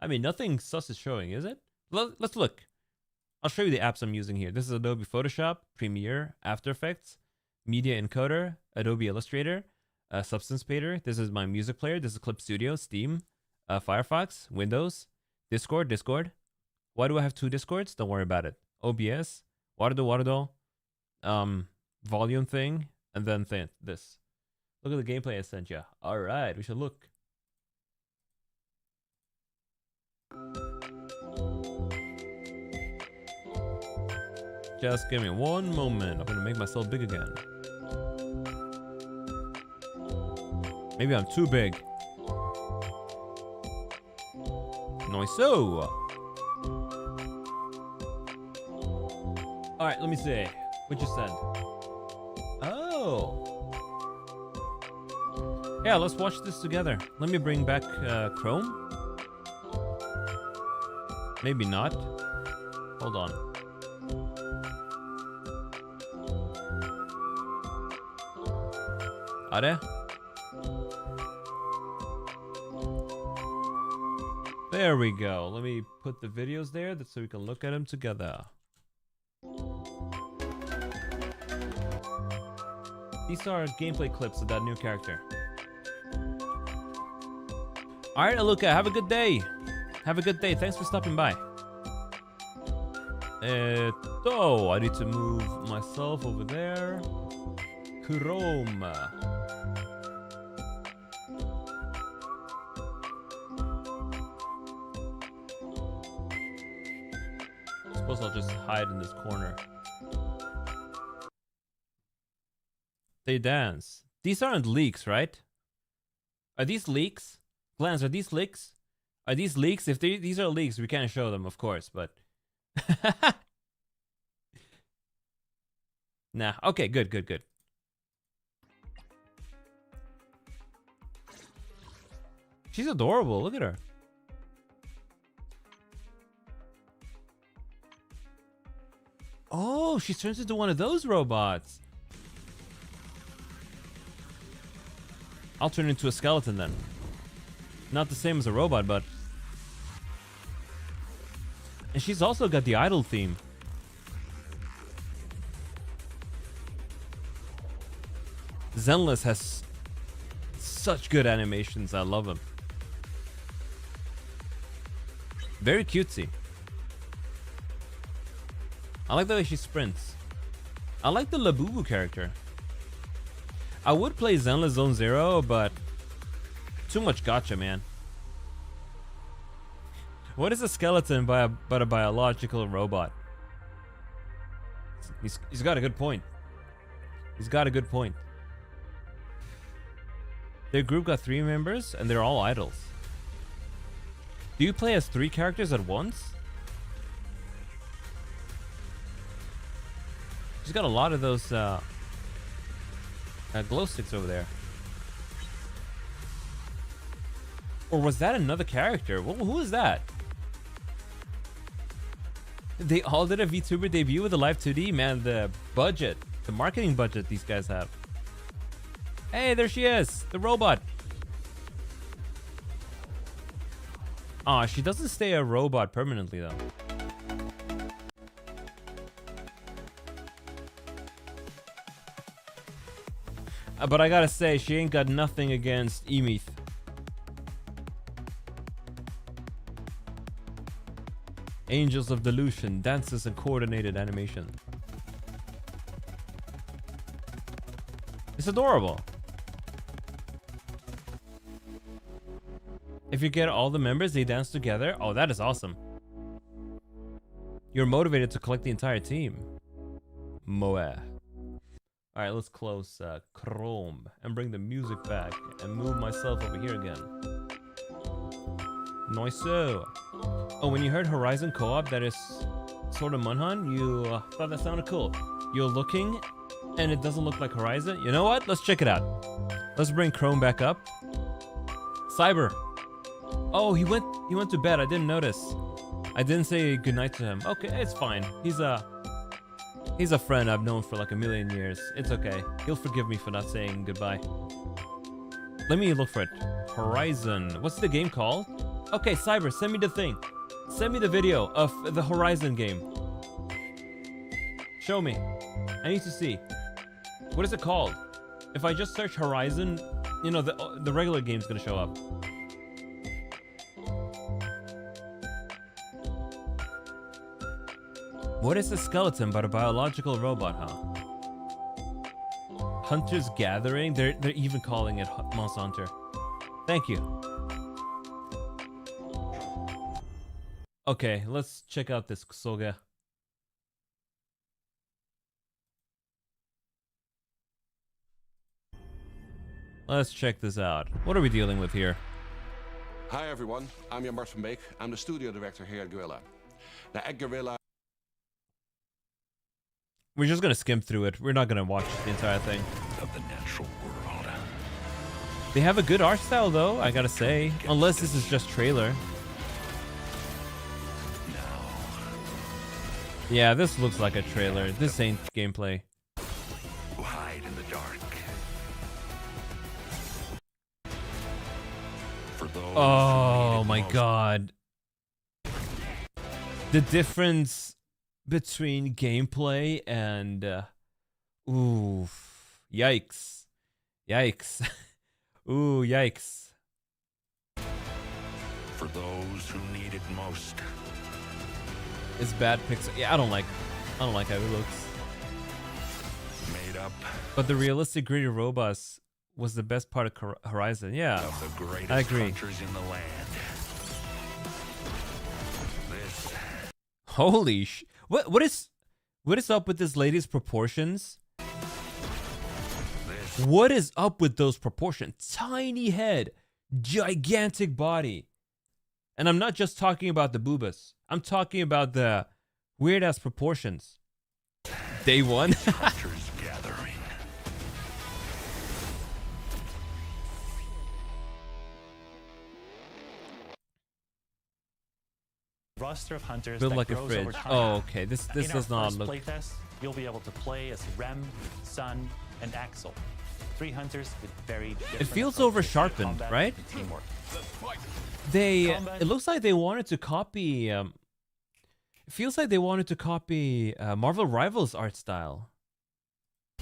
I mean, nothing sus is showing, is it? Let's look. I'll show you the apps I'm using here. This is Adobe Photoshop, Premiere, After Effects, Media Encoder, Adobe Illustrator, Substance Painter. This is my music player. This is Clip Studio, Steam, Firefox, Windows, Discord. Why do I have two Discords? Don't worry about it. OBS, Waterdo, volume thing, and then this. Look at the gameplay I sent you. All right, we should look. Just give me one moment. I'm gonna make myself big again. Maybe I'm too big. Nice. So. All right, let me see. What you said? Oh. Yeah, let's watch this together. Let me bring back Chrome. Maybe not. Hold on. Are? There we go. Let me put the videos there so we can look at them together. These are gameplay clips of that new character. Alright, Aluka, have a good day. Have a good day. Thanks for stopping by. Oh, I need to move myself over there. Chrome. Suppose I'll just hide in this corner. They dance. These aren't leaks, right? Are these leaks? Glance, are these leaks? Are these leaks? If these are leaks, we can't show them, of course, but... Nah, okay, good. She's adorable, look at her. Oh, she turns into one of those robots. I'll turn into a skeleton then. Not the same as a robot, but... And she's also got the idol theme. Zenless has such good animations, I love them. Very cutesy. I like the way she sprints. I like the Labubu character. I would play Zenless Zone Zero, but too much gacha, man. What is a skeleton but a biological robot? He's got a good point. He's got a good point. Their group got 3 members, and they're all idols. Do you play as 3 characters at once? She's got a lot of those glow sticks over there. Or was that another character? Who is that? They all did a VTuber debut with a live 2D. Man, the budget, the marketing budget these guys have. Hey, there she is, the robot. Aw, she doesn't stay a robot permanently though. But I gotta say, she ain't got nothing against Emeth. Angels of Delusion, dances and coordinated animation. It's adorable. If you get all the members, they dance together. Oh, that is awesome. You're motivated to collect the entire team. Moe. Alright, let's close Chrome and bring the music back and move myself over here again. Nice. Oh, when you heard Horizon Co-op that is sort of Munhan, you thought that sounded cool. You're looking and it doesn't look like Horizon. You know what? Let's check it out. Let's bring Chrome back up. Cyber. Oh, he went to bed. I didn't notice. I didn't say goodnight to him. Okay, it's fine. He's a friend I've known for like a million years. It's okay. He'll forgive me for not saying goodbye. Let me look for it. Horizon. What's the game called? Okay, Cyber, send me the thing. Send me the video of the Horizon game. Show me. I need to see. What is it called? If I just search Horizon, you know, the regular game's gonna show up. What is a skeleton but a biological robot, huh? Hunter's Gathering? They're even calling it Monster Hunter. Thank you. Okay, let's check out this Soga. Let's check this out. What are we dealing with here? Hi everyone, I'm Jan Bart van Beek. I'm the studio director here at Guerrilla. Now at Guerrilla... We're just gonna skim through it. We're not gonna watch the entire thing. Of the natural world. They have a good art style though, I gotta say. Unless this is just trailer. Yeah, this looks like a trailer. This ain't gameplay. Hide in the dark. For those Oh my god. The difference between gameplay and ooh, yikes. Yikes. Ooh, yikes. For those who need it most. It's bad pixel. Yeah, I don't like how it looks. Made up. But the realistic gritty robots was the best part of Horizon. Yeah, Of the greatest I agree. hunters in the land. This. Holy sh! What is up with this lady's proportions? This. What is up with those proportions? Tiny head, gigantic body. And I'm not just talking about the boobas. I'm talking about the weird ass proportions. Day one. Hunters gathering. Roster of hunters Built that like a grows fridge. over time. Oh, okay. This In does our not first look. playtest, you'll be able to play as Rem, Sun, and Axel. 3 hunters with very different It feels approaches to over-sharpened, combat right? and teamwork. It looks like they wanted to copy. It feels like they wanted to copy Marvel Rivals art style.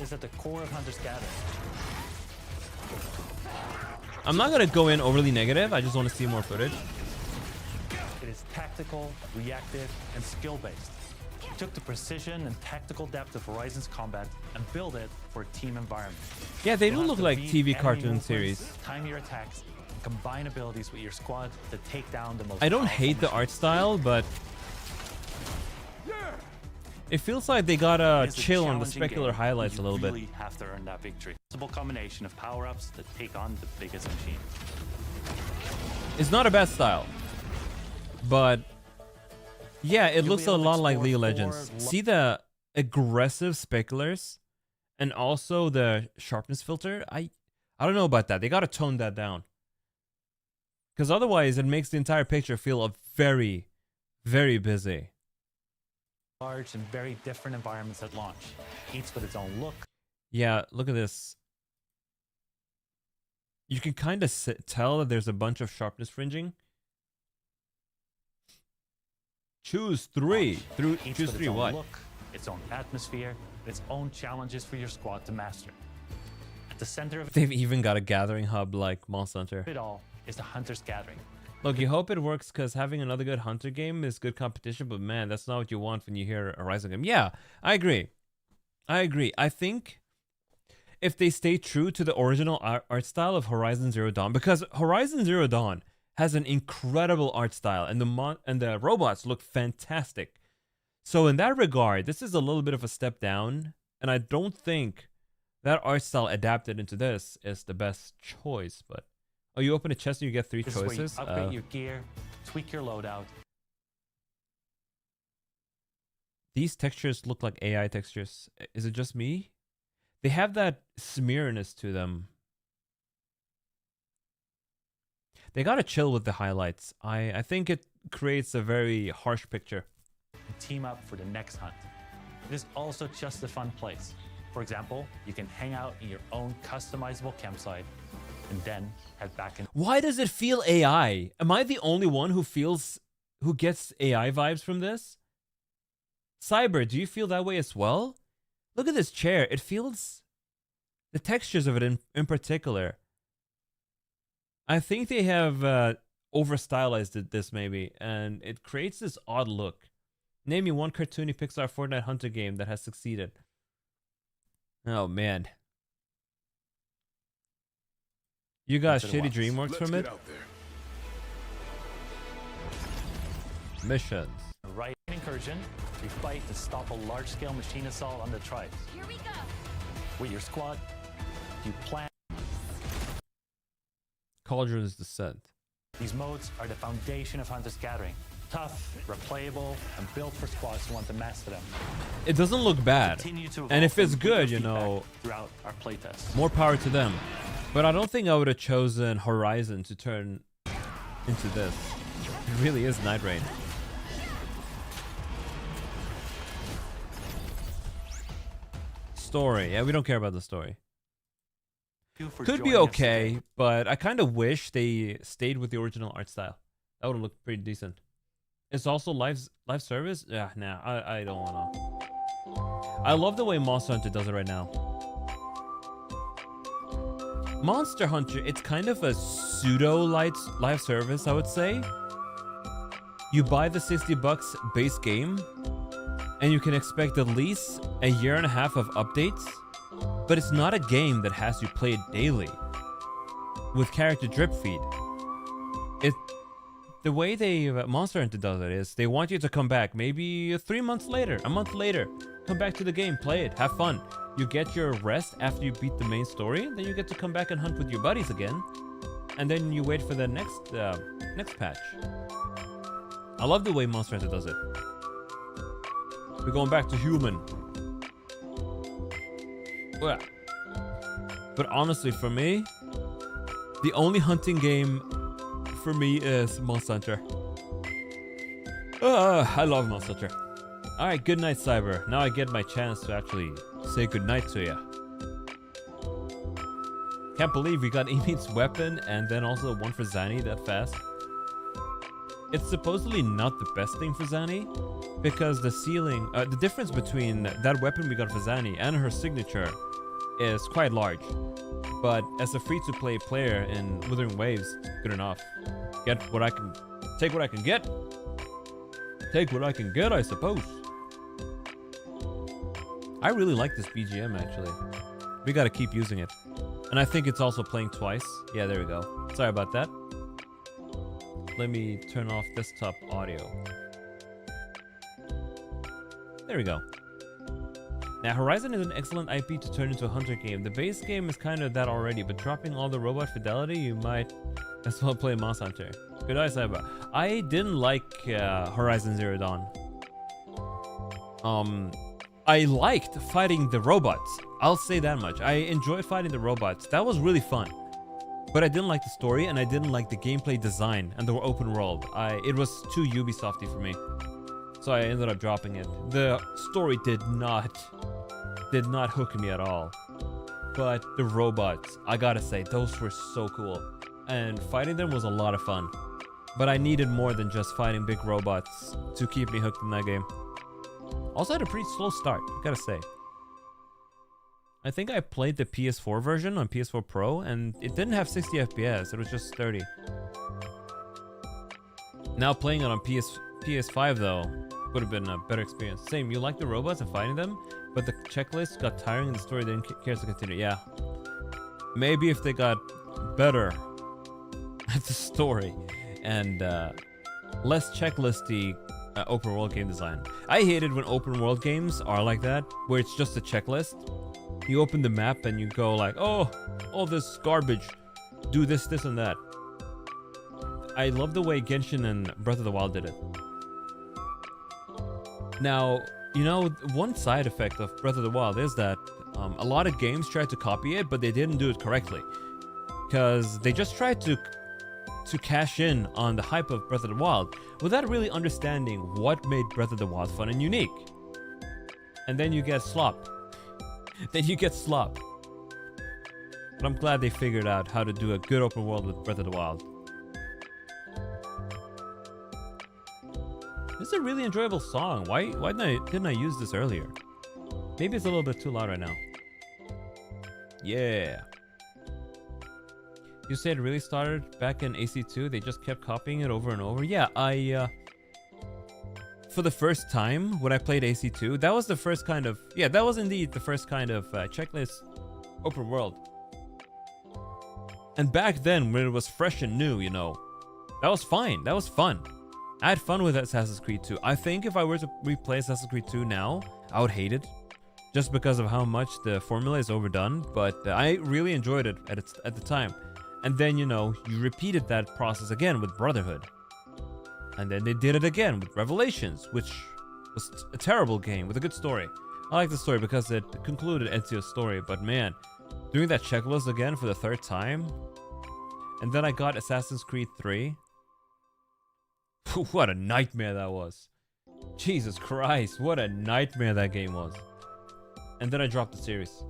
Is at the core of Hunters Gathering. I'm not gonna go in overly negative. I just want to see more footage. It is tactical, reactive, and skill-based. We took the precision and tactical depth of Horizon's combat and built it for a team environment. Yeah, they do You'll have look to like read TV enemy cartoon movements, series. Time your attacks, and combine abilities with your squad to take down the most I don't powerful hate the machines. art style, but it feels like they gotta It is a chill on the challenging specular game. highlights You a little really bit. have to earn that victory. Possible combination of power-ups to take on the biggest machine. It's not a bad style, but yeah, it You'll looks be a able to lot like explore League of 4 Legends. See the aggressive speculars and also the sharpness filter? I don't know about that. They gotta tone that down. Because otherwise it makes the entire picture feel very, very busy. large and very different environments at launch, each with its own look. Yeah, look at this. You can kind of tell that there's a bunch of sharpness fringing. Choose three. Each Choose with three its own what? look, its own atmosphere, its own challenges for your squad to master. At the center of They've even got a gathering hub like Monster Hunter. it all is the Hunter's Gathering. Look, you hope it works because having another good Hunter game is good competition, but man, that's not what you want when you hear a Horizon game. Yeah, I agree. I think if they stay true to the original art style of Horizon Zero Dawn, because Horizon Zero Dawn has an incredible art style, and the robots look fantastic. So in that regard, this is a little bit of a step down, and I don't think that art style adapted into this is the best choice. But oh, you open a chest and you get three This choices. is where you upgrade your gear, tweak your loadout. These textures look like AI textures. Is it just me? They have that smearness to them. They gotta chill with the highlights. I think it creates a very harsh picture. And team up for the next hunt. It is also just a fun place. For example, you can hang out in your own customizable campsite and then head back in. Why does it feel AI? Am I the only one who gets AI vibes from this? Cyber, do you feel that way as well? Look at this chair. It feels... the textures of it in particular. I think they have over-stylized this maybe, and it creates this odd look. Name me one cartoony Pixar Fortnite Hunter game that has succeeded. Oh, man. You got shitty DreamWorks from it? Missions. Right incursion, you fight to stop a large-scale machine assault on the tribes. Here we go. With your squad, you plan. Cauldron's Descent. These modes are the foundation of Hunter's Gathering. Tough, replayable, and built for squads who want to master them. It doesn't look bad. Continue to And if evolve it's and good, give you know, throughout our playtest. more power to them. But I don't think I would have chosen Horizon to turn into this. It really is Night Rain. Story. Yeah, we don't care about the story. Could be okay, but I kind of wish they stayed with the original art style. That would have looked pretty decent. It's also live service? Yeah, nah, I don't want to. I love the way Monster Hunter does it right now. Monster Hunter, it's kind of a pseudo live service, I would say. You buy the $60 base game, and you can expect at least a year and a half of updates, but it's not a game that has you play it daily with character drip feed. The way Monster Hunter does it is they want you to come back maybe 3 months later, a month later, come back to the game, play it, have fun. You get your rest after you beat the main story, then you get to come back and hunt with your buddies again, and then you wait for the next patch. I love the way Monster Hunter does it. We're going back to human. Yeah. But honestly, for me, the only hunting game for me is Monster Hunter. I love Monster Hunter. Alright, good night, Cyber. Now I get my chance to actually say goodnight to you. Can't believe we got Emin's weapon and then also one for Zanny that fast. It's supposedly not the best thing for Zanny, because the difference between that weapon we got for Zanny and her signature is quite large. But as a free-to-play player in Withering Waves, good enough. Take what I can get. Take what I can get, I suppose. I really like this BGM, actually. We gotta keep using it. And I think it's also playing twice. Yeah, there we go. Sorry about that. Let me turn off desktop audio. There we go. Now, Horizon is an excellent IP to turn into a hunter game. The base game is kind of that already, but dropping all the robot fidelity, you might as well play Monster Hunter. Good eye, Cyber. I didn't like Horizon Zero Dawn. I liked fighting the robots. I'll say that much. I enjoyed fighting the robots. That was really fun. But I didn't like the story, and I didn't like the gameplay design and the open world. It was too Ubisofty for me. So I ended up dropping it. The story did not hook me at all. But the robots, I gotta say, those were so cool. And fighting them was a lot of fun. But I needed more than just fighting big robots to keep me hooked in that game. Also had a pretty slow start, gotta say. I think I played the PS4 version on PS4 Pro, and it didn't have 60 FPS, it was just 30. Now playing it on PS5 though, would have been a better experience. Same, you like the robots and fighting them, but the checklist got tiring and the story didn't care to continue. Yeah. Maybe if they got better at the story and less checklisty open world game design. I hated when open world games are like that, where it's just a checklist. You open the map and you go like, oh, all this garbage, do this, this, and that. I love the way Genshin and Breath of the Wild did it. Now, you know, one side effect of Breath of the Wild is that a lot of games tried to copy it, but they didn't do it correctly. Because they just tried to cash in on the hype of Breath of the Wild without really understanding what made Breath of the Wild fun and unique. And then you get slop. Then you get slop. But I'm glad they figured out how to do a good open world with Breath of the Wild. This is a really enjoyable song. Why didn't I use this earlier? Maybe it's a little bit too loud right now. Yeah. You said it really started back in AC2. They just kept copying it over and over. Yeah, for the first time when I played AC2, that was the first kind of... Yeah, that was indeed the first kind of checklist open world. And back then, when it was fresh and new, you know, that was fine. That was fun. I had fun with Assassin's Creed 2. I think if I were to replay Assassin's Creed 2 now, I would hate it. Just because of how much the formula is overdone. But I really enjoyed it at the time. And then, you know, you repeated that process again with Brotherhood. And then they did it again with Revelations, which was a terrible game with a good story. I like the story because it concluded Ezio's story, but man, doing that checklist again for the third time. And then I got Assassin's Creed 3. What a nightmare that was. Jesus Christ, what a nightmare that game was. And then I dropped the series.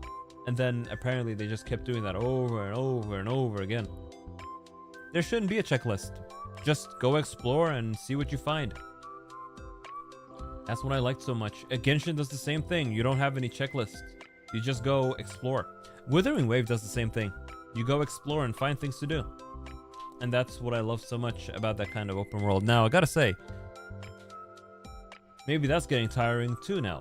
And then apparently they just kept doing that over and over and over again. There shouldn't be a checklist. Just go explore and see what you find. That's what I liked so much. Genshin does the same thing. You don't have any checklist. You just go explore. Withering Wave does the same thing. You go explore and find things to do. And that's what I love so much about that kind of open world. Now, I gotta say, maybe that's getting tiring too now.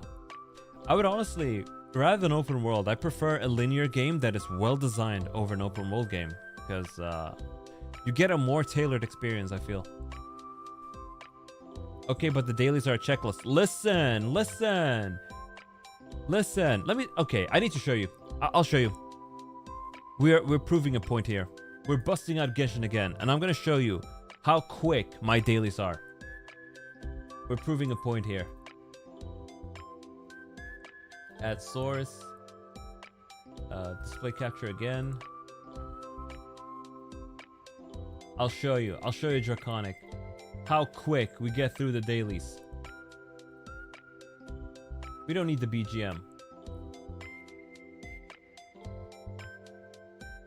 I would honestly, rather than open world, I prefer a linear game that is well designed over an open world game. Because you get a more tailored experience, I feel. Okay, but the dailies are a checklist. Listen. Let me... Okay, I need to show you. I'll show you. We're proving a point here. We're busting out Genshin again, and I'm gonna show you how quick my dailies are. We're proving a point here. Add source. Display capture again. I'll show you Draconic. How quick we get through the dailies. We don't need the BGM.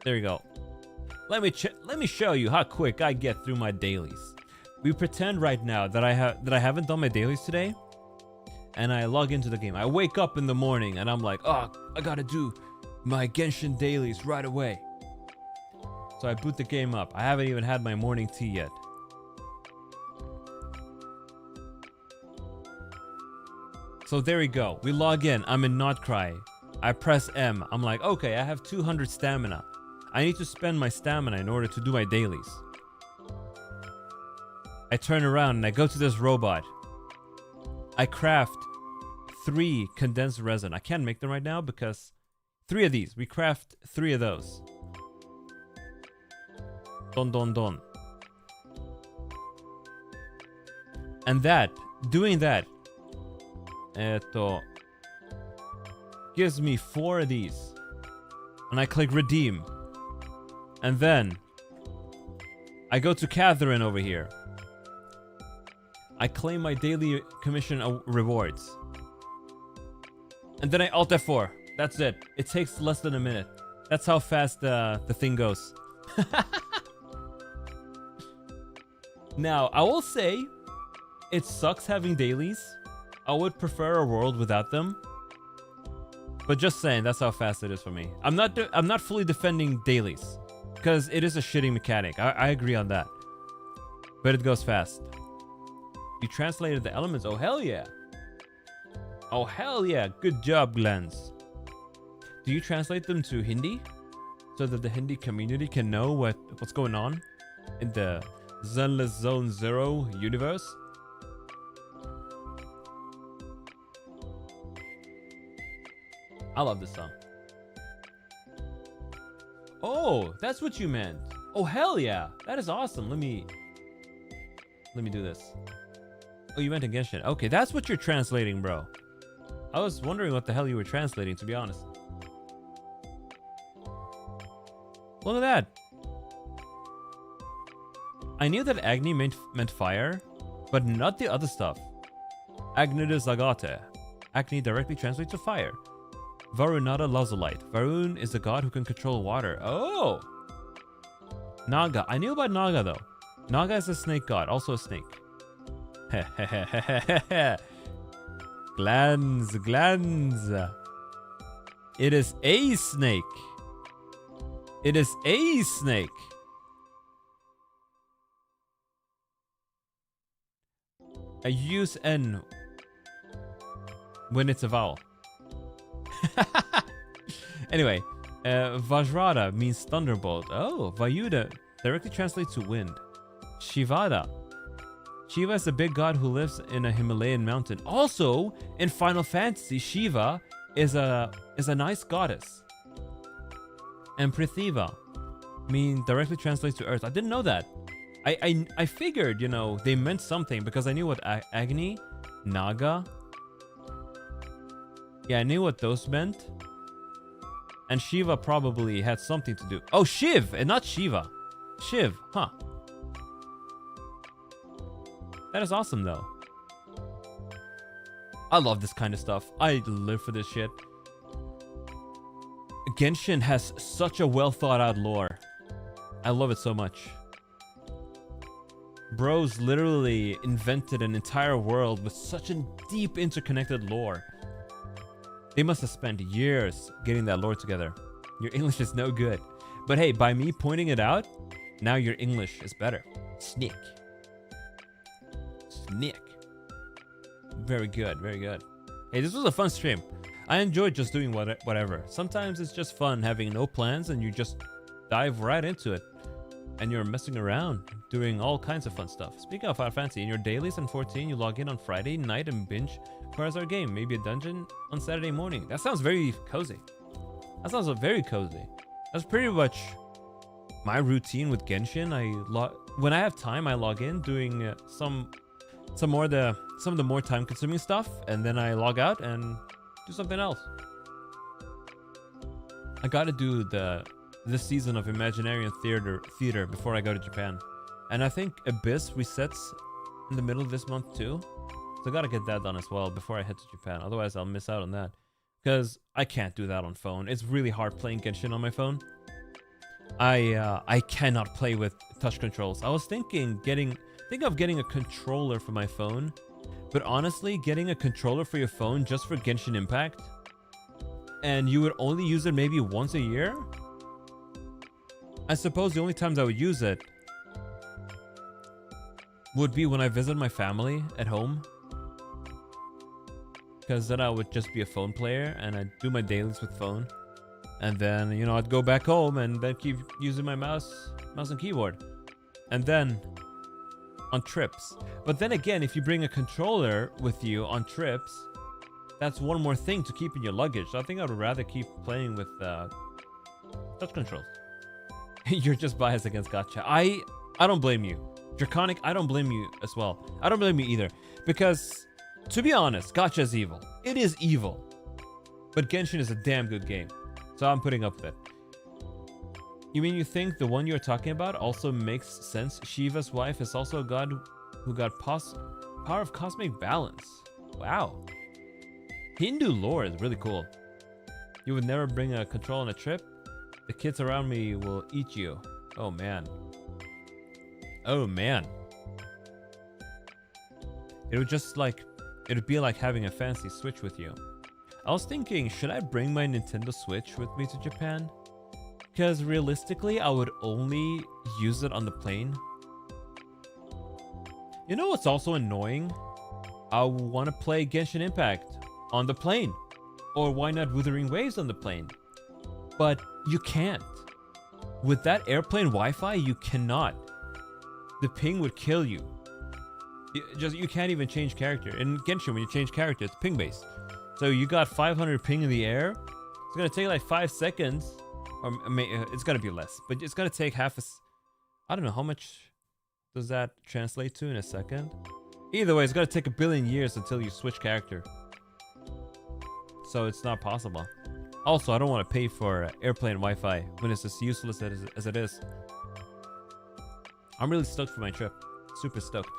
There you go. Let me show you how quick I get through my dailies. We pretend right now that I haven't done my dailies today, and I log into the game. I wake up in the morning and I'm like, oh, I gotta do my Genshin dailies right away. So I boot the game up. I haven't even had my morning tea yet. So there we go. We log in. I'm in Notcry. I press M. I'm like, okay, I have 200 stamina. I need to spend my stamina in order to do my dailies. I turn around and I go to this robot. I craft 3 condensed resin. I can't make them right now because 3 of these. We craft 3 of those. Don. And doing that, gives me 4 of these. And I click redeem. And then I go to Catherine over here. I claim my daily commission rewards. And then I Alt F4. That's it. It takes less than a minute. That's how fast the thing goes. Now, I will say, it sucks having dailies. I would prefer a world without them. But just saying, that's how fast it is for me. I'm not fully defending dailies, because it is a shitty mechanic. I agree on that. But it goes fast. You translated the elements. Oh, hell yeah. Oh, hell yeah. Good job, Glens. Do you translate them to Hindi? So that the Hindi community can know what's going on in the Zenless Zone Zero universe? I love this song. Oh, that's what you meant. Oh, hell yeah. That is awesome. Let me do this. Oh, you meant Genshin. Okay, that's what you're translating, bro. I was wondering what the hell you were translating, to be honest. Look at that. I knew that Agni meant fire, but not the other stuff. Agni de Zagate. Agni directly translates to fire. Varunada Lazulite. Varun is the god who can control water. Oh! Naga. I knew about Naga though. Naga is a snake god, also a snake. Glands. It is a snake. It is a snake. I use N when it's a vowel. Anyway, Vajrada means thunderbolt. Oh, Vayuda directly translates to wind. Shivada. Shiva is a big god who lives in a Himalayan mountain. Also, in Final Fantasy, Shiva is a nice goddess. And Prithiva directly translates to earth. I didn't know that. I figured, you know, they meant something because I knew what Agni, Naga. Yeah, I knew what those meant. And Shiva probably had something to do. Oh, Shiv, and not Shiva. Shiv, huh. That is awesome, though. I love this kind of stuff. I live for this shit. Genshin has such a well thought out lore. I love it so much. Bros literally invented an entire world with such a deep interconnected lore. They must have spent years getting that lore together. Your English is no good. But hey, by me pointing it out, now your English is better. Sneak. Sneak. Very good, very good. Hey, this was a fun stream. I enjoyed just doing whatever. Sometimes it's just fun having no plans and you just dive right into it. And you're messing around, doing all kinds of fun stuff. Speaking of Final Fantasy, in your dailies in 14, you log in on Friday night and binge our game. Maybe a dungeon on Saturday morning. That sounds very cozy. That sounds very cozy. That's pretty much my routine with Genshin. When I have time, I log in doing some of the more time-consuming stuff, and then I log out and do something else. I gotta do this season of Imaginarium Theater before I go to Japan. And I think Abyss resets in the middle of this month too. So I gotta get that done as well before I head to Japan. Otherwise I'll miss out on that. Because I can't do that on phone. It's really hard playing Genshin on my phone. I cannot play with touch controls. I was thinking of getting a controller for my phone. But honestly, getting a controller for your phone just for Genshin Impact, and you would only use it maybe once a year? I suppose the only times I would use it would be when I visit my family at home. Because then I would just be a phone player and I'd do my dailies with phone. And then, you know, I'd go back home and then keep using my mouse and keyboard. And then on trips. But then again, if you bring a controller with you on trips, that's one more thing to keep in your luggage. So I think I would rather keep playing with touch controls. You're just biased against gacha. I don't blame you. Draconic, I don't blame you as well. I don't blame you either. Because, to be honest, gacha is evil. It is evil. But Genshin is a damn good game. So I'm putting up with it. You mean you think the one you're talking about also makes sense? Shiva's wife is also a god who got Power of cosmic balance. Wow. Hindu lore is really cool. You would never bring a control on a trip. The kids around me will eat you. Oh man. Oh man. It would be like having a fancy Switch with you. I was thinking, should I bring my Nintendo Switch with me to Japan? Because realistically, I would only use it on the plane. You know what's also annoying? I want to play Genshin Impact on the plane. Or why not Wuthering Waves on the plane? But you can't. With that airplane Wi-Fi, you cannot. The ping would kill you. You can't even change character. In Genshin, when you change character, it's ping based. So you got 500 ping in the air. It's gonna take like 5 seconds, or it's gonna be less. But it's gonna take I don't know how much does that translate to in a second. Either way, it's gonna take 1 billion years until you switch character. So it's not possible. Also, I don't want to pay for airplane Wi-Fi when it's as useless as it is. I'm really stoked for my trip. Super stoked.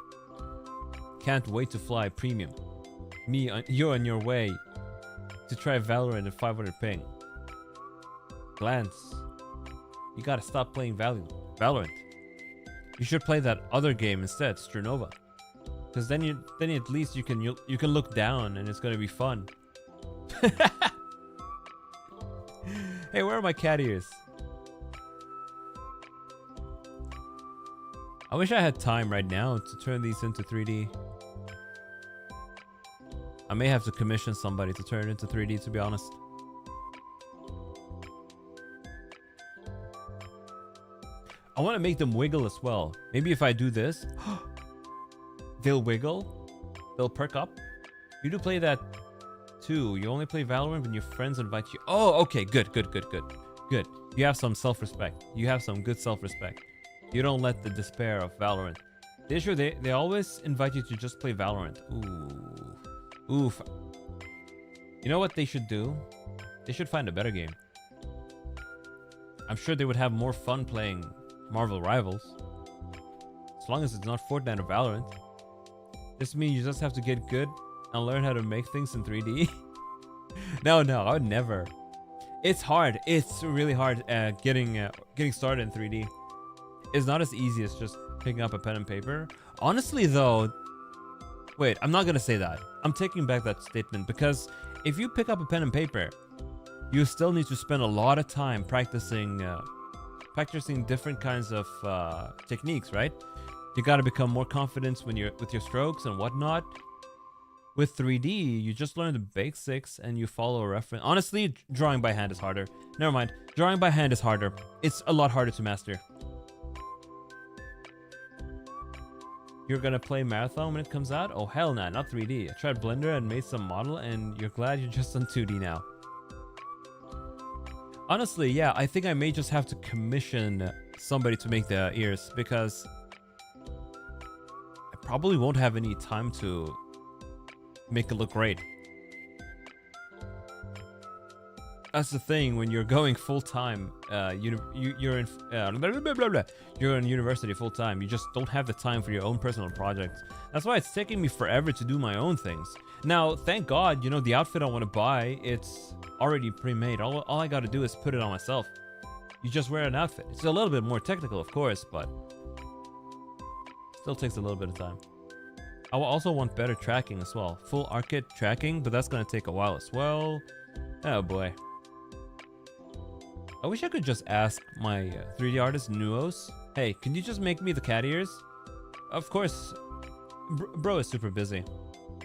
Can't wait to fly premium. You're on your way to try Valorant at 500 ping. Glance. You gotta stop playing Valorant. You should play that other game instead, Sternova. Because then at least you can look down and it's gonna be fun. Hey, where are my cat ears? I wish I had time right now to turn these into 3D. I may have to commission somebody to turn it into 3D, to be honest. I want to make them wiggle as well. Maybe if I do this, they'll wiggle, they'll perk up. You do play that too. You only play Valorant when your friends invite you. Oh, okay, good. You have some self-respect. You have some good self-respect. You don't let the despair of Valorant. The issue, they always invite you to just play Valorant. Oof. You know what they should do? They should find a better game. I'm sure they would have more fun playing Marvel Rivals. As long as it's not Fortnite or Valorant. This means you just have to get good and learn how to make things in 3D. No, I would never. It's hard. It's really hard getting started in 3D. It's not as easy as just picking up a pen and paper. Honestly, though, wait, I'm not gonna say that. I'm taking back that statement, because if you pick up a pen and paper, you still need to spend a lot of time practicing different kinds of techniques, right? You got to become more confident with your strokes and whatnot. With 3D, you just learn the basics and you follow a reference. Honestly, drawing by hand is harder. Never mind. Drawing by hand is harder. It's a lot harder to master. You're gonna play Marathon when it comes out? Oh, hell nah, not 3D. I tried Blender and made some model, and you're glad you're just on 2D now. Honestly, yeah, I think I may just have to commission somebody to make the ears, because I probably won't have any time to make it look great. That's the thing when you're going full time. You're in university full time. You just don't have the time for your own personal projects. That's why it's taking me forever to do my own things. Now, thank God, you know, the outfit I want to buy, it's already pre-made. All I got to do is put it on myself. You just wear an outfit. It's a little bit more technical, of course, but still takes a little bit of time. I will also want better tracking as well. Full arcade tracking, but that's going to take a while as well. Oh boy. I wish I could just ask my 3D artist Nuos, hey, can you just make me the cat ears? Of course. Bro is super busy.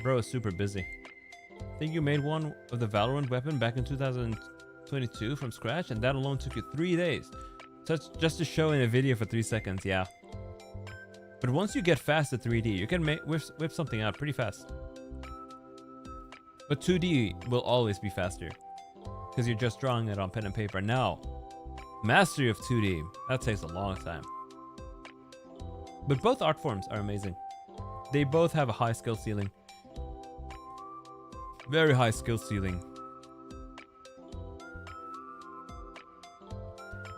I think you made one of the Valorant weapon back in 2022 from scratch, and that alone took you 3 days. Just to show in a video for 3 seconds, yeah. But once you get fast at 3D, you can whip something out pretty fast. But 2D will always be faster, because you're just drawing it on pen and paper. Now, mastery of 2D, that takes a long time. But both art forms are amazing. They both have a high skill ceiling. Very high skill ceiling.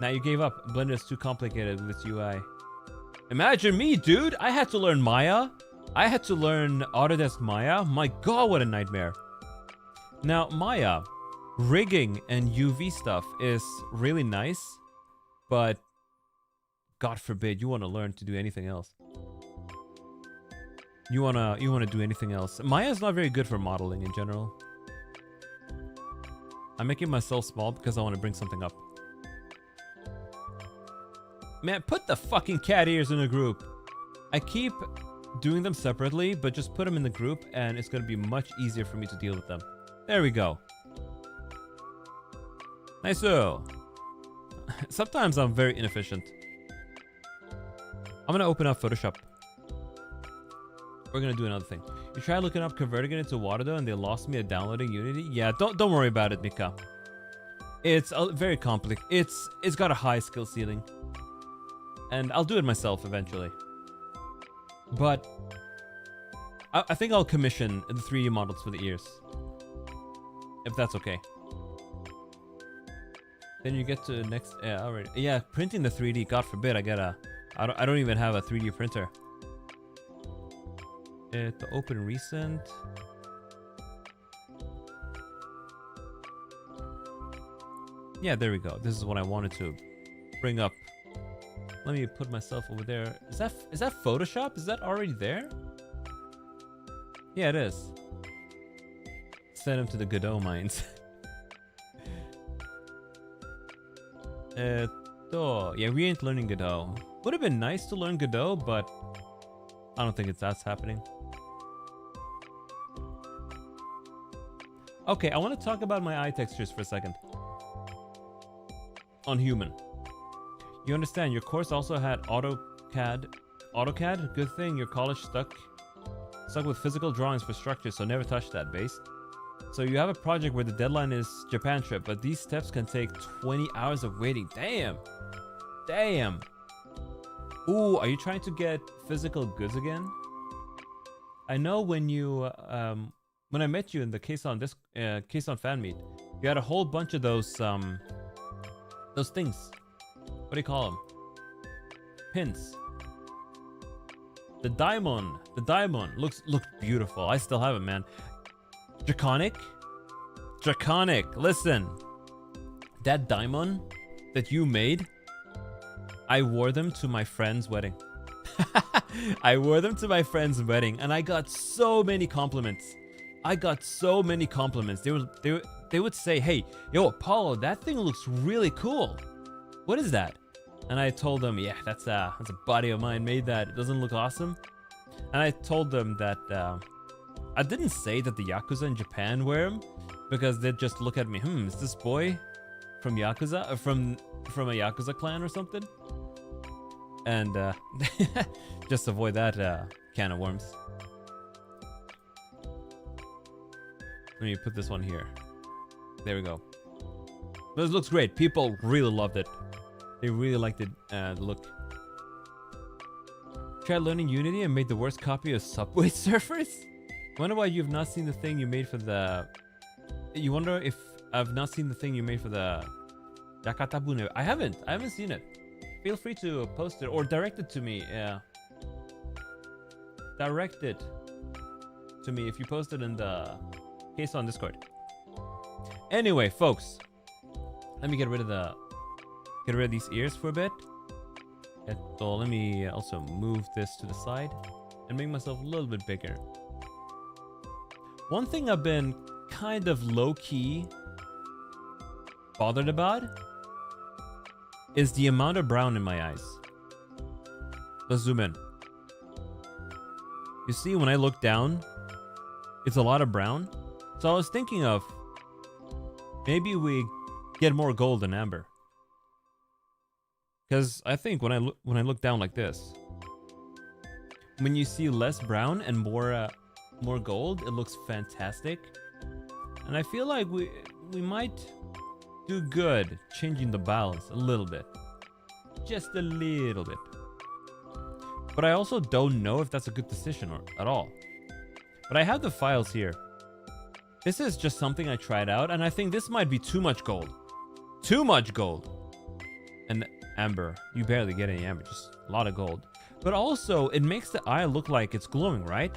Now you gave up. Blender is too complicated with its UI. Imagine me, dude! I had to learn Maya. I had to learn Autodesk Maya. My god, what a nightmare. Now, Maya, rigging and UV stuff is really nice, but God forbid you want to learn to do anything else. You wanna do anything else. Maya is not very good for modeling in general. I'm making myself small because I want to bring something up. Man, put the fucking cat ears in a group. I keep doing them separately, but just put them in the group and it's going to be much easier for me to deal with them. There we go. Nice-o. Sometimes I'm very inefficient. I'm going to open up Photoshop. We're going to do another thing. You tried looking up converting it into water though and they lost me at downloading Unity? Yeah, don't worry about it, Mika. It's very complicated. It's got a high skill ceiling. And I'll do it myself eventually. But I think I'll commission the 3D models for the ears. If that's okay. Then you get to next... Yeah, already. Yeah, printing the 3D. God forbid I get a... I don't even have a 3D printer. To open recent. Yeah, there we go. This is what I wanted to bring up. Let me put myself over there. Is that Photoshop? Is that already there? Yeah, it is. Send him to the Godot mines. Yeah, we ain't learning Godot. Would have been nice to learn Godot, but I don't think that's happening. Okay, I want to talk about my eye textures for a second. On human. You understand, your course also had AutoCAD? Good thing your college stuck with physical drawings for structures, so never touch that, base. So you have a project where the deadline is Japan trip, but these steps can take 20 hours of waiting. Damn! Damn! Ooh, are you trying to get physical goods again? I know when you, when I met you in the Kson fan meet, you had a whole bunch of those things. What do you call them? Pins. The diamond looked beautiful. I still have it, man. Draconic, listen. That diamond that you made, I wore them to my friend's wedding. I wore them to my friend's wedding and I got so many compliments. They would say, "Hey, yo, Apollo, that thing looks really cool. What is that?" And I told them, "Yeah, that's a buddy of mine made that. It doesn't look awesome." And I told them that I didn't say that the Yakuza in Japan wear them because they'd just look at me, is this boy from Yakuza, from a Yakuza clan or something? And just avoid that can of worms. Let me put this one here. There we go. This looks great. People really loved it. They really liked the look. Tried learning Unity and made the worst copy of Subway Surfers? Wonder why you've not seen the thing you made for the... You wonder if I've not seen the thing you made for the Yakatabune. I haven't seen it. Feel free to post it or direct it to me. Yeah. Direct it to me if you post it in the case on Discord. Anyway, folks, let me get rid of these ears for a bit. Let me also move this to the side and make myself a little bit bigger. One thing I've been kind of low-key bothered about is the amount of brown in my eyes. Let's zoom in. You see, when I look down, it's a lot of brown. So I was thinking of maybe we get more gold and amber. Because I think when I look down like this, when you see less brown and more gold, it looks fantastic. And I feel like we might do good changing the balance a little bit. Just a little bit. But I also don't know if that's a good decision at all. But I have the files here. This is just something I tried out, and I think this might be too much gold. Too much gold. And amber. You barely get any amber, just a lot of gold. But also, it makes the eye look like it's glowing, right?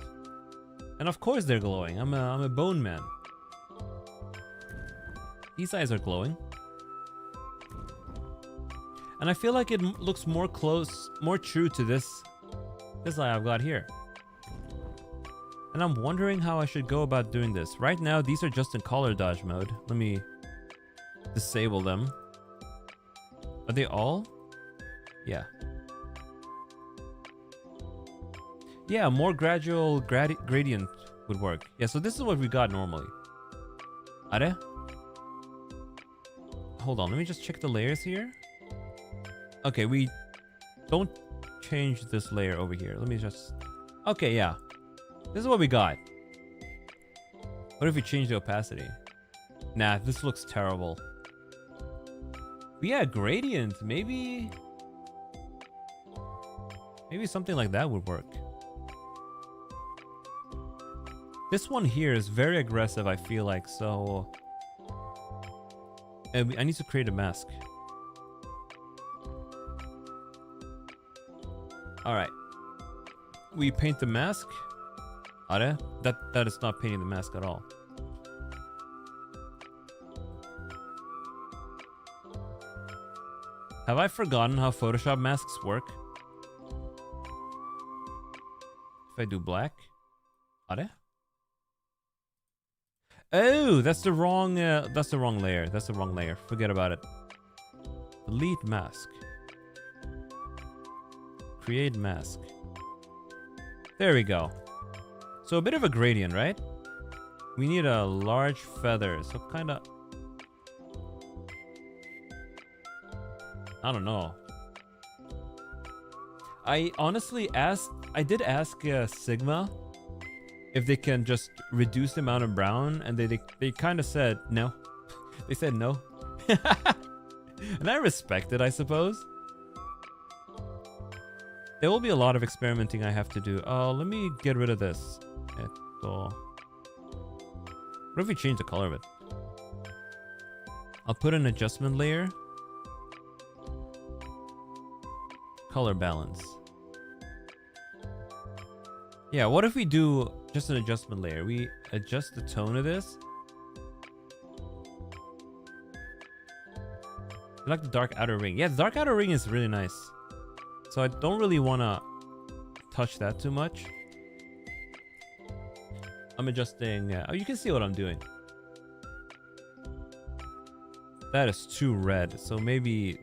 And of course they're glowing. I'm a bone man. These eyes are glowing. And I feel like it looks more true to this eye I've got here. And I'm wondering how I should go about doing this. Right now, these are just in color dodge mode. Let me disable them. Are they all? Yeah. Yeah, more gradual gradient would work. Yeah, so this is what we got normally. Are? Hold on, let me just check the layers here. Okay, we don't change this layer over here. Let me just... Okay, yeah. This is what we got. What if we change the opacity? Nah, this looks terrible. But yeah, gradient. Maybe something like that would work. This one here is very aggressive, I feel like, so... I need to create a mask. Alright. We paint the mask. Are? That is not painting the mask at all. Have I forgotten how Photoshop masks work? If I do black. Are? Oh, that's the wrong layer. That's the wrong layer. Forget about it. Delete mask. Create mask. There we go. So a bit of a gradient, right? We need a large feather. So kind of... I don't know. I did ask Sigma if they can just reduce the amount of brown, and they kind of said no. They said no. And I respect it, I suppose. There will be a lot of experimenting I have to do. Oh, let me get rid of this. What if we change the color of it? I'll put an adjustment layer. Color balance. Yeah, what if we do just an adjustment layer? We adjust the tone of this. I like the dark outer ring. Yeah, the dark outer ring is really nice. So I don't really want to touch that too much. I'm adjusting... oh, you can see what I'm doing. That is too red, so maybe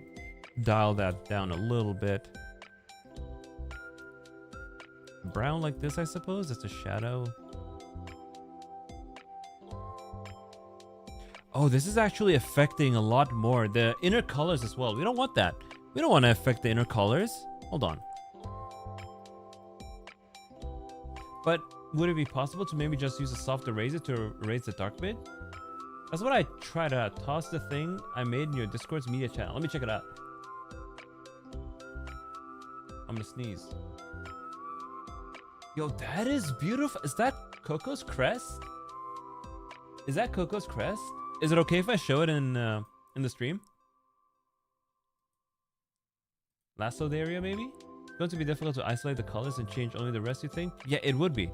dial that down a little bit. Brown like this, I suppose. That's a shadow. Oh, this is actually affecting a lot more. The inner colors as well. We don't want that. We don't want to affect the inner colors. Hold on. But would it be possible to maybe just use a soft eraser to erase the dark bit? That's what I try to toss the thing I made in your Discord's media channel. Let me check it out. I'm gonna sneeze. Yo, that is beautiful. Is that Coco's crest? Is that Coco's crest? Is it okay if I show it in the stream? Lassoed area, maybe? It's going to be difficult to isolate the colors and change only the rest, you think? Yeah, it would be.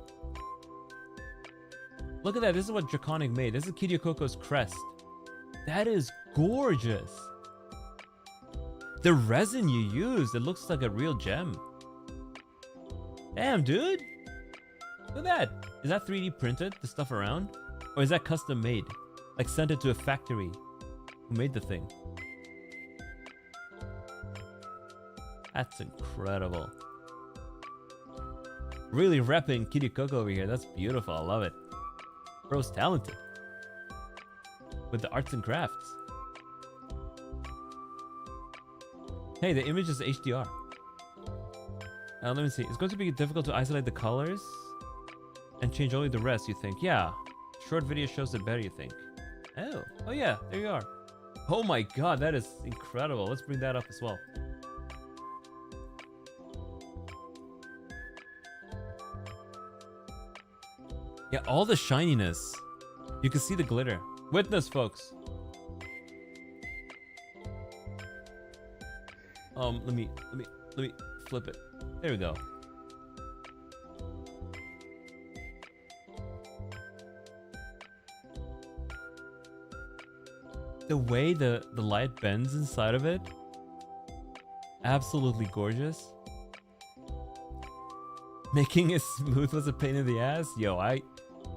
Look at that. This is what Draconic made. This is Kiryu Coco's crest. That is gorgeous. The resin you used, it looks like a real gem. Damn, dude. Look at that. Is that 3D printed, the stuff around? Or is that custom made? Like sent it to a factory who made the thing? That's incredible. Really repping Kiryu Coco over here. That's beautiful. I love it. Bro's talented. With the arts and crafts. Hey, the image is HDR. Let me see. It's going to be difficult to isolate the colors and change only the rest, you think? Yeah. Short video shows it better, you think? Oh yeah, there you are. Oh my god, that is incredible. Let's bring that up as well. Yeah, all the shininess. You can see the glitter. Witness, folks. Let me flip it. There we go. The way the light bends inside of it, absolutely gorgeous. Making it smooth was a pain in the ass. Yo, I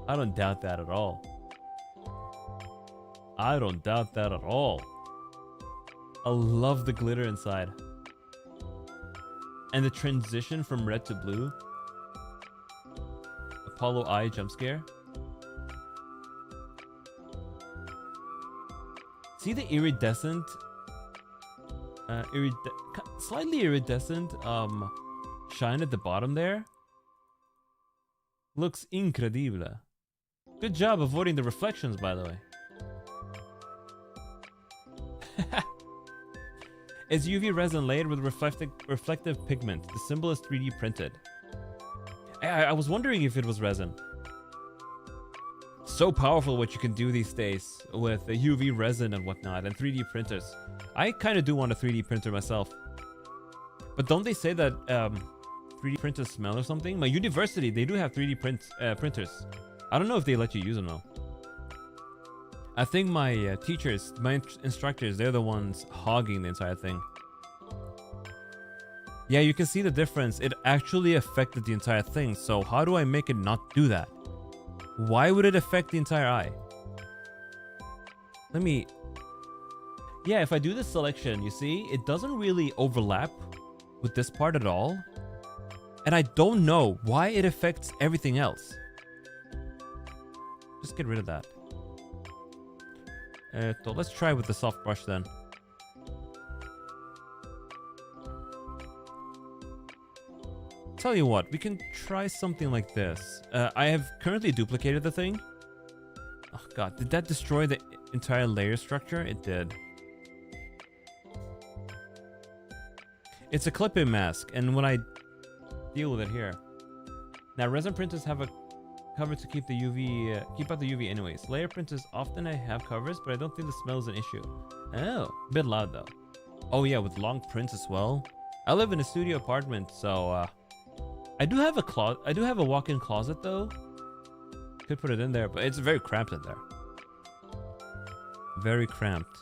don't doubt that at all. I don't doubt that at all. I love the glitter inside. And the transition from red to blue. Apollo Eye jump scare. See the iridescent, slightly iridescent shine at the bottom there? Looks incredible. Good job avoiding the reflections, by the way. It's UV resin layered with reflective pigment. The symbol is 3D printed. I was wondering if it was resin. So powerful what you can do these days with the UV resin and whatnot and 3D printers. I kind of do want a 3D printer myself. But don't they say that 3D printers smell or something? My university, they do have 3D printers. I don't know if they let you use them though. I think my teachers, my instructors, they're the ones hogging the entire thing. Yeah, you can see the difference. It actually affected the entire thing. So how do I make it not do that? Why would it affect the entire eye? Let me... Yeah, if I do this selection, you see, it doesn't really overlap with this part at all. And I don't know why it affects everything else. Just get rid of that. So let's try with the soft brush then. Tell you what, we can try something like this. I have currently duplicated the thing. Oh god, did that destroy the entire layer structure? It did. It's a clip-in mask, and when I deal with it here. Now resin printers have a cover to keep the UV, keep out the UV anyways. Layer printers often have covers, but I don't think the smell is an issue. Oh, a bit loud though. Oh yeah, with long prints as well. I live in a studio apartment, so I do have a walk-in closet though. Could put it in there, but it's very cramped in there. Very cramped.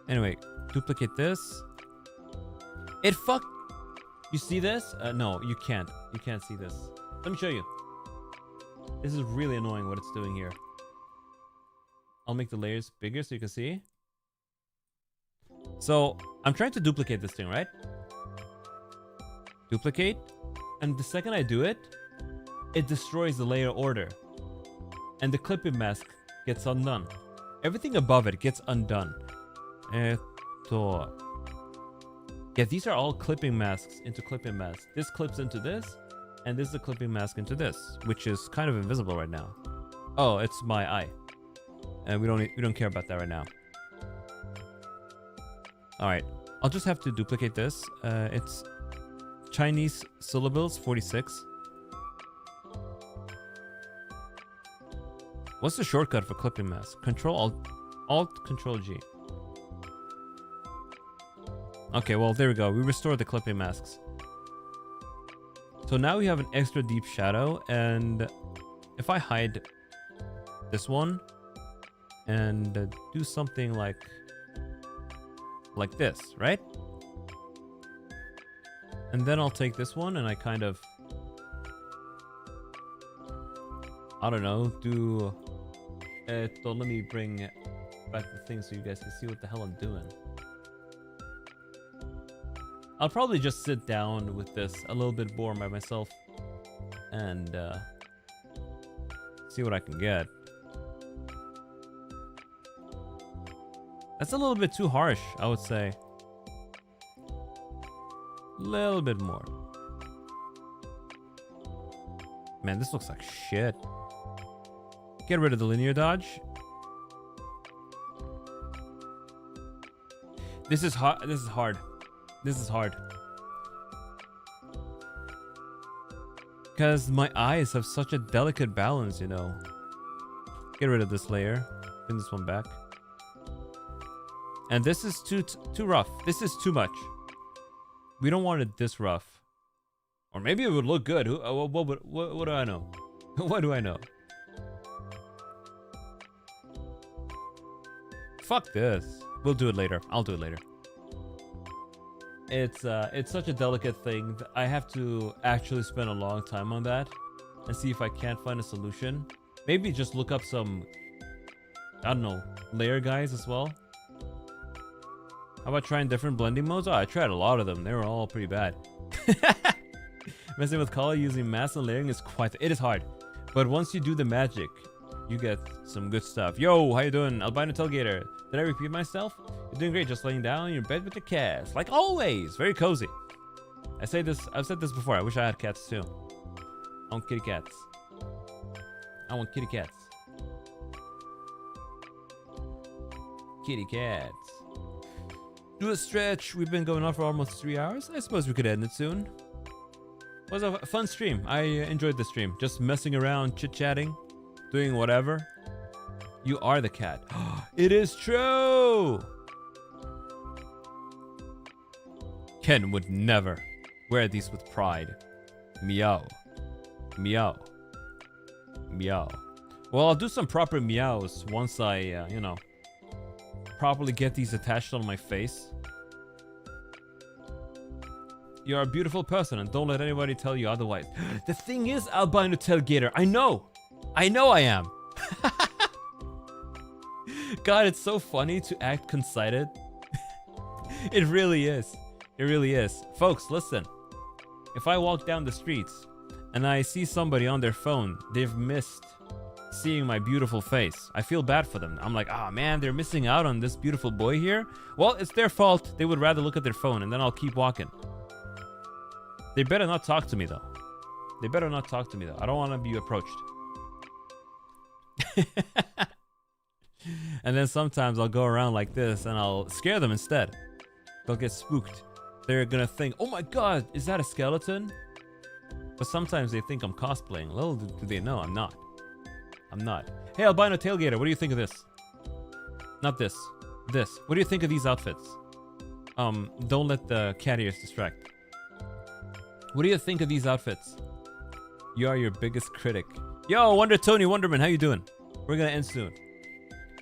Anyway, duplicate this. It fucked. You see this? No, you can't. You can't see this. Let me show you. This is really annoying what it's doing here. I'll make the layers bigger so you can see. So I'm trying to duplicate this thing, right? Duplicate. And the second I do it, it destroys the layer order. And the clip-in mask gets undone. Everything above it gets undone. Yeah, these are all clipping masks into clipping masks. This clips into this, and this is a clipping mask into this, which is kind of invisible right now. Oh, it's my eye, and we don't care about that right now. All right, I'll just have to duplicate this. It's Chinese syllables 46. What's the shortcut for clipping mask? Control Alt Control G. Okay, well, there we go. We restored the clipping masks. So now we have an extra deep shadow, and if I hide this one and do something like this, right? And then I'll take this one and I kind of, I don't know, do... so let me bring back the thing so you guys can see what the hell I'm doing. I'll probably just sit down with this a little bit more by myself and see what I can get. That's a little bit too harsh, I would say. Little bit more. Man, this looks like shit. Get rid of the linear dodge. This is hard. This is hard. This is hard. Because my eyes have such a delicate balance, you know. Get rid of this layer. Bring this one back. And this is too rough. This is too much. We don't want it this rough. Or maybe it would look good. What do I know? What do I know? Fuck this. We'll do it later. I'll do it later. It's such a delicate thing that I have to actually spend a long time on that and see if I can't find a solution. Maybe just look up some, I don't know, layer guys as well. How about trying different blending modes? Oh, I tried a lot of them. They were all pretty bad. Messing with color using mask and layering is it is hard. But once you do the magic, you get some good stuff. Yo, how you doing? Albino Tailgater. Did I repeat myself? You're doing great, just laying down in your bed with the cats. Like always, very cozy. I've said this before. I wish I had cats too. I want kitty cats. I want kitty cats. Kitty cats. Do a stretch. We've been going on for almost 3 hours. I suppose we could end it soon. It was a fun stream. I enjoyed the stream. Just messing around, chit-chatting, doing whatever. You are the cat. It is true! Ken would never wear these with pride. Meow. Meow. Meow. Well, I'll do some proper meows once I, you know, properly get these attached on my face. You're a beautiful person and don't let anybody tell you otherwise. The thing is, Albino Tailgater, I know I am. God, it's so funny to act conceited. It really is. It really is. Folks, listen. If I walk down the streets and I see somebody on their phone, they've missed seeing my beautiful face. I feel bad for them. I'm like, ah, man, they're missing out on this beautiful boy here. Well, it's their fault. They would rather look at their phone and then I'll keep walking. They better not talk to me though. They better not talk to me though. I don't want to be approached. And then sometimes I'll go around like this and I'll scare them instead. They'll get spooked. They're gonna think, oh my god, is that a skeleton? But sometimes they think I'm cosplaying. Little do they know I'm not. I'm not. Hey, Albino Tailgater, what do you think of this? Not this. This. What do you think of these outfits? Don't let the cat ears distract. What do you think of these outfits? You are your biggest critic. Yo, Wonder Tony Wonderman, how you doing? We're gonna end soon.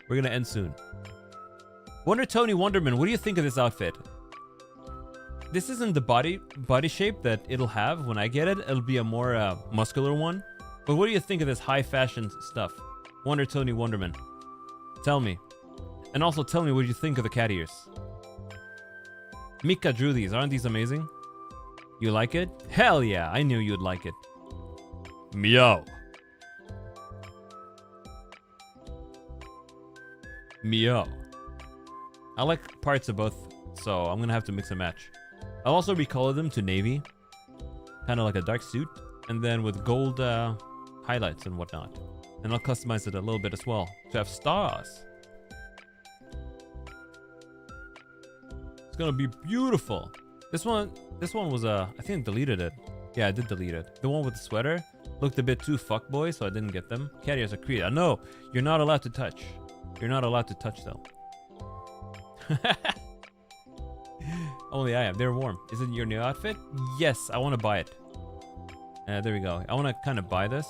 We're gonna end soon. Wonder Tony Wonderman, what do you think of this outfit? This isn't the body shape that it'll have when I get it. It'll be a more muscular one. But what do you think of this high fashion stuff? Wonder Tony Wonderman. Tell me. And also tell me what you think of the cat ears. Mika drew these. Aren't these amazing? You like it? Hell yeah, I knew you'd like it. Meow. Meow. I like parts of both, so I'm gonna have to mix and match. I'll also recolor them to navy. Kind of like a dark suit. And then with gold highlights and whatnot. And I'll customize it a little bit as well to have stars. It's gonna be beautiful. This one was I think I deleted it. Yeah, I did delete it. The one with the sweater looked a bit too fuckboy, so I didn't get them. Cat ears are creed. I know, you're not allowed to touch. You're not allowed to touch though. Only I am. They're warm. Is it your new outfit? Yes, I want to buy it. There we go. I want to kind of buy this.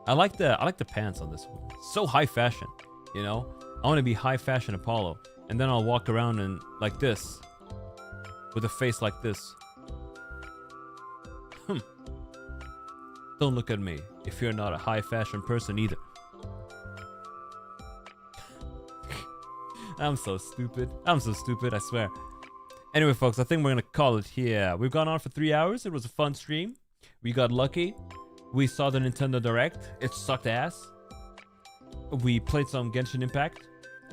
I like the pants on this one. So high fashion, you know? I want to be high fashion Apollo. And then I'll walk around and like this. With a face like this. Don't look at me if you're not a high fashion person either. I'm so stupid. I'm so stupid, I swear. Anyway, folks, I think we're going to call it here. We've gone on for 3 hours. It was a fun stream. We got lucky. We saw the Nintendo Direct. It sucked ass. We played some Genshin Impact.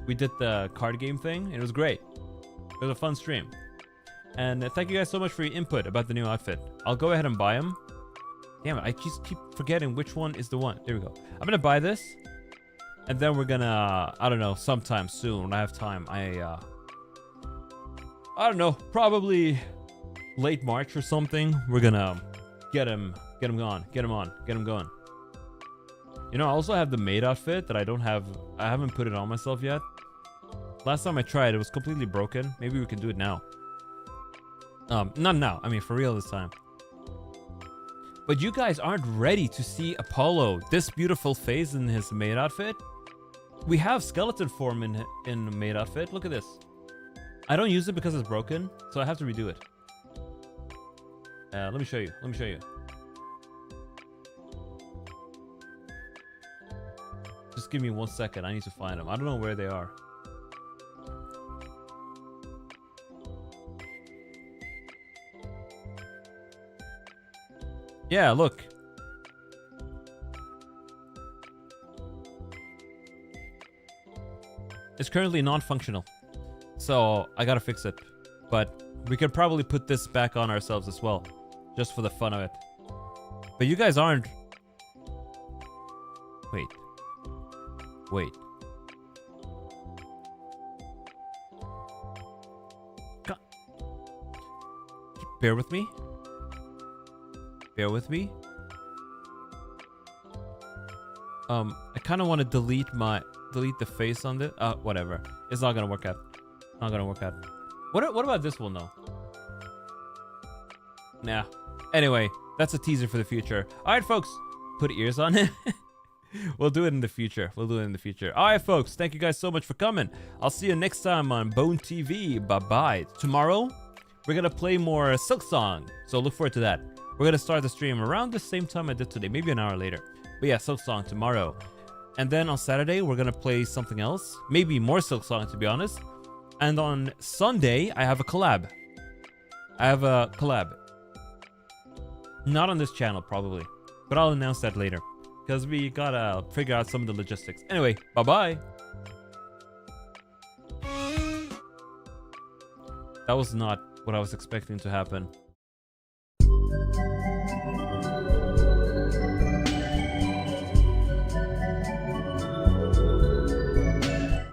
We did the card game thing. It was great. It was a fun stream. And thank you guys so much for your input about the new outfit. I'll go ahead and buy them. Damn it, I just keep forgetting which one is the one. There we go. I'm going to buy this. And then we're gonna, I don't know, sometime soon when I have time. I don't know, probably late March or something. We're gonna get him going. You know, I also have the maid outfit that I haven't put it on myself yet. Last time I tried, it was completely broken. Maybe we can do it now. Not now. I mean, for real this time. But you guys aren't ready to see Apollo, this beautiful face in his maid outfit. We have skeleton form in maid outfit. Look at this. I don't use it because it's broken, so I have to redo it. Let me show you. Let me show you. Just give me 1 second. I need to find them. I don't know where they are. Yeah, look. It's currently non-functional. So I gotta fix it. But we could probably put this back on ourselves as well. Just for the fun of it. But you guys aren't... Wait. Wait. God. Bear with me. Bear with me. I kind of want to delete the face on this. Whatever. It's not gonna work out. Not gonna work out. What about this one though? Nah. Anyway, that's a teaser for the future. All right, folks. Put ears on it. We'll do it in the future. We'll do it in the future. All right, folks. Thank you guys so much for coming. I'll see you next time on Bone TV. Bye-bye. Tomorrow, we're going to play more Silksong. So look forward to that. We're going to start the stream around the same time I did today. Maybe an hour later. But yeah, Silksong tomorrow. And then on Saturday, we're going to play something else. Maybe more Silksong, to be honest. And on Sunday, I have a collab. Not on this channel, probably. But I'll announce that later. Because we gotta figure out some of the logistics. Anyway, bye-bye. That was not what I was expecting to happen.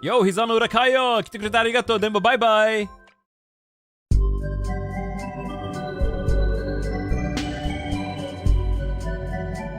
Yo, Hizano Urakayo! 来てくれてありがとう。でもバイバイ。